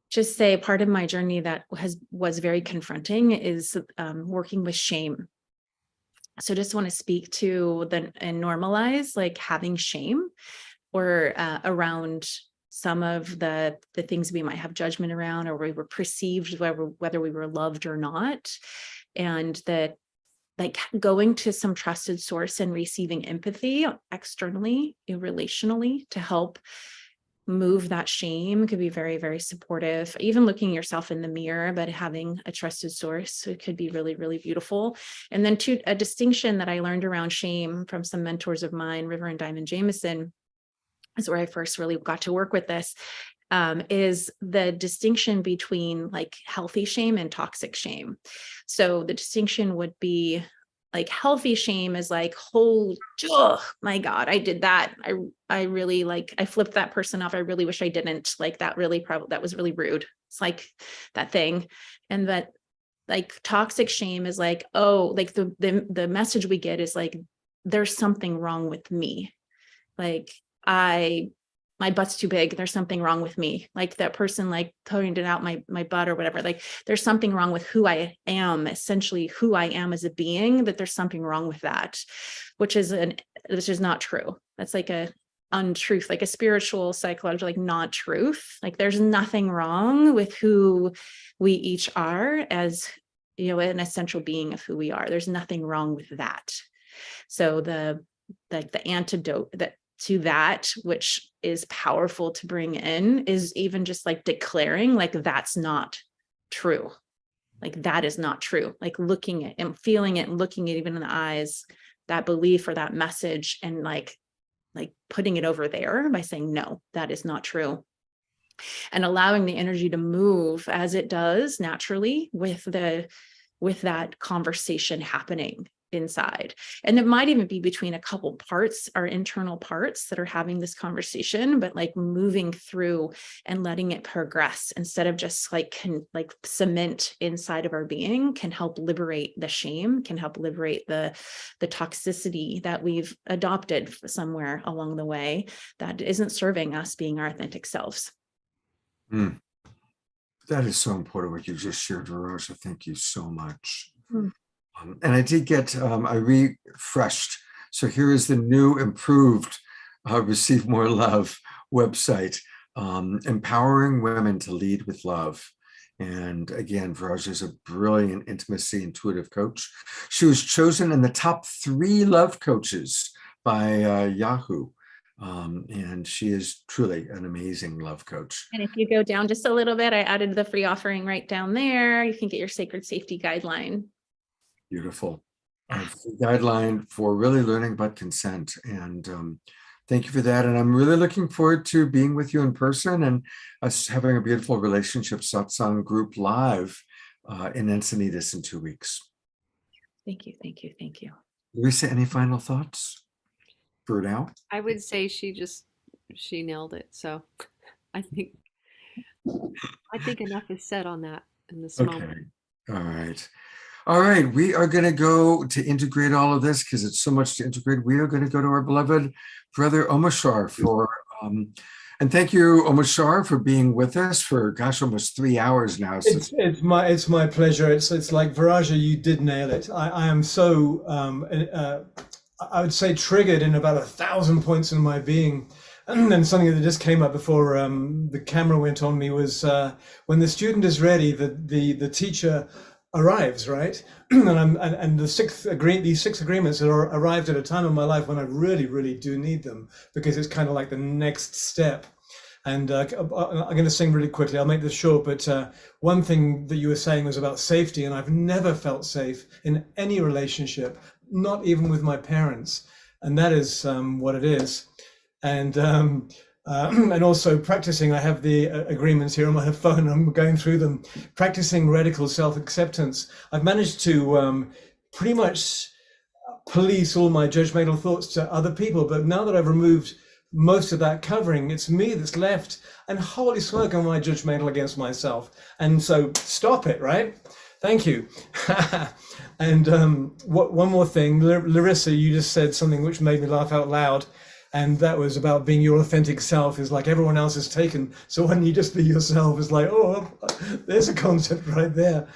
just say part of my journey that was very confronting is working with shame. So just want to speak to and normalize like having shame or around some of the things we might have judgment around, or we were perceived, whether we were loved or not. And that like going to some trusted source and receiving empathy externally, relationally, to help move that shame could be very, very supportive. Even looking yourself in the mirror, but having a trusted source, it could be really, really beautiful. And then a distinction that I learned around shame from some mentors of mine, River and Diamond Jameson, is where I first really got to work with this, is the distinction between like healthy shame and toxic shame. So the distinction would be like healthy shame is like, oh my God, I did that. I really like, I flipped that person off. I really wish I didn't. Like that that was really rude. It's like that thing. And that like toxic shame is like, oh, like the message we get is like, there's something wrong with me. Like my butt's too big. There's something wrong with me. Like that person, like pointed out my butt or whatever, like there's something wrong with who I am, essentially who I am as a being, that there's something wrong with that, which is not true. That's like a untruth, like a spiritual, psychological, like not truth. Like there's nothing wrong with who we each are as, you know, an essential being of who we are. There's nothing wrong with that. So the antidote to that, which is powerful to bring in, is even just like declaring like that's not true. Like that is not true. Like looking at and feeling it and looking it even in the eyes, that belief or that message, and like putting it over there by saying, no, that is not true. And allowing the energy to move as it does naturally with that conversation happening inside. And it might even be between a couple parts, our internal parts that are having this conversation, but like moving through and letting it progress instead of just like cement inside of our being can help liberate the shame, can help liberate the toxicity that we've adopted somewhere along the way that isn't serving us being our authentic selves. That is so important what you just shared, Veronica. Thank you so much. And I did get, I refreshed. So here is the new, improved Receive More Love website, empowering women to lead with love. And again, Veronica is a brilliant intimacy intuitive coach. She was chosen in the top 3 love coaches by Yahoo. And she is truly an amazing love coach. And if you go down just a little bit, I added the free offering right down there. You can get your sacred safety guideline. Beautiful. A guideline for really learning about consent. And thank you for that. And I'm really looking forward to being with you in person and us having a beautiful relationship satsang group live in Encinitas in 2 weeks. Thank you. Thank you. Thank you. Lisa, any final thoughts for now? I would say she nailed it. So I think enough is said on that in this moment. All right. All right, we are going to go to integrate all of this because it's so much to integrate. We are going to go to our beloved brother Omashar for, and thank you, Omashar, for being with us for, gosh, almost 3 hours now. It's my pleasure. It's like Viraja, you did nail it. I am so I would say triggered in about 1,000 points in my being. And then something that just came up before the camera went on me was when the student is ready, the teacher arrives, right? and these 6 agreements that are arrived at a time in my life when I really, really do need them, because it's kind of like the next step. And I'm going to sing really quickly. I'll make this short, but one thing that you were saying was about safety, and I've never felt safe in any relationship, not even with my parents. And that is what it is. And also practicing, I have the agreements here on my phone, I'm going through them, practicing radical self-acceptance. I've managed to pretty much police all my judgmental thoughts to other people, but now that I've removed most of that covering, it's me that's left, and holy smoke, am I judgmental against myself. And so stop it, right? Thank you. And one more thing, Larissa, you just said something which made me laugh out loud. And that was about being your authentic self is like everyone else is taken. So when you just be yourself, it's like, oh, there's a concept right there.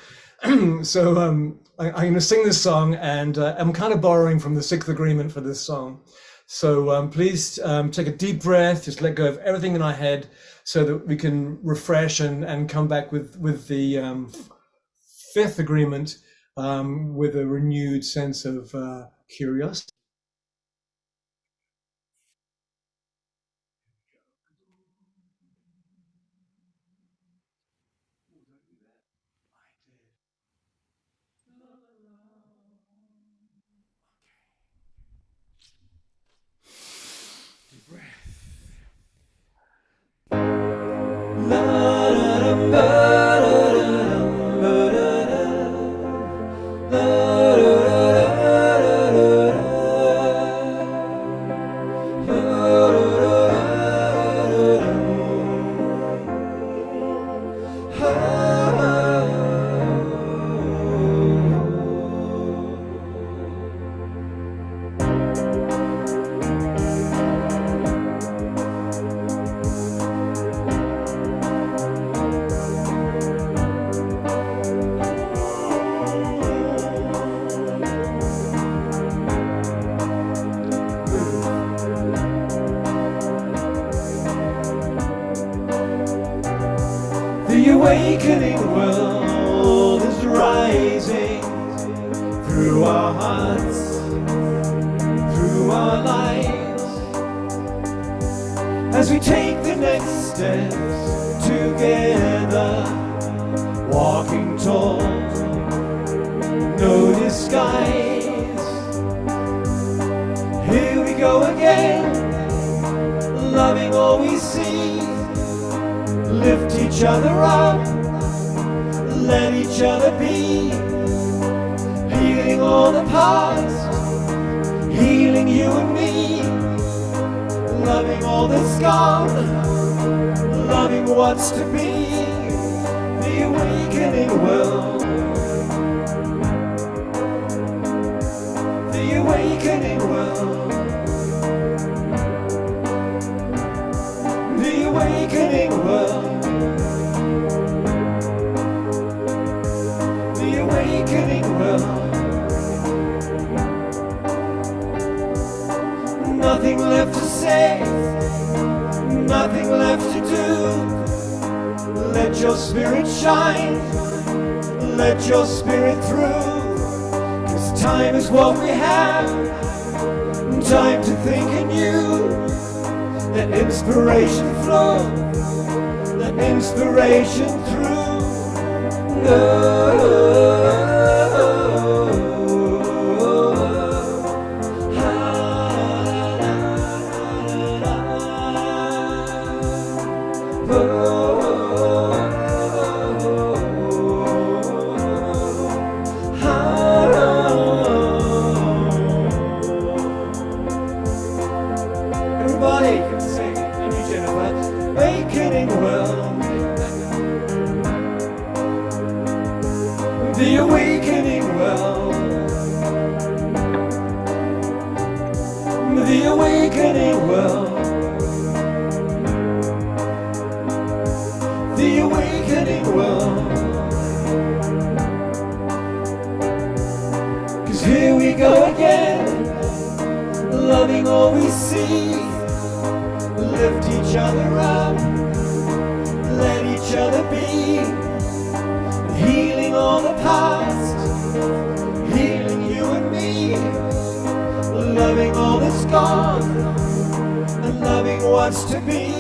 So I'm going to sing this song, and I'm kind of borrowing from the 6th agreement for this song. So please take a deep breath, just let go of everything in our head so that we can refresh and come back with the 5th agreement with a renewed sense of curiosity. The awakening world is rising through our hearts, through our lives, as we take the next steps together, walking tall, no disguise. Here we go again, loving all we see, lift each other up, let each other be, healing all the past, healing you and me, loving all that's gone, loving what's to be, the awakening world, the awakening world, the awakening world, the awakening world. Nothing left to say, nothing left to do. Let your spirit shine, let your spirit through. 'Cause time is what we have, time to think anew. Let inspiration flow, let inspiration through. Everybody can sing, and you, Jennifer. Awakening world, the awakening world, the awakening world, the awakening world. 'Cause here we go again, loving all we see, lift each other up, let each other be, healing all the past, healing you and me, loving all that's gone, and loving what's to be.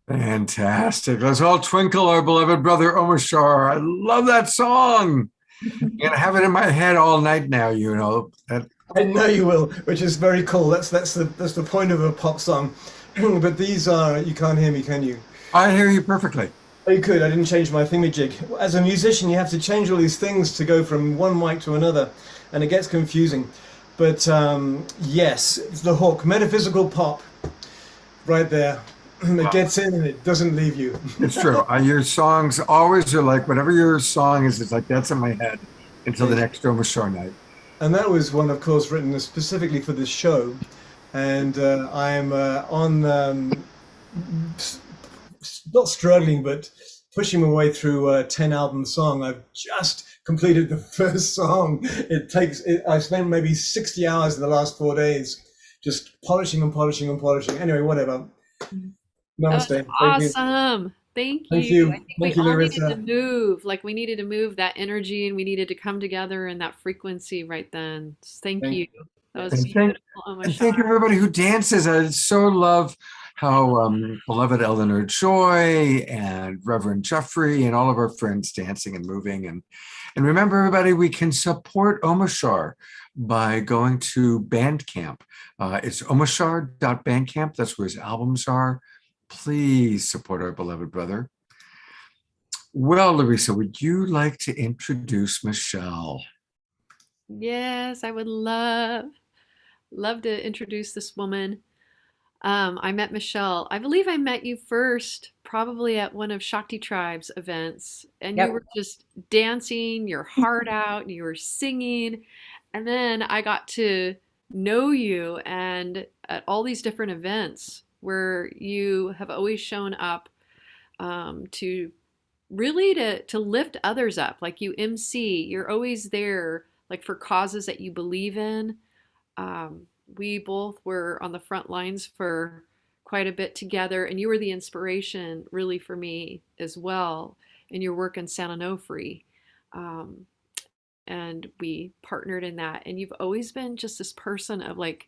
Fantastic. Let's all twinkle our beloved brother Omashar. I love that song. I'm gonna have it in my head all night now, you know. I know you will, which is very cool. That's the point of a pop song. But these are, you can't hear me, can you? I hear you perfectly. Oh, you could. I didn't change my thingamajig. As a musician, you have to change all these things to go from one mic to another, and it gets confusing. But yes, it's the hook, metaphysical pop, right there. It gets in and it doesn't leave you. It's true. Your songs always are like, whatever your song is, it's like that's in my head until the next Omashar night. And that was one, of course, written specifically for this show. And I'm not struggling, but pushing my way through a 10-album song. I've just completed the first song. I spent maybe 60 hours in the last 4 days just polishing and polishing and polishing. Anyway, whatever. Namaste. Awesome. Thank you. Thank you. I think Thank we you, all needed Larissa. to move. Like we needed to move that energy and we needed to come together in that frequency right then. Thank you. That was beautiful. Oh my And thank you everybody who dances. I so love how beloved Eleanor Joy and Reverend Jeffrey and all of our friends dancing and moving. And remember, everybody, we can support Omashar by going to Bandcamp. It's omashar.bandcamp. That's where his albums are. Please support our beloved brother. Well, Larissa, would you like to introduce Michelle? Yes, I would love to introduce this woman. I met Michelle. I believe I met you first, probably at one of Shakti Tribe's events, and you Yep. were just dancing your heart out, and you were singing. And then I got to know you and at all these different events where you have always shown up to really to lift others up. Like you MC, you're always there, like for causes that you believe in. Um, we both were on the front lines for quite a bit together, and you were the inspiration really for me as well in your work in San Onofre. Um, and we partnered in that. And you've always been just this person of like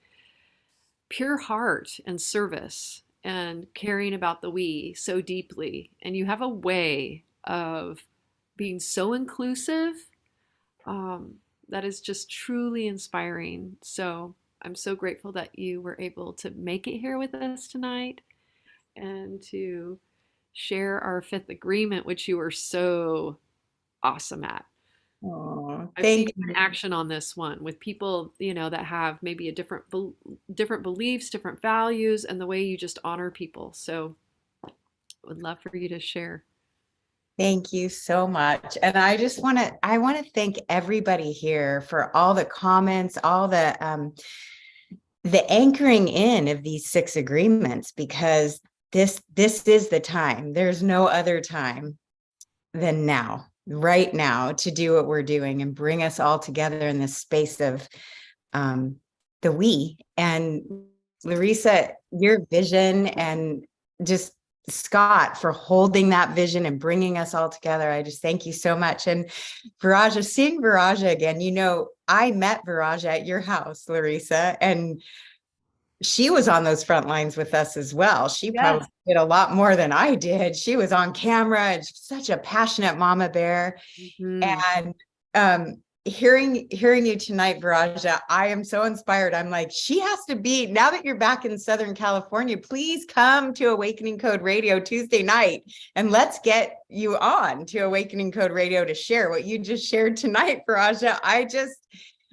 pure heart and service and caring about the we so deeply. And you have a way of being so inclusive that is just truly inspiring. So I'm so grateful that you were able to make it here with us tonight and to share our fifth agreement, which you were so awesome at. I've seen Thank you in action on this one with people, that have maybe a different beliefs, different values, and the way you just honor people. So would love for you to share. Thank you so much. And I just I want to thank everybody here for all the comments, all the anchoring in of these 6 agreements, because this is the time. There's no other time than now, right now, to do what we're doing and bring us all together in this space of the we. And Larissa, your vision, and just Scott for holding that vision and bringing us all together. I just thank you so much. And Viraja, seeing Viraja again, I met Viraja at your house, Larissa, and she was on those front lines with us as well. She probably did a lot more than I did. She was on camera and such a passionate mama bear. And hearing you tonight, Viraja, I am so inspired. I'm like, she has to be, now that you're back in Southern California, please come to Awakening Code Radio Tuesday night and let's get you on to Awakening Code Radio to share what you just shared tonight, Viraja.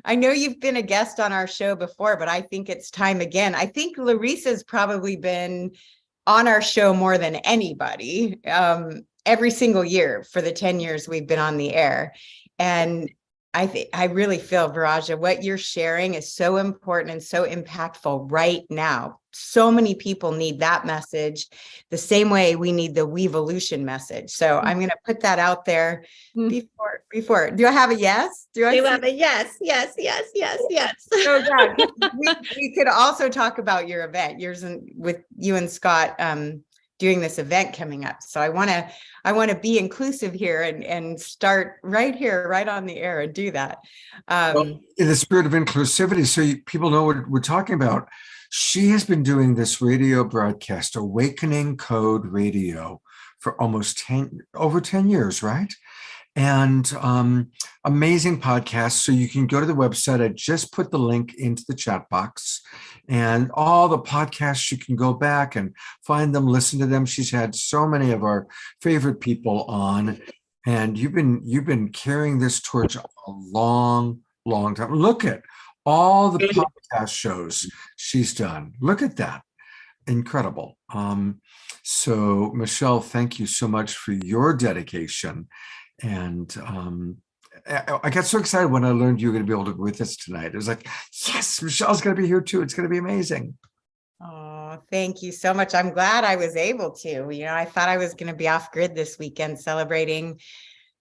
I know you've been a guest on our show before, but I think it's time again. I think Larissa's probably been on our show more than anybody, every single year for the 10 years we've been on the air. And I really feel, Viraja, what you're sharing is so important and so impactful right now. So many people need that message the same way we need the WEvolution message. So I'm going to put that out there before. Do I have a yes? Do I have a yes? Yes. Oh God. we could also talk about your event, with you and Scott doing this event coming up. So I want to be inclusive here and start right here, right on the air, and do that. Well, in the spirit of inclusivity, so people know what we're talking about. She has been doing this radio broadcast, Awakening Code Radio, for almost over 10 years, right? And amazing podcast. So you can go to the website. I just put the link into the chat box, and all the podcasts, you can go back and find them, listen to them. She's had so many of our favorite people on, and you've been carrying this torch a long time. Look at all the podcast shows she's done. Look at that. Incredible. So Michelle, thank you so much for your dedication. And I got so excited when I learned you were going to be able to be with us tonight. It was like, yes, Michelle's going to be here too. It's going to be amazing. Oh, thank you so much. I'm glad I was able to. I thought I was going to be off grid this weekend celebrating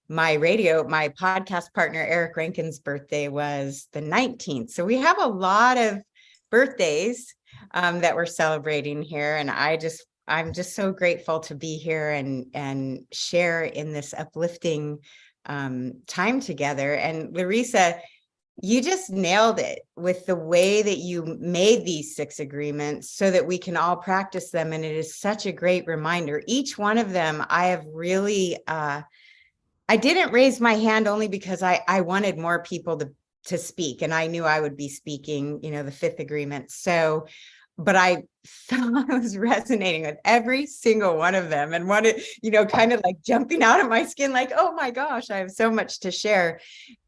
my podcast partner, Eric Rankin's birthday was the 19th. So we have a lot of birthdays that we're celebrating here. And I'm just so grateful to be here and share in this uplifting time together. And Larissa, you just nailed it with the way that you made these 6 agreements so that we can all practice them. And it is such a great reminder. Each one of them, I have really, I didn't raise my hand only because I wanted more people to speak, and I knew I would be speaking, the 5th agreement. So but I thought I was resonating with every single one of them and wanted, kind of like jumping out of my skin, like, oh my gosh, I have so much to share.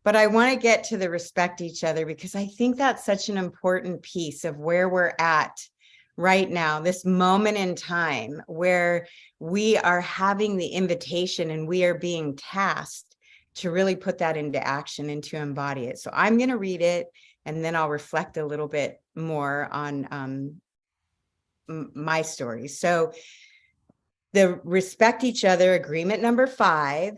But I want to get to the respect each other, because I think that's such an important piece of where we're at right now, this moment in time where we are having the invitation and we are being tasked to really put that into action and to embody it. So I'm going to read it, and then I'll reflect a little bit more on my story. So the respect each other agreement number 5.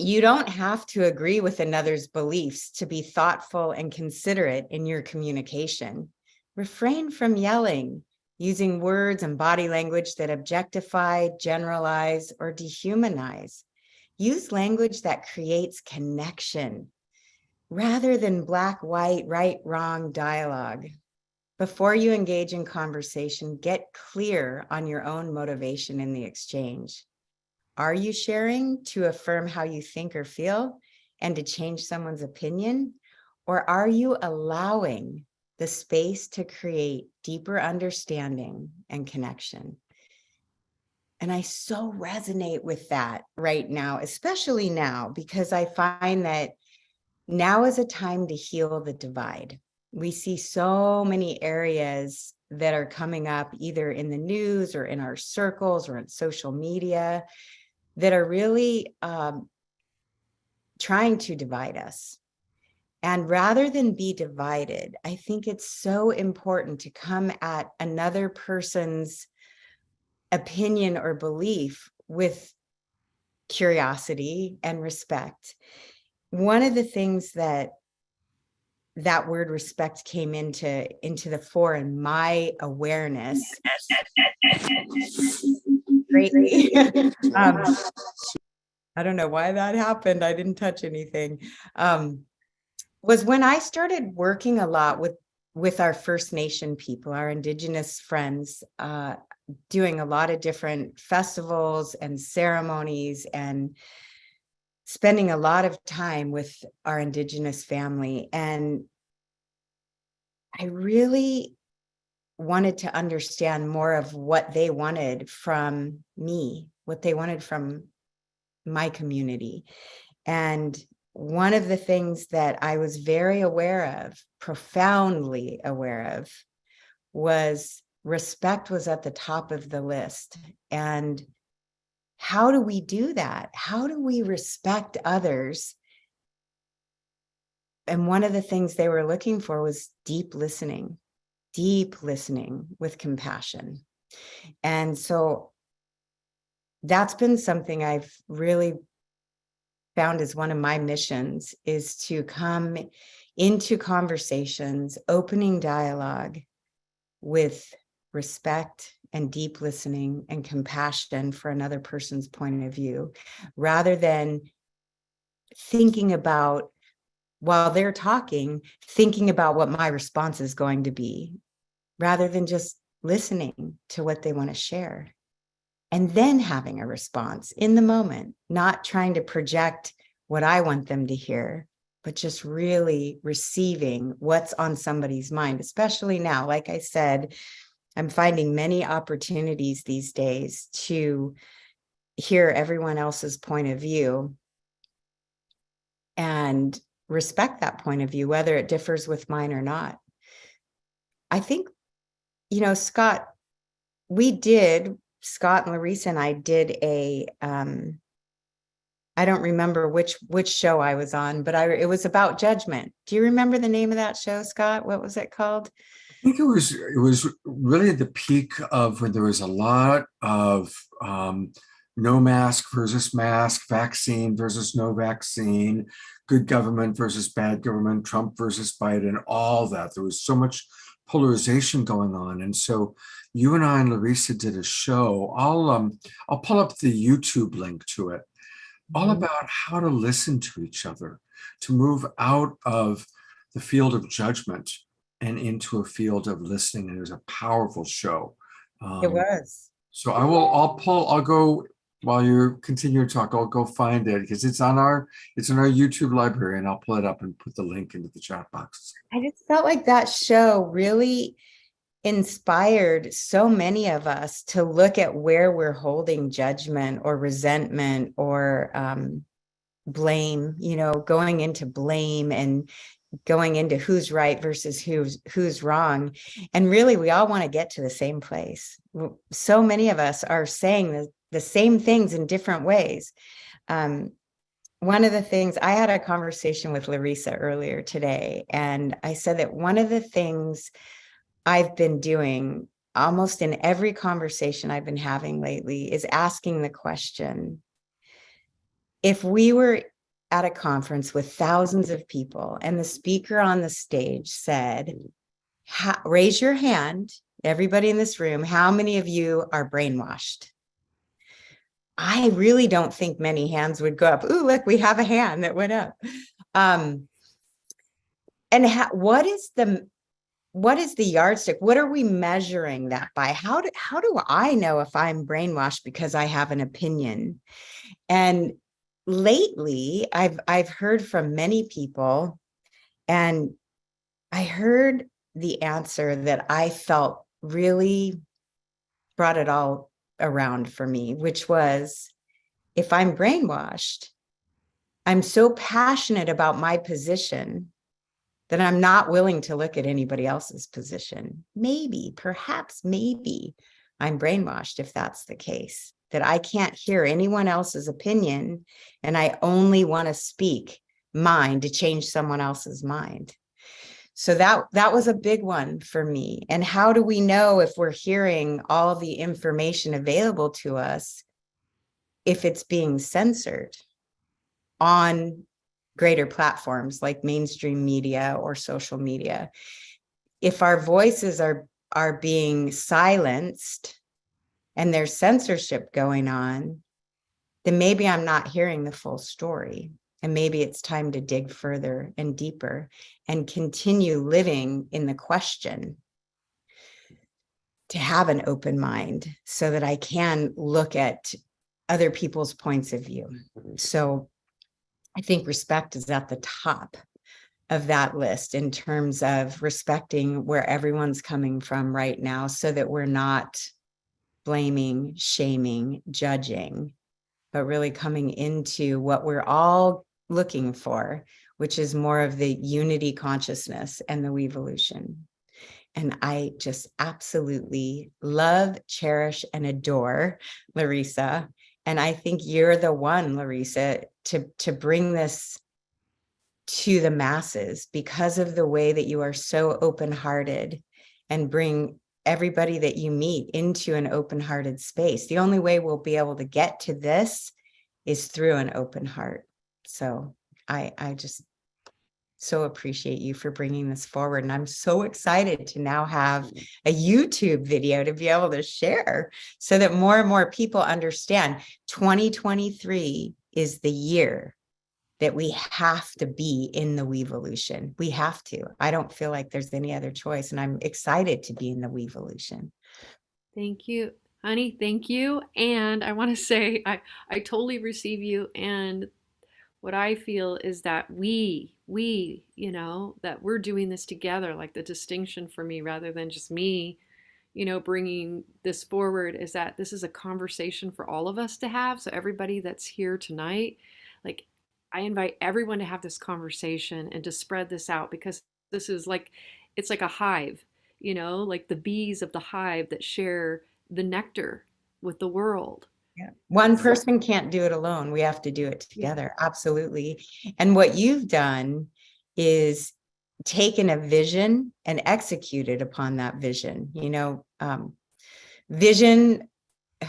You don't have to agree with another's beliefs to be thoughtful and considerate in your communication. Refrain from yelling, using words and body language that objectify, generalize, or dehumanize. Use language that creates connection rather than black, white, right, wrong dialogue. Before you engage in conversation, get clear on your own motivation in the exchange. Are you sharing to affirm how you think or feel and to change someone's opinion? Or are you allowing the space to create deeper understanding and connection? And I so resonate with that right now, especially now, because I find that now is a time to heal the divide. We see so many areas that are coming up either in the news or in our circles or in social media that are really trying to divide us. And rather than be divided, I think it's so important to come at another person's opinion or belief with curiosity and respect. One of the things that word respect came into the fore in my awareness greatly. I don't know why that happened. I didn't touch anything. Was when I started working a lot with our First Nation people, our Indigenous friends, doing a lot of different festivals and ceremonies and spending a lot of time with our Indigenous family. And I really wanted to understand more of what they wanted from me, what they wanted from my community. And one of the things that I was very aware of, profoundly aware of, was respect was at the top of the list. And how do we do that? How do we respect others? And one of the things they were looking for was deep listening with compassion. And so that's been something I've really found as one of my missions, is to come into conversations, opening dialogue with respect and deep listening and compassion for another person's point of view, rather than thinking about, while they're talking, thinking about what my response is going to be, rather than just listening to what they want to share. And then having a response in the moment, not trying to project what I want them to hear, but just really receiving what's on somebody's mind, especially now. Like I said, I'm finding many opportunities these days to hear everyone else's point of view and respect that point of view, whether it differs with mine or not. I think, Scott and Larissa and I did a, I don't remember which show I was on, but it was about judgment. Do you remember the name of that show, Scott? What was it called? I think it was really the peak of when there was a lot of no mask versus mask, vaccine versus no vaccine, good government versus bad government, Trump versus Biden, all that. There was so much polarization going on. And so you and I and Larissa did a show. I'll pull up the YouTube link to it, all about how to listen to each other, to move out of the field of judgment and into a field of listening. And it was a powerful show. It was. So I'll go, while you continue to talk, I'll go find it, because it's in our YouTube library, and I'll pull it up and put the link into the chat box. I just felt like that show really inspired so many of us to look at where we're holding judgment or resentment or blame, going into blame and going into who's right versus who's wrong. And really, we all want to get to the same place. So many of us are saying the same things in different ways. One of the things, I had a conversation with Larissa earlier today, and I said that one of the things I've been doing almost in every conversation I've been having lately is asking the question, if we were at a conference with thousands of people and the speaker on the stage said, raise your hand, everybody in this room, how many of you are brainwashed? I really don't think many hands would go up. Ooh, look, we have a hand that went up. And what is the yardstick? What are we measuring that by? How do I know if I'm brainwashed because I have an opinion? And lately, I've heard from many people, and I heard the answer that I felt really brought it all around for me, which was, if I'm brainwashed, I'm so passionate about my position that I'm not willing to look at anybody else's position. Perhaps maybe I'm brainwashed if that's the case, that I can't hear anyone else's opinion and I only want to speak mine to change someone else's mind. So that was a big one for me. And how do we know if we're hearing all the information available to us if it's being censored on greater platforms like mainstream media or social media? If our voices are being silenced and there's censorship going on, then maybe I'm not hearing the full story. And maybe it's time to dig further and deeper and continue living in the question, to have an open mind so that I can look at other people's points of view. So I think respect is at the top of that list in terms of respecting where everyone's coming from right now, so that we're not blaming, shaming, judging, but really coming into what we're all looking for, which is more of the unity consciousness and the WEvolution. And I just absolutely love, cherish, and adore Larissa. And I think you're the one, Larissa, to bring this to the masses because of the way that you are so open-hearted and bring everybody that you meet into an open-hearted space. The only way we'll be able to get to this is through an open heart. So I just so appreciate you for bringing this forward. And I'm so excited to now have a YouTube video to be able to share so that more and more people understand 2023 is the year that we have to be in the WEvolution. We have to. I don't feel like there's any other choice. And I'm excited to be in the WEvolution. Thank you, honey. Thank you. And I want to say, I totally receive you. And what I feel is that we, that we're doing this together, like the distinction for me, rather than just me, bringing this forward, is that this is a conversation for all of us to have. So everybody that's here tonight, like, I invite everyone to have this conversation and to spread this out, because this is like, it's like a hive, like the bees of the hive that share the nectar with the world. Yeah. One person can't do it alone. We have to do it together. Yeah. Absolutely. And what you've done is taken a vision and executed upon that vision. Vision,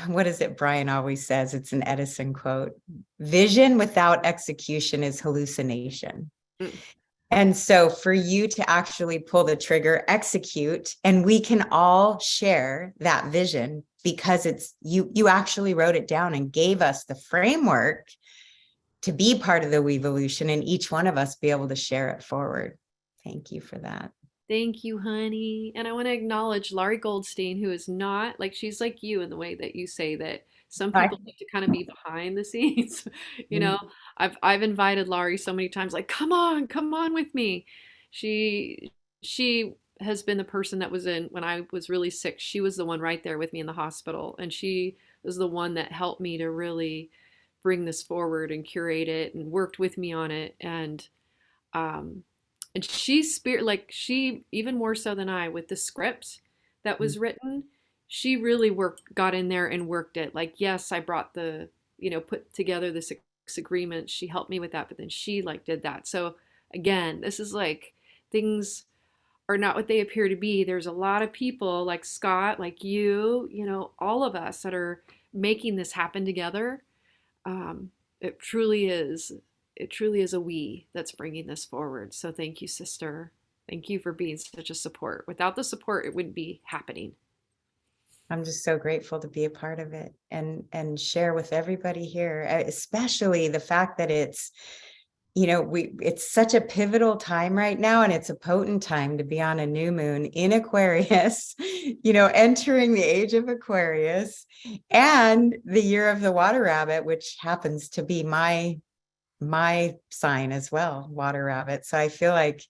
what is it Brian always says? It's an Edison quote. Vision without execution is hallucination. And so for you to actually pull the trigger, execute, and we can all share that vision because it's you actually wrote it down and gave us the framework to be part of the WEvolution, and each one of us be able to share it forward. Thank you for that. Thank you, honey. And I want to acknowledge Laurie Goldstein, who is not like, she's like you in the way that you say that some people have to kind of be behind the scenes. I've invited Laurie so many times, like, come on with me. She has been the person that was in when I was really sick. She was the one right there with me in the hospital, and she was the one that helped me to really bring this forward and curate it and worked with me on it. Um and she even more so than I with the script that was written, she really got in there and worked it. Like, yes, I brought put together this agreement. She helped me with that, but then she did that. So again, this is things are not what they appear to be. There's a lot of people like Scott, like all of us that are making this happen together. It truly is a we that's bringing this forward. So thank you, sister. Thank you for being such a support. Without the support, it wouldn't be happening. I'm just so grateful to be a part of it and share with everybody here, especially the fact that it's such a pivotal time right now, and it's a potent time to be on a new moon in Aquarius, entering the age of Aquarius and the year of the water rabbit, which happens to be my sign as well, water rabbit. So I feel like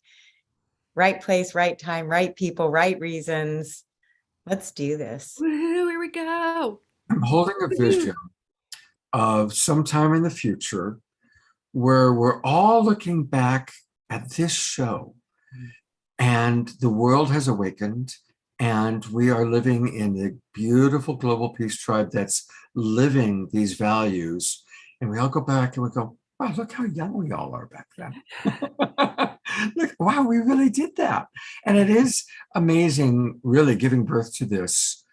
right place, right time, right people, right reasons. Let's do this. Woohoo, here we go. I'm holding a vision of sometime in the future where we're all looking back at this show and the world has awakened and we are living in the beautiful global peace tribe that's living these values. And we all go back and we go, wow, look how young we all are back then. Look, wow, we really did that. And it is amazing, really giving birth to this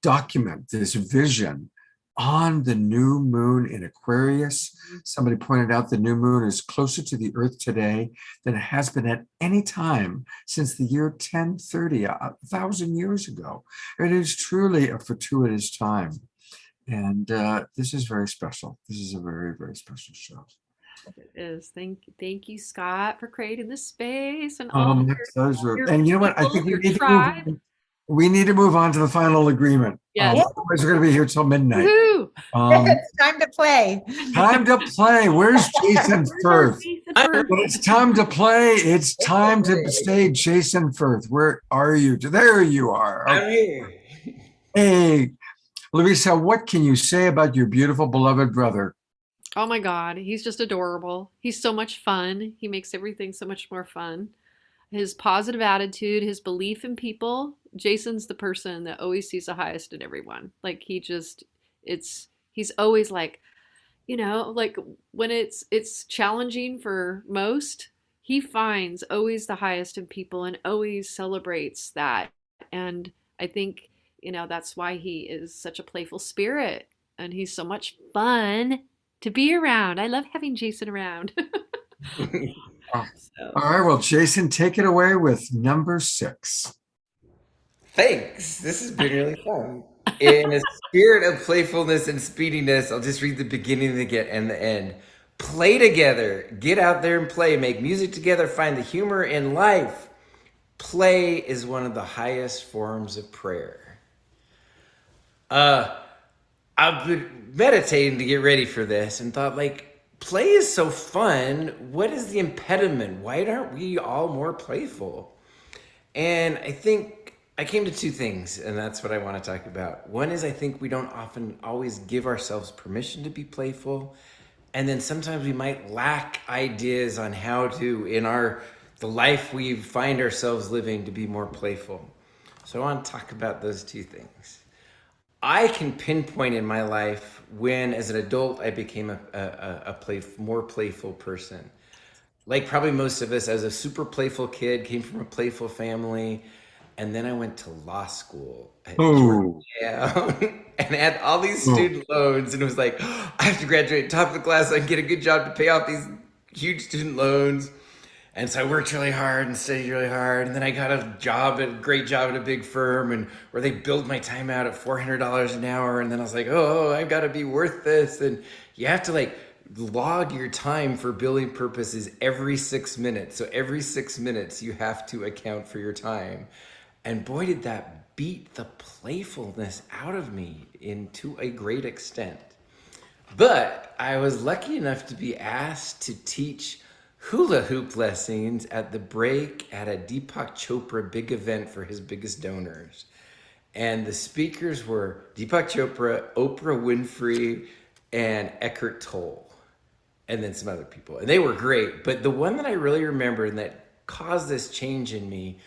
document, this vision on the new moon in Aquarius. Somebody pointed out the new moon is closer to the earth today than it has been at any time since the year 1030, 1,000 years ago. It is truly a fortuitous time. And this is very special. This is a very, very special show. It is. Thank you, Scott, for creating this space and Oh, all my pleasure. And you know what? I think we need to move on to the final agreement. Yes. Otherwise, we're going to be here till midnight. It's time to play. Time to play. Where's Jason Firth? When it's time to play, it's time to say Jason Firth. Where are you? There you are. I'm here. Hey, Louisa, what can you say about your beautiful, beloved brother? Oh my God, he's just adorable. He's so much fun. He makes everything so much more fun. His positive attitude, his belief in people. Jason's the person that always sees the highest in everyone. He's always when it's challenging for most, he finds always the highest in people and always celebrates that. And I think, that's why he is such a playful spirit and he's so much fun to be around. I love having Jason around. All right, well, Jason, take it away with number 6. Thanks. This has been really fun. In a spirit of playfulness and speediness, I'll just read the beginning and the end. Play together. Get out there and play. Make music together. Find the humor in life. Play is one of the highest forms of prayer. I've been meditating to get ready for this and thought, play is so fun. What is the impediment? Why aren't we all more playful? And I think I came to 2 things, and that's what I want to talk about. One is I think we don't often always give ourselves permission to be playful. And then sometimes we might lack ideas on how to, in the life we find ourselves living, to be more playful. So I want to talk about those 2 things. I can pinpoint in my life when, as an adult, I became a more playful person. Like probably most of us, as a super playful kid, came from a playful family, and then I went to law school at Georgetown and had all these student loans, and it was like, I have to graduate top of the class so I can get a good job to pay off these huge student loans. And so I worked really hard and studied really hard. And then I got a great job at a big firm, and where they billed my time out at $400 an hour. And then I was like, oh, I've got to be worth this. And you have to log your time for billing purposes every 6 minutes. So every 6 minutes you have to account for your time. And boy, did that beat the playfulness out of me to a great extent. But I was lucky enough to be asked to teach hula hoop lessons at the break at a Deepak Chopra big event for his biggest donors. And the speakers were Deepak Chopra, Oprah Winfrey, and Eckhart Tolle, and then some other people. And they were great. But the one that I really remember and that caused this change in me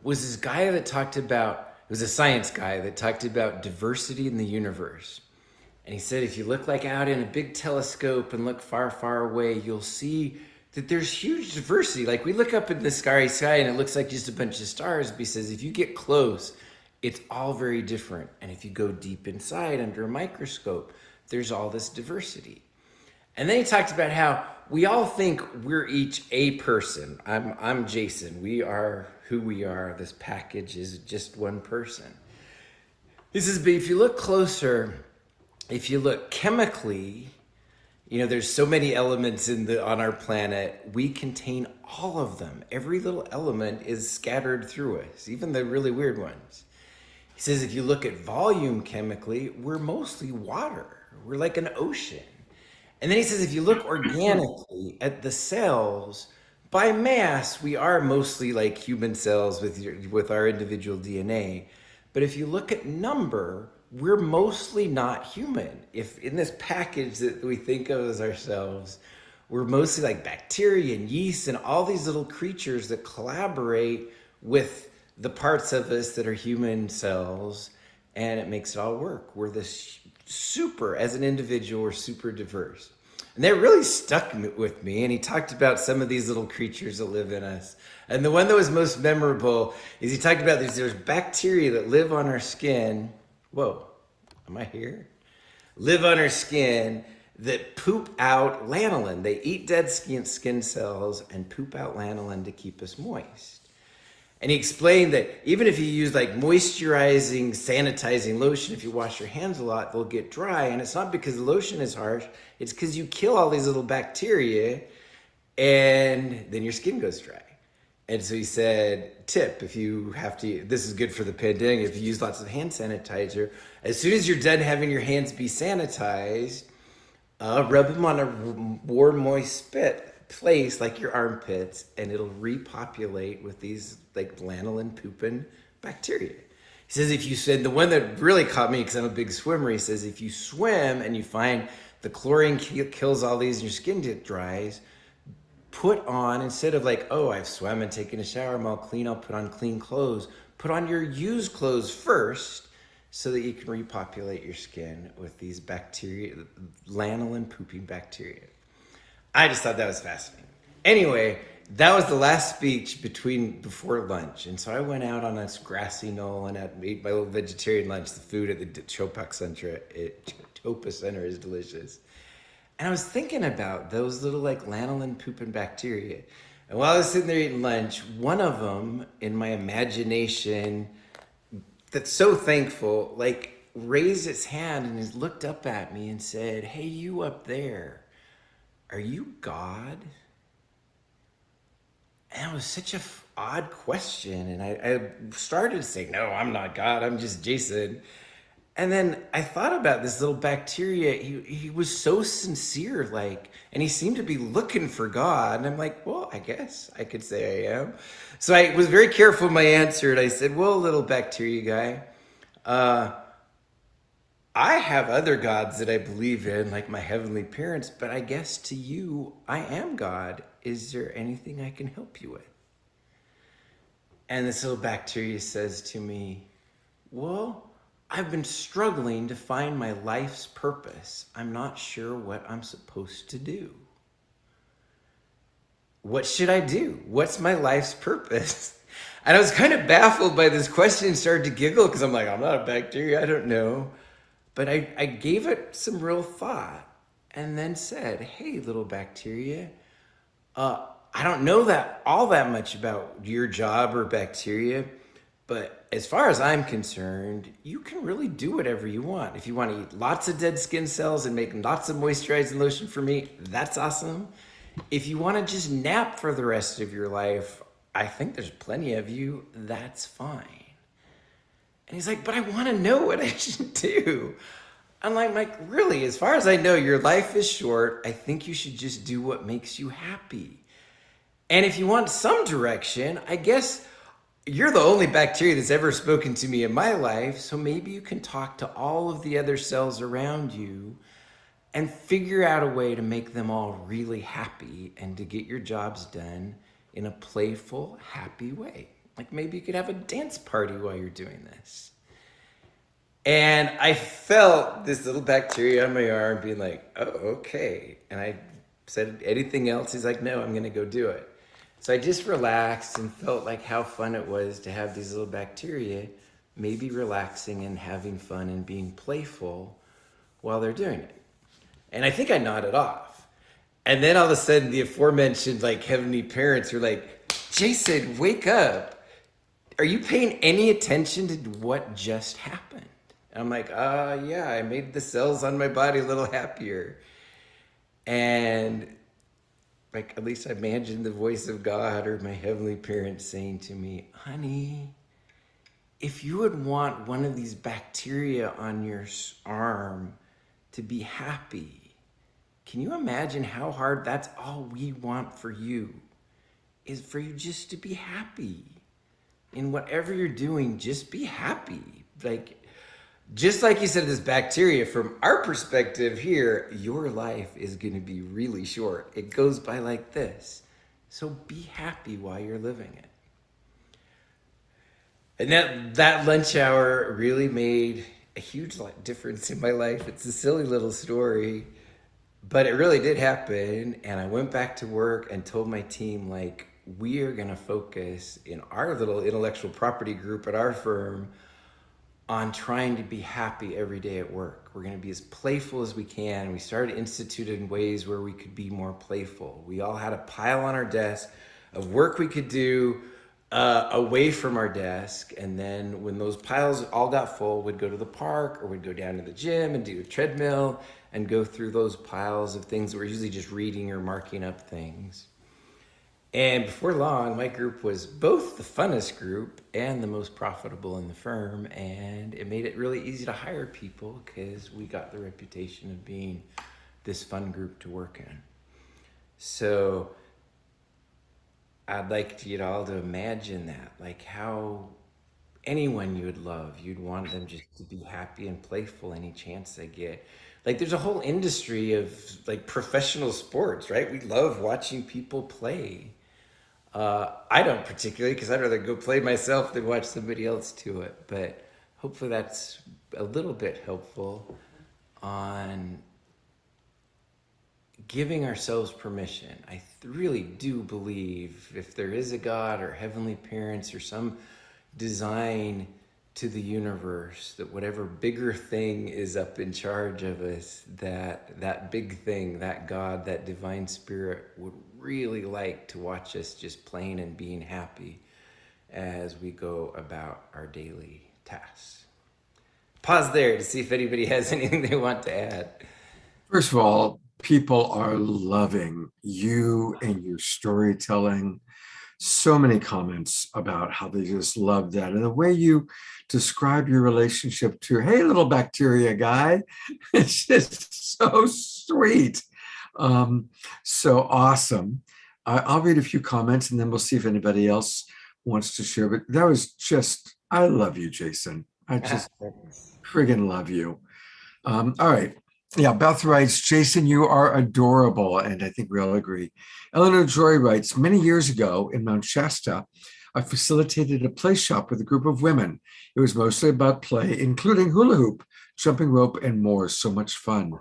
was this guy that talked about, it was a science guy that talked about diversity in the universe. And he said, if you look like out in a big telescope and look far, far away, you'll see that there's huge diversity. Like we look up in the starry sky and it looks like just a bunch of stars. But he says, if you get close, it's all very different. And if you go deep inside under a microscope, there's all this diversity. And then he talked about how we all think we're each a person. I'm Jason. We are who we are. This package is just one person. He says, but if you look closer, if you look chemically, there's so many elements on our planet. We contain all of them. Every little element is scattered through us, even the really weird ones. He says, if you look at volume chemically, we're mostly water. We're like an ocean. And then he says, if you look organically at the cells, by mass, we are mostly like human cells with our individual DNA. But if you look at number, we're mostly not human. If in this package that we think of as ourselves, we're mostly like bacteria and yeast and all these little creatures that collaborate with the parts of us that are human cells, and it makes it all work. We're this super, as an individual, we're super diverse. And that really stuck with me. And he talked about some of these little creatures that live in us. And the one that was most memorable is he talked about there's bacteria that live on our skin. Whoa, am I here? Live on our skin that poop out lanolin. They eat dead skin cells and poop out lanolin to keep us moist. And he explained that even if you use like moisturizing, sanitizing lotion, if you wash your hands a lot, they'll get dry. And it's not because the lotion is harsh, it's because you kill all these little bacteria and then your skin goes dry. And so he said, tip, if you have to, this is good for the pandemic, if you use lots of hand sanitizer, as soon as you're done having your hands be sanitized, rub them on a warm, moist place like your armpits, and it'll repopulate with these like lanolin pooping bacteria. He says if you said, the one that really caught me because I'm a big swimmer, he says if you swim and you find the chlorine kills all these and your skin dries, put on, instead of like, oh, I've swum and taken a shower, I'm all clean, I'll put on clean clothes. Put on your used clothes first so that you can repopulate your skin with these bacteria, lanolin pooping bacteria. I just thought that was fascinating. Anyway, that was the last speech before lunch. And so I went out on this grassy knoll and ate my little vegetarian lunch. The food at the Chopa Center is delicious. And I was thinking about those little like lanolin pooping bacteria. And while I was sitting there eating lunch, one of them in my imagination that's so thankful, like raised its hand and looked up at me and said, hey, you up there, are you God? And it was such an odd question. And I started saying, no, I'm not God, I'm just Jason. And then I thought about this little bacteria. He was so sincere, like, and he seemed to be looking for God. And I'm like, well, I guess I could say I am. So I was very careful in my answer. And I said, well, little bacteria guy, I have other gods that I believe in, like my heavenly parents, but I guess to you, I am God. Is there anything I can help you with? And this little bacteria says to me, well, I've been struggling to find my life's purpose. I'm not sure what I'm supposed to do. What should I do? What's my life's purpose? And I was kind of baffled by this question and started to giggle because I'm like, I'm not a bacteria, I don't know. But I gave it some real thought and then said, hey, little bacteria, I don't know all that much about your job or bacteria, but as far as I'm concerned, you can really do whatever you want. If you want to eat lots of dead skin cells and make lots of moisturizing lotion for me, that's awesome. If you want to just nap for the rest of your life, I think there's plenty of you, that's fine. And he's like, but I want to know what I should do. I'm like, Mike, really, as far as I know, your life is short. I think you should just do what makes you happy. And if you want some direction, I guess you're the only bacteria that's ever spoken to me in my life. So maybe you can talk to all of the other cells around you and figure out a way to make them all really happy and to get your jobs done in a playful, happy way. Like maybe you could have a dance party while you're doing this. And I felt this little bacteria on my arm being like, oh, okay. And I said, anything else? He's like, no, I'm going to go do it. So I just relaxed and felt like how fun it was to have these little bacteria maybe relaxing and having fun and being playful while they're doing it. And I think I nodded off. And then all of a sudden the aforementioned like heavenly parents were like, Jason, wake up. Are you paying any attention to what just happened? And I'm like, yeah, I made the cells on my body a little happier. And like, at least I imagined the voice of God or my heavenly parents saying to me, honey, if you would want one of these bacteria on your arm to be happy, can you imagine how hard that's all we want for you is for you just to be happy in whatever you're doing, just be happy. Like, just like you said, this bacteria, from our perspective here, your life is going to be really short. It goes by like this. So be happy while you're living it. And that lunch hour really made a huge difference in my life. It's a silly little story, but it really did happen. And I went back to work and told my team, like, we are going to focus in our little intellectual property group at our firm on trying to be happy every day at work. We're going to be as playful as we can. We started instituting ways where we could be more playful. We all had a pile on our desk of work we could do away from our desk. And then when those piles all got full, we'd go to the park or we'd go down to the gym and do a treadmill and go through those piles of things that were usually just reading or marking up things. And before long, my group was both the funnest group and the most profitable in the firm. And it made it really easy to hire people because we got the reputation of being this fun group to work in. So I'd like you all to imagine that, like how anyone you would love, you'd want them just to be happy and playful any chance they get. Like there's a whole industry of like professional sports, right? We love watching people play. I don't particularly, because I'd rather go play myself than watch somebody else do it. But hopefully that's a little bit helpful on giving ourselves permission. I really do believe if there is a God or heavenly parents or some design to the universe, that whatever bigger thing is up in charge of us, that big thing, that God, that divine spirit would really like to watch us just playing and being happy as we go about our daily tasks. Pause there to see if anybody has anything they want to add. First of all, people are loving you and your storytelling. So many comments about how they just love that. And the way you describe your relationship to, hey, little bacteria guy, it's just so sweet. So awesome. I'll read a few comments and then we'll see if anybody else wants to share. But that was just, I love you, Jason. I just friggin' love you. All right. Yeah, Beth writes, Jason, you are adorable. And I think we all agree. Eleanor Joy writes, many years ago in Mount Shasta, I facilitated a play shop with a group of women. It was mostly about play, including hula hoop, jumping rope, and more. So much fun.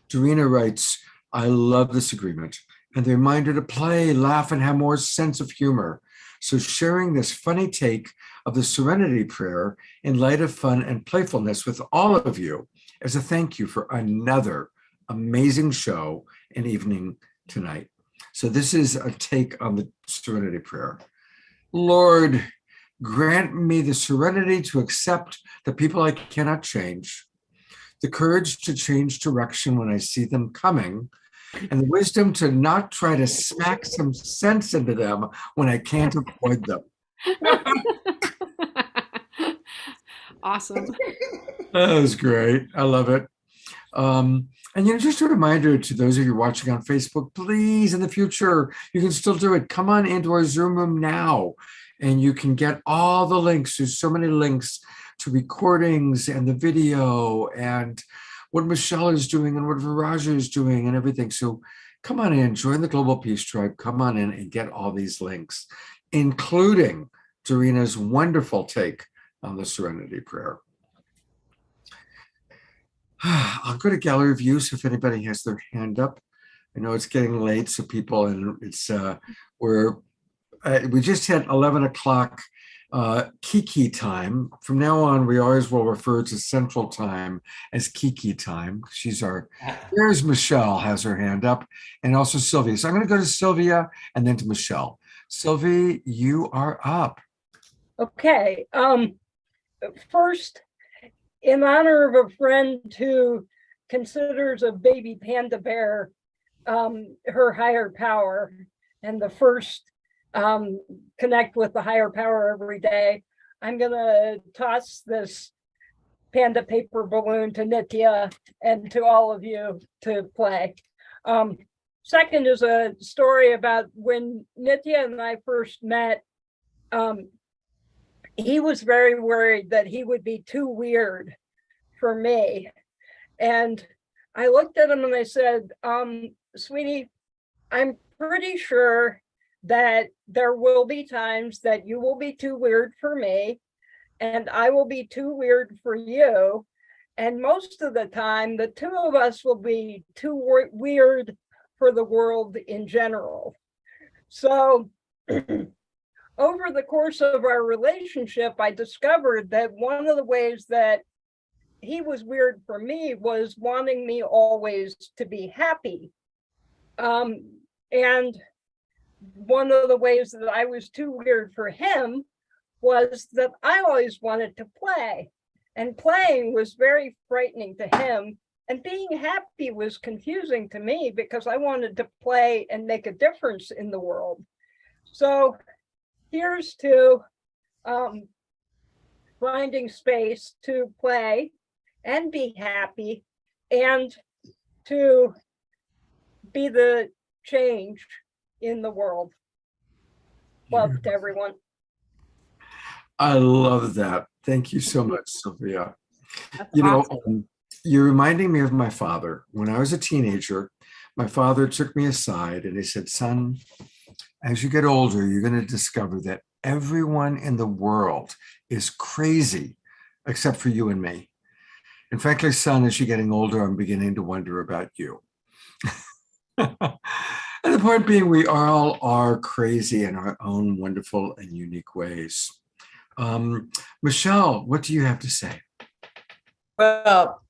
Dorina writes, I love this agreement and the reminder to play, laugh, and have more sense of humor. So sharing this funny take of the Serenity Prayer in light of fun and playfulness with all of you as a thank you for another amazing show and evening tonight. So this is a take on the Serenity Prayer. Lord, grant me the serenity to accept the people I cannot change, the courage to change direction when I see them coming, and the wisdom to not try to smack some sense into them when I can't avoid them. Awesome. That was great. I love it. And just a reminder to those of you watching on Facebook, please, in the future, you can still do it. Come on into our Zoom room now, and you can get all the links. There's so many links to recordings and the video and what Michelle is doing and what Viraja is doing and everything. So come on in, join the Global Peace Tribe. Come on in and get all these links, including Darina's wonderful take on the Serenity Prayer. I'll go to gallery views if anybody has their hand up. I know it's getting late, so people, and it's we just hit 11 o'clock Kiki time. From now on, we always will refer to Central Time as Kiki time. There's Michelle has her hand up, and also Sylvia. So I'm going to go to Sylvia and then to Michelle. Sylvia, you are up. Okay. First, in honor of a friend who considers a baby panda bear her higher power, and the first connect with the higher power every day, I'm gonna toss this panda paper balloon to Nitya and to all of you to play. Second is a story about when Nitya and I first met. He was very worried that he would be too weird for me. And I looked at him and I said, sweetie, I'm pretty sure that there will be times that you will be too weird for me, and I will be too weird for you. And most of the time, the two of us will be too weird for the world in general. So over the course of our relationship, I discovered that one of the ways that he was weird for me was wanting me always to be happy. And one of the ways that I was too weird for him was that I always wanted to play. And playing was very frightening to him. And being happy was confusing to me because I wanted to play and make a difference in the world. So here's to finding space to play and be happy and to be the change in the world. Love to everyone. I love that. Thank you so much, Sylvia. That's You know, awesome. you're reminding me of my father. When I was a teenager, my father took me aside and he said, son, as you get older, you're going to discover that everyone in the world is crazy except for you and me. And frankly, son, as you're getting older, I'm beginning to wonder about you. And the point being, we all are crazy in our own wonderful and unique ways. Michelle, what do you have to say? Well,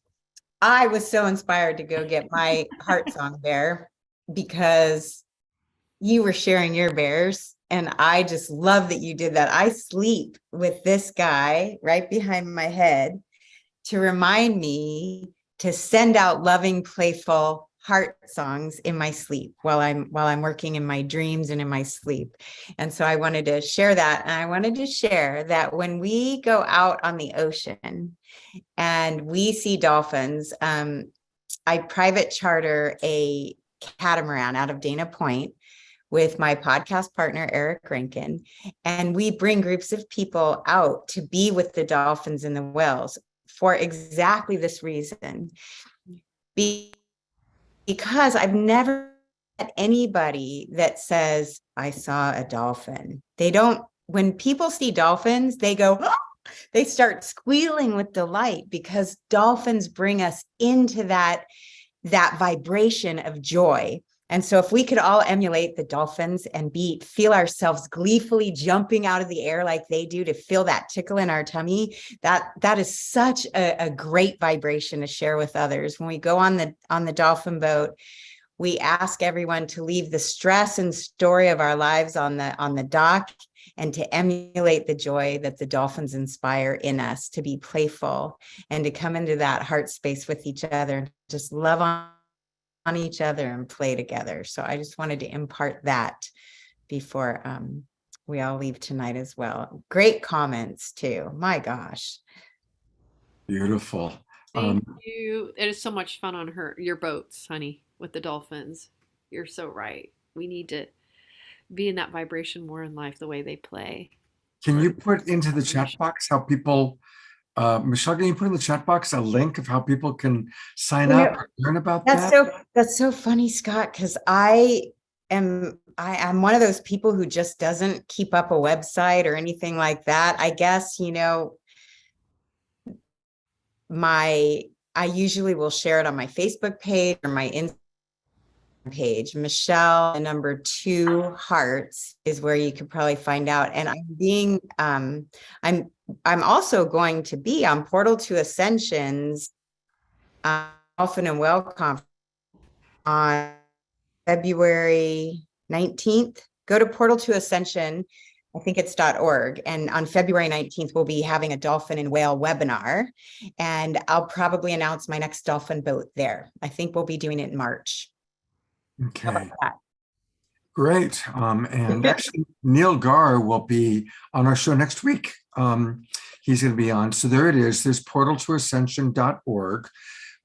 I was so inspired to go get my heart song bear because you were sharing your bears, and I just love that you did that. I sleep with this guy right behind my head to remind me to send out loving, playful heart songs in my sleep while I'm working in my dreams and in my sleep. And so I wanted to share that. And I wanted to share that when we go out on the ocean and we see dolphins, I private charter a catamaran out of Dana Point with my podcast partner, Eric Rankin. And we bring groups of people out to be with the dolphins and the whales for exactly this reason. Because I've never met anybody that says, I saw a dolphin. They don't, when people see dolphins, they go, oh! They start squealing with delight because dolphins bring us into that vibration of joy. And so if we could all emulate the dolphins and feel ourselves gleefully jumping out of the air like they do, to feel that tickle in our tummy, that is such a great vibration to share with others. When we go on the dolphin boat, we ask everyone to leave the stress and story of our lives on the dock and to emulate the joy that the dolphins inspire in us, to be playful and to come into that heart space with each other and just love on each other and play together. So I just wanted to impart that before we all leave tonight as well. Great comments too. My gosh. Beautiful. Thank you. It is so much fun on your boats, honey, with the dolphins. You're so right. We need to be in that vibration more in life, the way they play. Can you put into the chat box how people, Michelle, can you put in the chat box a link of how people can sign You up know, or learn about That's that? that's so funny, Scott, because I'm one of those people who just doesn't keep up a website or anything like that. I guess, I usually will share it on my Facebook page or my Instagram page. Michelle, the number 2 hearts is where you could probably find out. And I'm also going to be on Portal to Ascensions Dolphin and Whale Conference on February 19th. Go to Portal to Ascension. I think it's .org. And on February 19th, we'll be having a dolphin and whale webinar. And I'll probably announce my next dolphin boat there. I think we'll be doing it in March. Okay. Great. And actually, Neil Gar will be on our show next week. He's going to be on. So there it is. There's portaltoascension.org.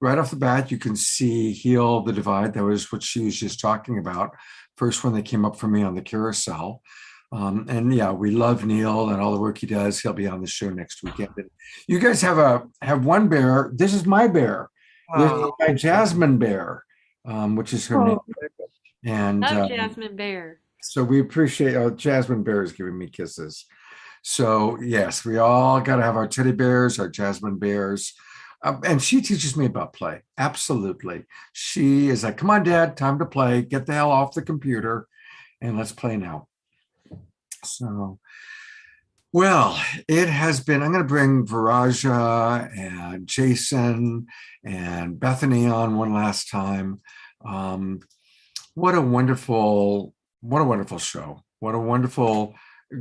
Right off the bat, you can see Heal the Divide. That was what she was just talking about. First one that came up for me on the carousel. And yeah, we love Neil and all the work he does. He'll be on the show next weekend. And you guys have one bear. This is my bear. This is my Jasmine bear, which is her name. And Love Jasmine Bear. so we appreciate, Jasmine Bear is giving me kisses. So yes, we all got to have our teddy bears, our Jasmine bears. And she teaches me about play. Absolutely. She is like, come on, Dad, time to play. Get the hell off the computer and let's play now. So, well, it has been, I'm going to bring Viraja and Jason and Bethany on one last time. What a wonderful show. What a wonderful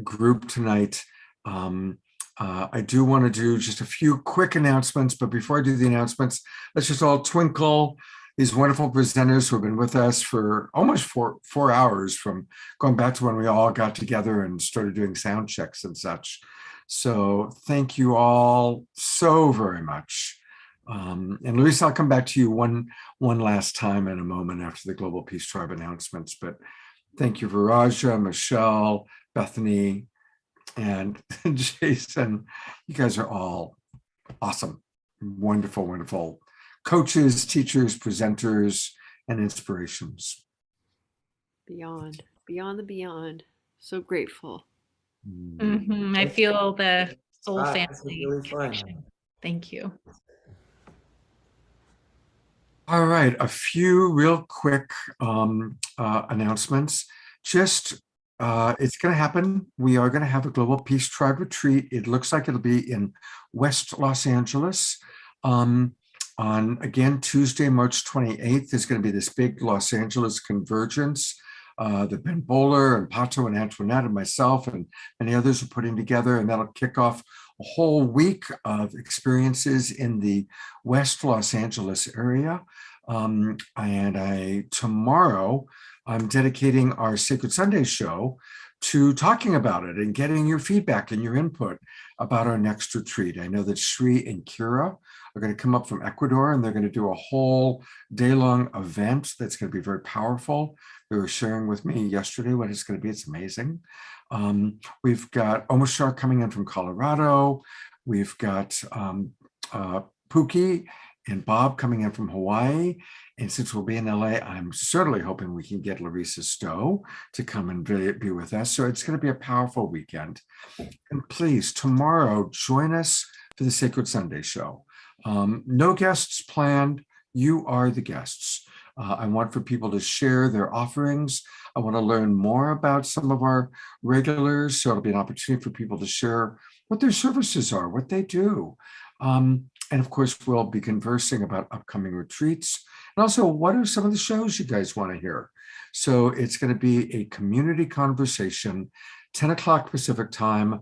group tonight. I do want to do just a few quick announcements, but before I do the announcements, let's just all twinkle these wonderful presenters who have been with us for almost four hours, from going back to when we all got together and started doing sound checks and such. So thank you all so very much. And Luis, I'll come back to you one last time in a moment after the Global Peace Tribe announcements, but thank you, Viraja, Michelle, Bethany, and Jason. You guys are all awesome, wonderful, wonderful coaches, teachers, presenters, and inspirations. Beyond the beyond. So grateful. I feel the soul Wow, family. this was really fun. connection. Thank you. All right, a few real quick announcements. Just it's going to happen. We are going to have a Global Peace Tribe retreat. It looks like it'll be in West Los Angeles. On, again, Tuesday, March 28th, there's going to be this big Los Angeles convergence that Ben Bowler and Pato and Antoinette and myself and many others are putting together, and that'll kick off a whole week of experiences in the West Los Angeles area. Tomorrow, I'm dedicating our Sacred Sunday show to talking about it and getting your feedback and your input about our next retreat. I know that Shri and Kira are going to come up from Ecuador, and they're going to do a whole day-long event that's going to be very powerful. They were sharing with me yesterday what it's going to be. It's amazing. We've got Omashar coming in from Colorado. We've got Pookie and Bob coming in from Hawaii. And since we'll be in LA, I'm certainly hoping we can get Larissa Stowe to come and be with us. So it's going to be a powerful weekend. And please, tomorrow, join us for the Sacred Sunday show. No guests planned. You are the guests. I want for people to share their offerings. I want to learn more about some of our regulars. So it'll be an opportunity for people to share what their services are, what they do. And of course, we'll be conversing about upcoming retreats. And also, what are some of the shows you guys want to hear? So it's going to be a community conversation, 10 o'clock Pacific time,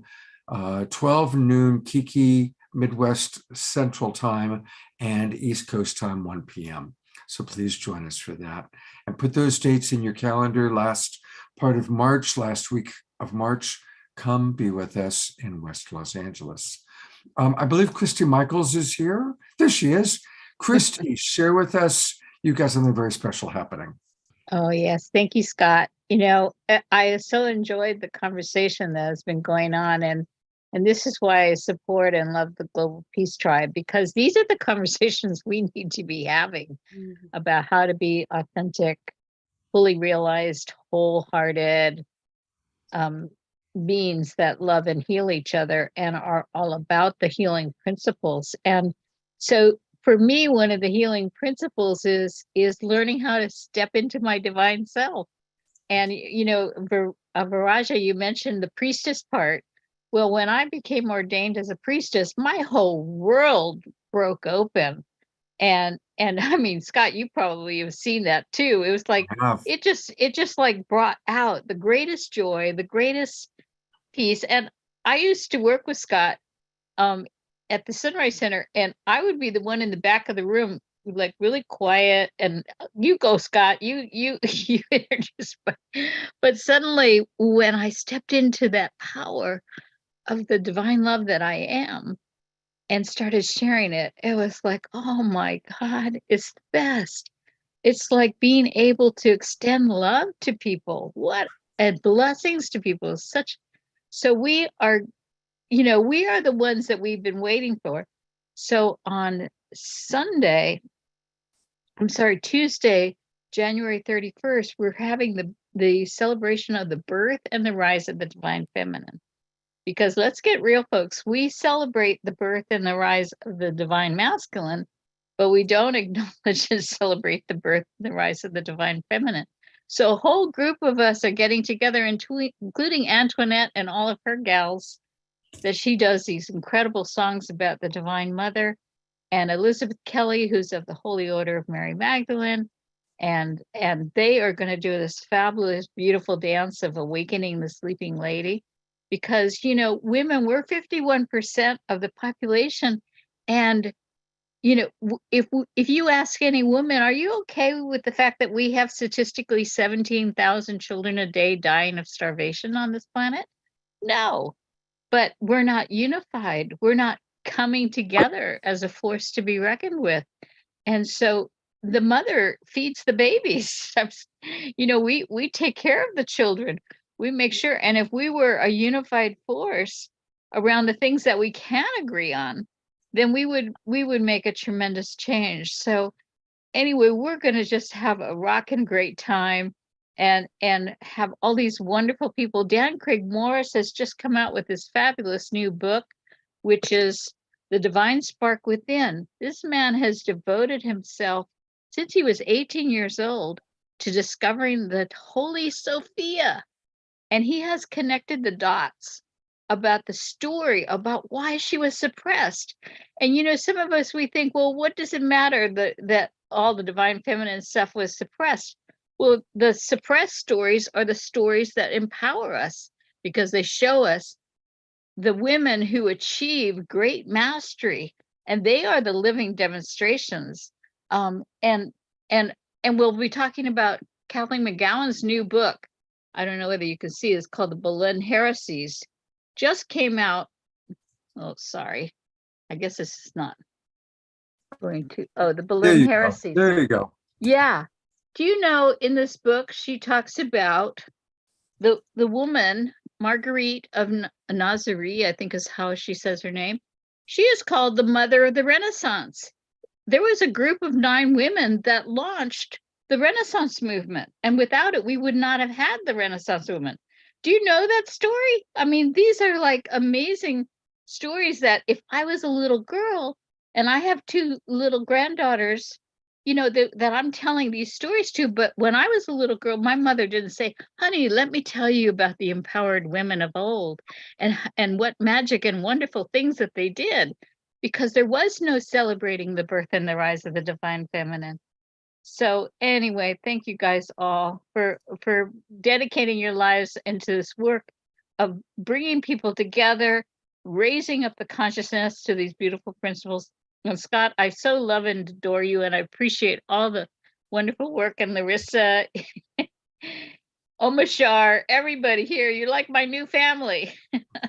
12 noon Kiki Midwest Central Time, and East Coast Time, 1 p.m. So please join us for that. And put those dates in your calendar. Last week of March, come be with us in West Los Angeles. I believe Christy Michaels is here. There she is. Christy, share with us. You got something very special happening. Oh, yes. Thank you, Scott. I so enjoyed the conversation that has been going on. And this is why I support and love the Global Peace Tribe, because these are the conversations we need to be having about how to be authentic, fully realized, wholehearted beings that love and heal each other and are all about the healing principles. And so for me, one of the healing principles is learning how to step into my divine self. And Viraja, you mentioned the priestess part. Well, when I became ordained as a priestess, my whole world broke open. And I mean, Scott, you probably have seen that too. It was like it just like brought out the greatest joy, the greatest peace. And I used to work with Scott at the Sunrise Center, and I would be the one in the back of the room, like really quiet. And you go, Scott, you you introduce. But suddenly, when I stepped into that power of the divine love that I am, and started sharing it, it was like, oh my God, it's the best. It's like being able to extend love to people. What and blessings to people. So we are the ones that we've been waiting for. So on Tuesday, January 31st, we're having the celebration of the birth and the rise of the divine feminine. Because let's get real, folks, we celebrate the birth and the rise of the divine masculine, but we don't acknowledge and celebrate the birth and the rise of the divine feminine. So a whole group of us are getting together, including Antoinette and all of her gals, that she does these incredible songs about the Divine Mother, and Elizabeth Kelly, who's of the Holy Order of Mary Magdalene. And they are going to do this fabulous, beautiful dance of awakening the sleeping lady. Because, women, we're 51% of the population. And, if you ask any woman, are you okay with the fact that we have statistically 17,000 children a day dying of starvation on this planet? No, but we're not unified. We're not coming together as a force to be reckoned with. And so the mother feeds the babies. We take care of the children. We make sure. And if we were a unified force around the things that we can agree on, then we would make a tremendous change. So anyway, we're going to just have a rockin' great time and have all these wonderful people. Dan Craig Morris has just come out with this fabulous new book, which is The Divine Spark Within. This man has devoted himself since he was 18 years old to discovering the Holy Sophia. And he has connected the dots about the story, about why she was suppressed. And, some of us, we think, well, what does it matter that all the divine feminine stuff was suppressed? Well, the suppressed stories are the stories that empower us, because they show us the women who achieve great mastery, and they are the living demonstrations. And we'll be talking about Kathleen McGowan's new book. I don't know whether you can see, it's called The Boleyn Heresies. Just came out. Oh, sorry. I guess this is not going to. Oh, The Boleyn Heresies. There you go. Yeah. Do you know, in this book, she talks about the woman, Marguerite of Nazaré, I think is how she says her name. She is called the mother of the Renaissance. There was a group of 9 women that launched the Renaissance movement. And without it, we would not have had the Renaissance movement. Do you know that story? I mean, these are like amazing stories that if I was a little girl, and I have 2 little granddaughters, that I'm telling these stories to, but when I was a little girl, my mother didn't say, honey, let me tell you about the empowered women of old and what magic and wonderful things that they did, because there was no celebrating the birth and the rise of the divine feminine. So anyway, thank you guys all for dedicating your lives into this work of bringing people together, raising up the consciousness to these beautiful principles. And Scott, I so love and adore you, and I appreciate all the wonderful work. And Larissa, Omashar, everybody here, you're like my new family.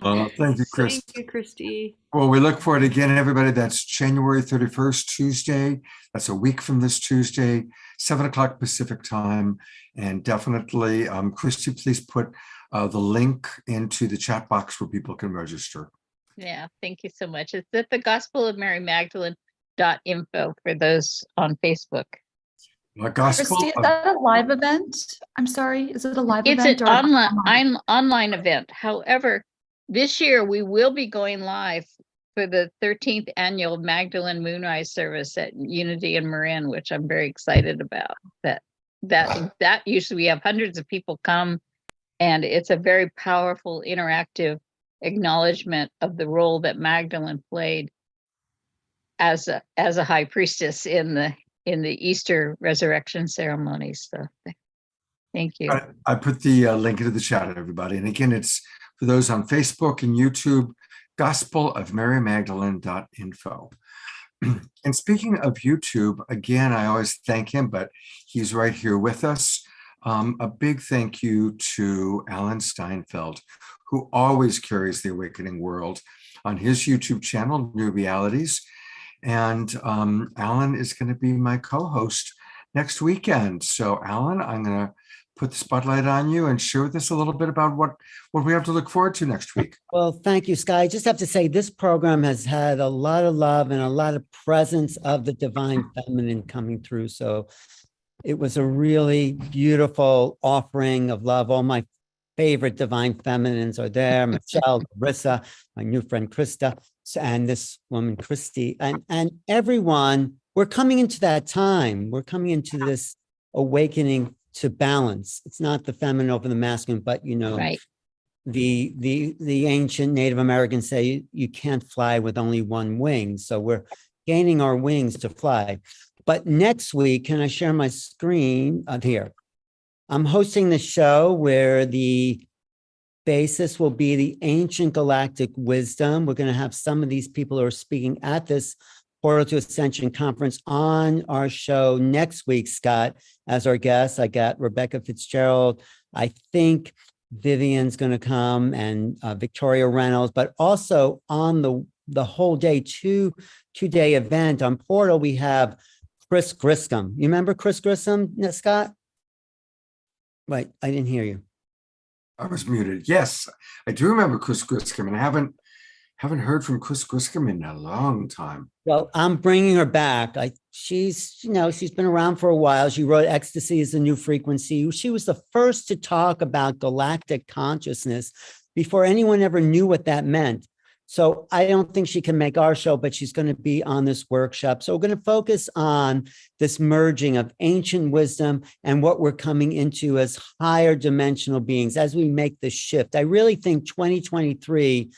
Thank you, Chris. Thank you, Christy. Well, we look forward again, everybody. That's January 31st, Tuesday. That's a week from this Tuesday, 7 o'clock Pacific time. And definitely, Christy, please put the link into the chat box where people can register. Yeah, thank you so much. It's at the Gospel of Mary Magdalene.info for those on Facebook. Gospel Christy, is of- that a live event? I'm sorry, is it a live It's event an or online event. However, this year we will be going live for the 13th annual Magdalene Moonrise service at Unity in Marin, which I'm very excited about. That usually we have hundreds of people come, and it's a very powerful, interactive acknowledgement of the role that Magdalene played as a high priestess in the Easter resurrection ceremonies. So thank you. I put the link into the chat, everybody. And again, it's for those on Facebook and YouTube, Gospel of Mary Magdalene.info. And speaking of YouTube, again, I always thank him, but he's right here with us. A big thank you to Alan Steinfeld, who always carries the Awakening World on his YouTube channel, New Realities. And Alan is going to be my co-host next weekend. So Alan, I'm going to put the spotlight on you and share with us a little bit about what we have to look forward to next week. Well, thank you, Sky. I just have to say this program has had a lot of love and a lot of presence of the divine feminine coming through. So it was a really beautiful offering of love. All my favorite divine feminines are there. Michelle, Larissa, my new friend Krista, and this woman, Christy, and everyone. We're coming into that time. We're coming into this awakening to balance. It's not the feminine over the masculine, but right. The ancient Native Americans say you can't fly with only one wing. So we're gaining our wings to fly. But next week, can I share my screen here? I'm hosting the show where the basis will be the ancient galactic wisdom. We're going to have some of these people who are speaking at this Portal to Ascension conference on our show next week, Scott, as our guest. I got Rebecca Fitzgerald. I think Vivian's going to come, and Victoria Reynolds, but also on the whole day, two-day event on Portal, we have Chris Griscom. You remember Chris Griscom, Scott? Wait, I didn't hear you. I was muted. Yes, I do remember Chris Griscom, and I haven't heard from Chris Griscom in a long time. Well, I'm bringing her back. She's been around for a while. She wrote Ecstasy is the New Frequency. She was the first to talk about galactic consciousness before anyone ever knew what that meant. So I don't think she can make our show, but she's going to be on this workshop. So we're going to focus on this merging of ancient wisdom and what we're coming into as higher dimensional beings as we make the shift. I really think 2023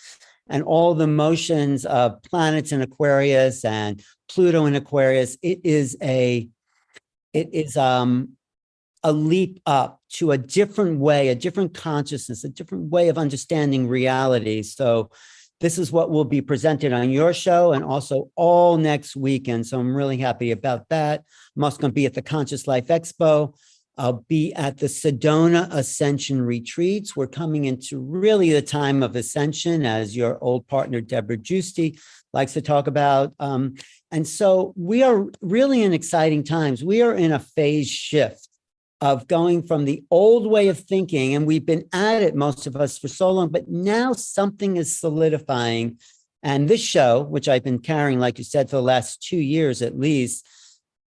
and all the motions of planets in Aquarius and Pluto in Aquarius, it is a leap up to a different way, a different consciousness, a different way of understanding reality. So this is what will be presented on your show and also all next weekend. So I'm really happy about that. I'm also going to be at the Conscious Life Expo. I'll be at the Sedona Ascension Retreats. We're coming into really the time of ascension, as your old partner, Deborah Giusti, likes to talk about. And so we are really in exciting times. We are in a phase shift of going from the old way of thinking, and we've been at it, most of us, for so long, but now something is solidifying. And this show, which I've been carrying, like you said, for the last 2 years at least,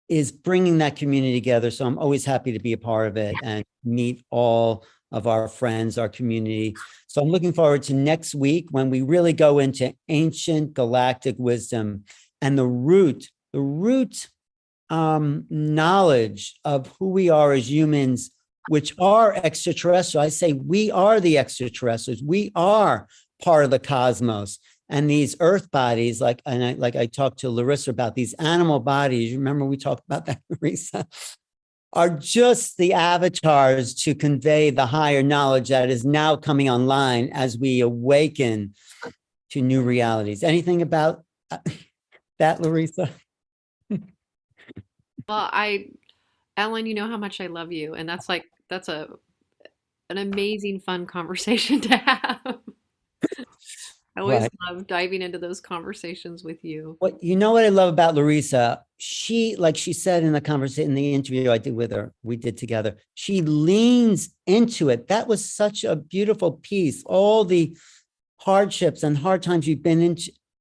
is bringing that community together. So I'm always happy to be a part of it and meet all of our friends, our community. So I'm looking forward to next week when we really go into ancient galactic wisdom and the root knowledge of who we are as humans, which are extraterrestrial. I say we are the extraterrestrials. We are part of the cosmos. And these earth bodies, like I talked to Larissa about these animal bodies. Remember we talked about that, Larissa? Are just the avatars to convey the higher knowledge that is now coming online as we awaken to new realities. Anything about that, Larissa? Well, Alan, you know how much I love you. And that's an amazing, fun conversation to have. I always Right. love diving into those conversations with you. What I love about Larissa, she, like she said in the conversation, in the interview I did with her, we did together, she leans into it. That was such a beautiful piece. All the hardships and hard times you've been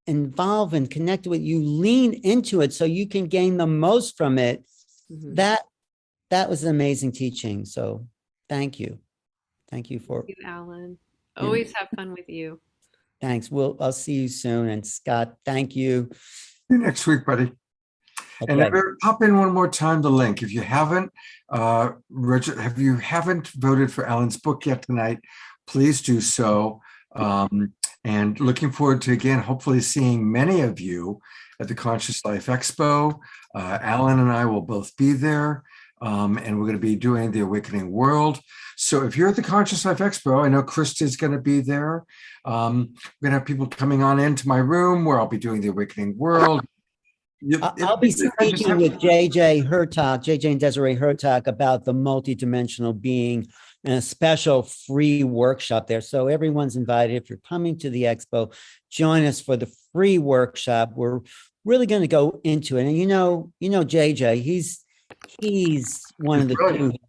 involved and connected with, you lean into it so you can gain the most from it. Mhm. That was an amazing teaching. So thank you. Thank you for, Thank you, Alan. Yeah. Always have fun with you. thanks. I'll see you soon. And Scott, thank you. See you next week, buddy. And Okay. pop in one more time the link. If you haven't, haven't voted for Alan's book yet tonight, please do so. And looking forward to, again, hopefully seeing many of you at the Conscious Life Expo. Alan and I will both be there. And we're going to be doing the Awakening World. So if you're at the Conscious Life Expo, I know Krista's going to be there. We're going to have people coming on into my room where I'll be doing the Awakening World. I'll be speaking with JJ and Desiree Hertak about the multidimensional being and a special free workshop there. So everyone's invited. If you're coming to the expo, join us for the free workshop. We're really going to go into it. And JJ, he's one of the brilliant. two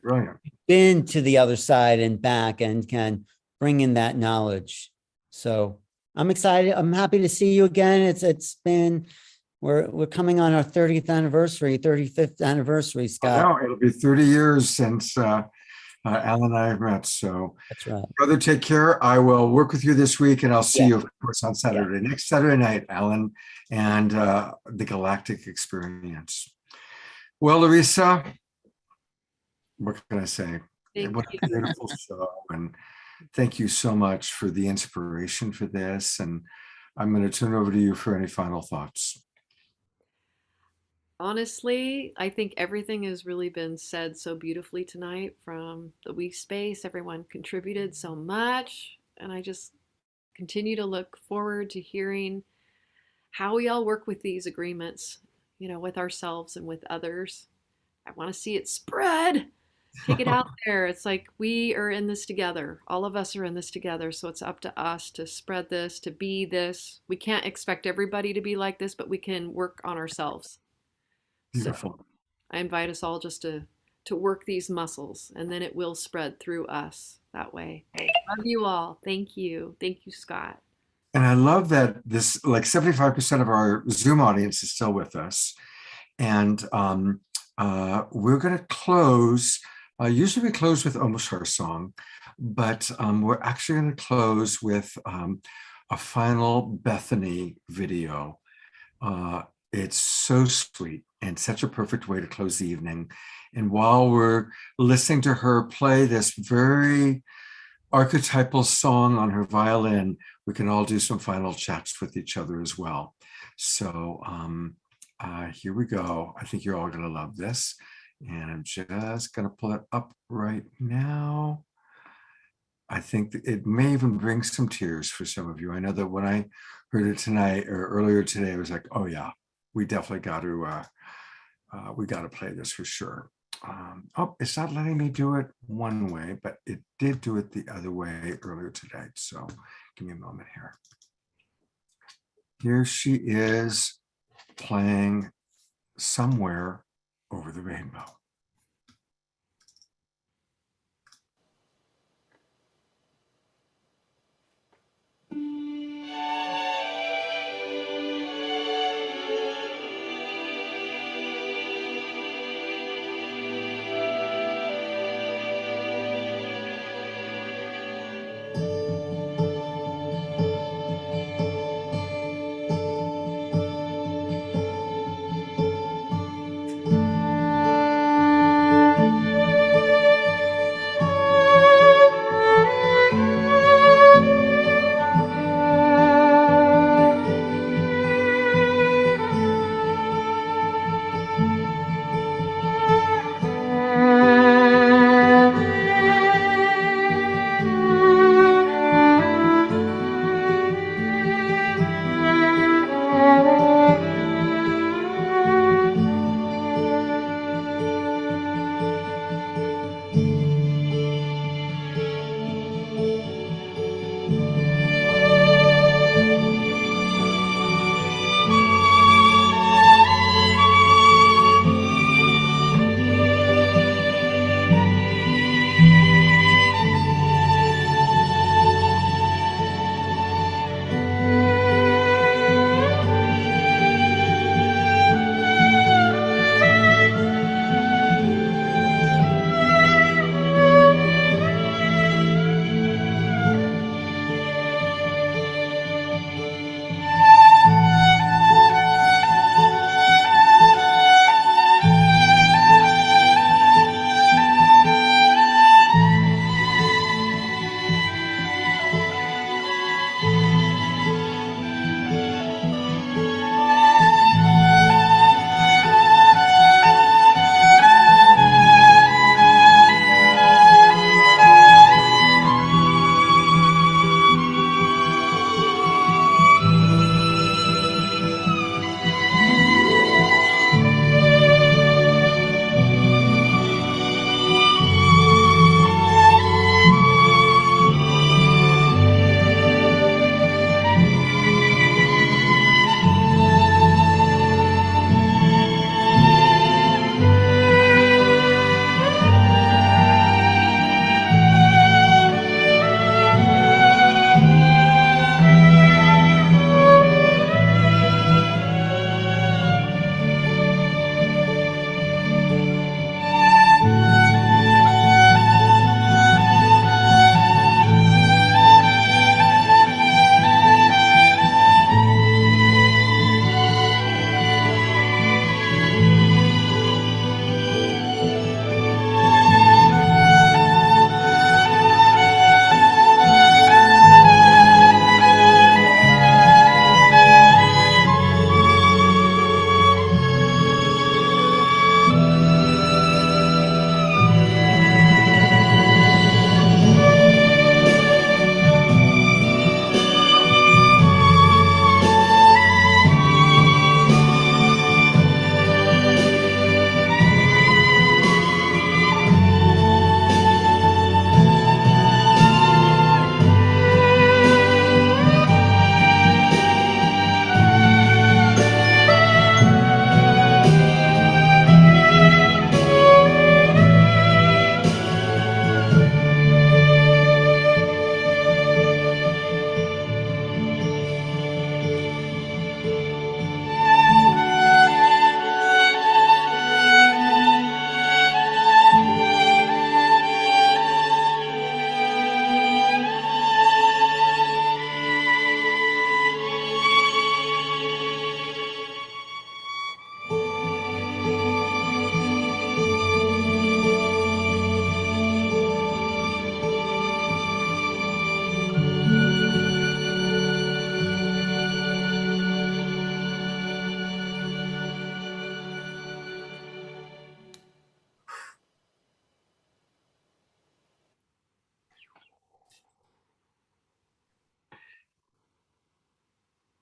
Brilliant. been to the other side and back and can bring in that knowledge. So I'm excited. I'm happy to see you again. It's been, we're coming on our 35th anniversary, Scott. No, it'll be 30 years since Alan and I have met. So that's right. Brother, take care. I will work with you this week, and I'll see you, of course, on Saturday. Yeah. Next Saturday night, Alan, and the Galactic Experience. Well, Larissa, what can I say? What a beautiful show. And thank you so much for the inspiration for this. And I'm going to turn it over to you for any final thoughts. Honestly, I think everything has really been said so beautifully tonight from the We Space. Everyone contributed so much. And I just continue to look forward to hearing how we all work with these agreements, with ourselves and with others. I want to see it spread. Take it out there. It's like we are in this together. All of us are in this together. So it's up to us to spread this, to be this. We can't expect everybody to be like this, but we can work on ourselves. Beautiful. So I invite us all just to work these muscles, and then it will spread through us that way. Love you all. Thank you. Thank you, Scott. And I love that this, like 75% of our Zoom audience is still with us. And we're going to close. Usually we close with almost our song, but we're actually going to close with a final Bethany video. It's so sweet and such a perfect way to close the evening. And while we're listening to her play this very archetypal song on her violin, we can all do some final chats with each other as well. So here we go. I think you're all going to love this. And I'm just going to pull it up right now. I think that it may even bring some tears for some of you. I know that when I heard it tonight or earlier today, I was like, oh yeah, we definitely got to play this for sure. Oh, it's not letting me do it one way, but it did do it the other way earlier today. So give me a moment here. Here she is playing Somewhere Over the Rainbow.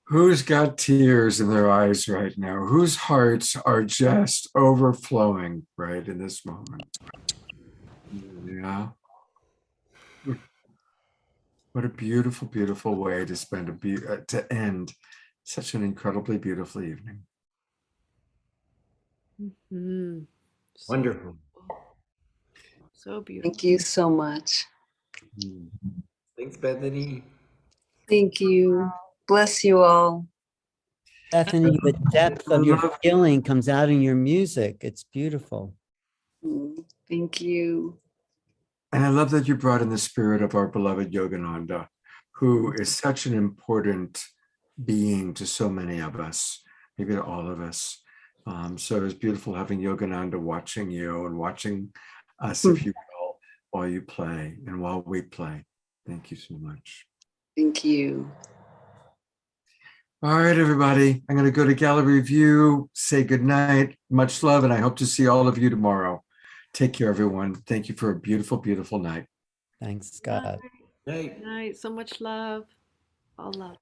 Who's got tears in their eyes right now? Whose hearts are just overflowing right in this moment? Yeah. What a beautiful, beautiful way to spend to end such an incredibly beautiful evening. Mhm. So Wonderful. So beautiful. Thank you so much. Thanks, Bethany. Thank you. Bless you all. Bethany, the depth of your feeling comes out in your music. It's beautiful. Thank you. And I love that you brought in the spirit of our beloved Yogananda, who is such an important being to so many of us, maybe to all of us. So it was beautiful having Yogananda watching you and watching us, if you will, while you play and while we play. Thank you so much. Thank you. All right, everybody. I'm going to go to gallery view, say goodnight, much love, and I hope to see all of you tomorrow. Take care, everyone. Thank you for a beautiful, beautiful night. Thanks, Scott. Good night. So much love. All love.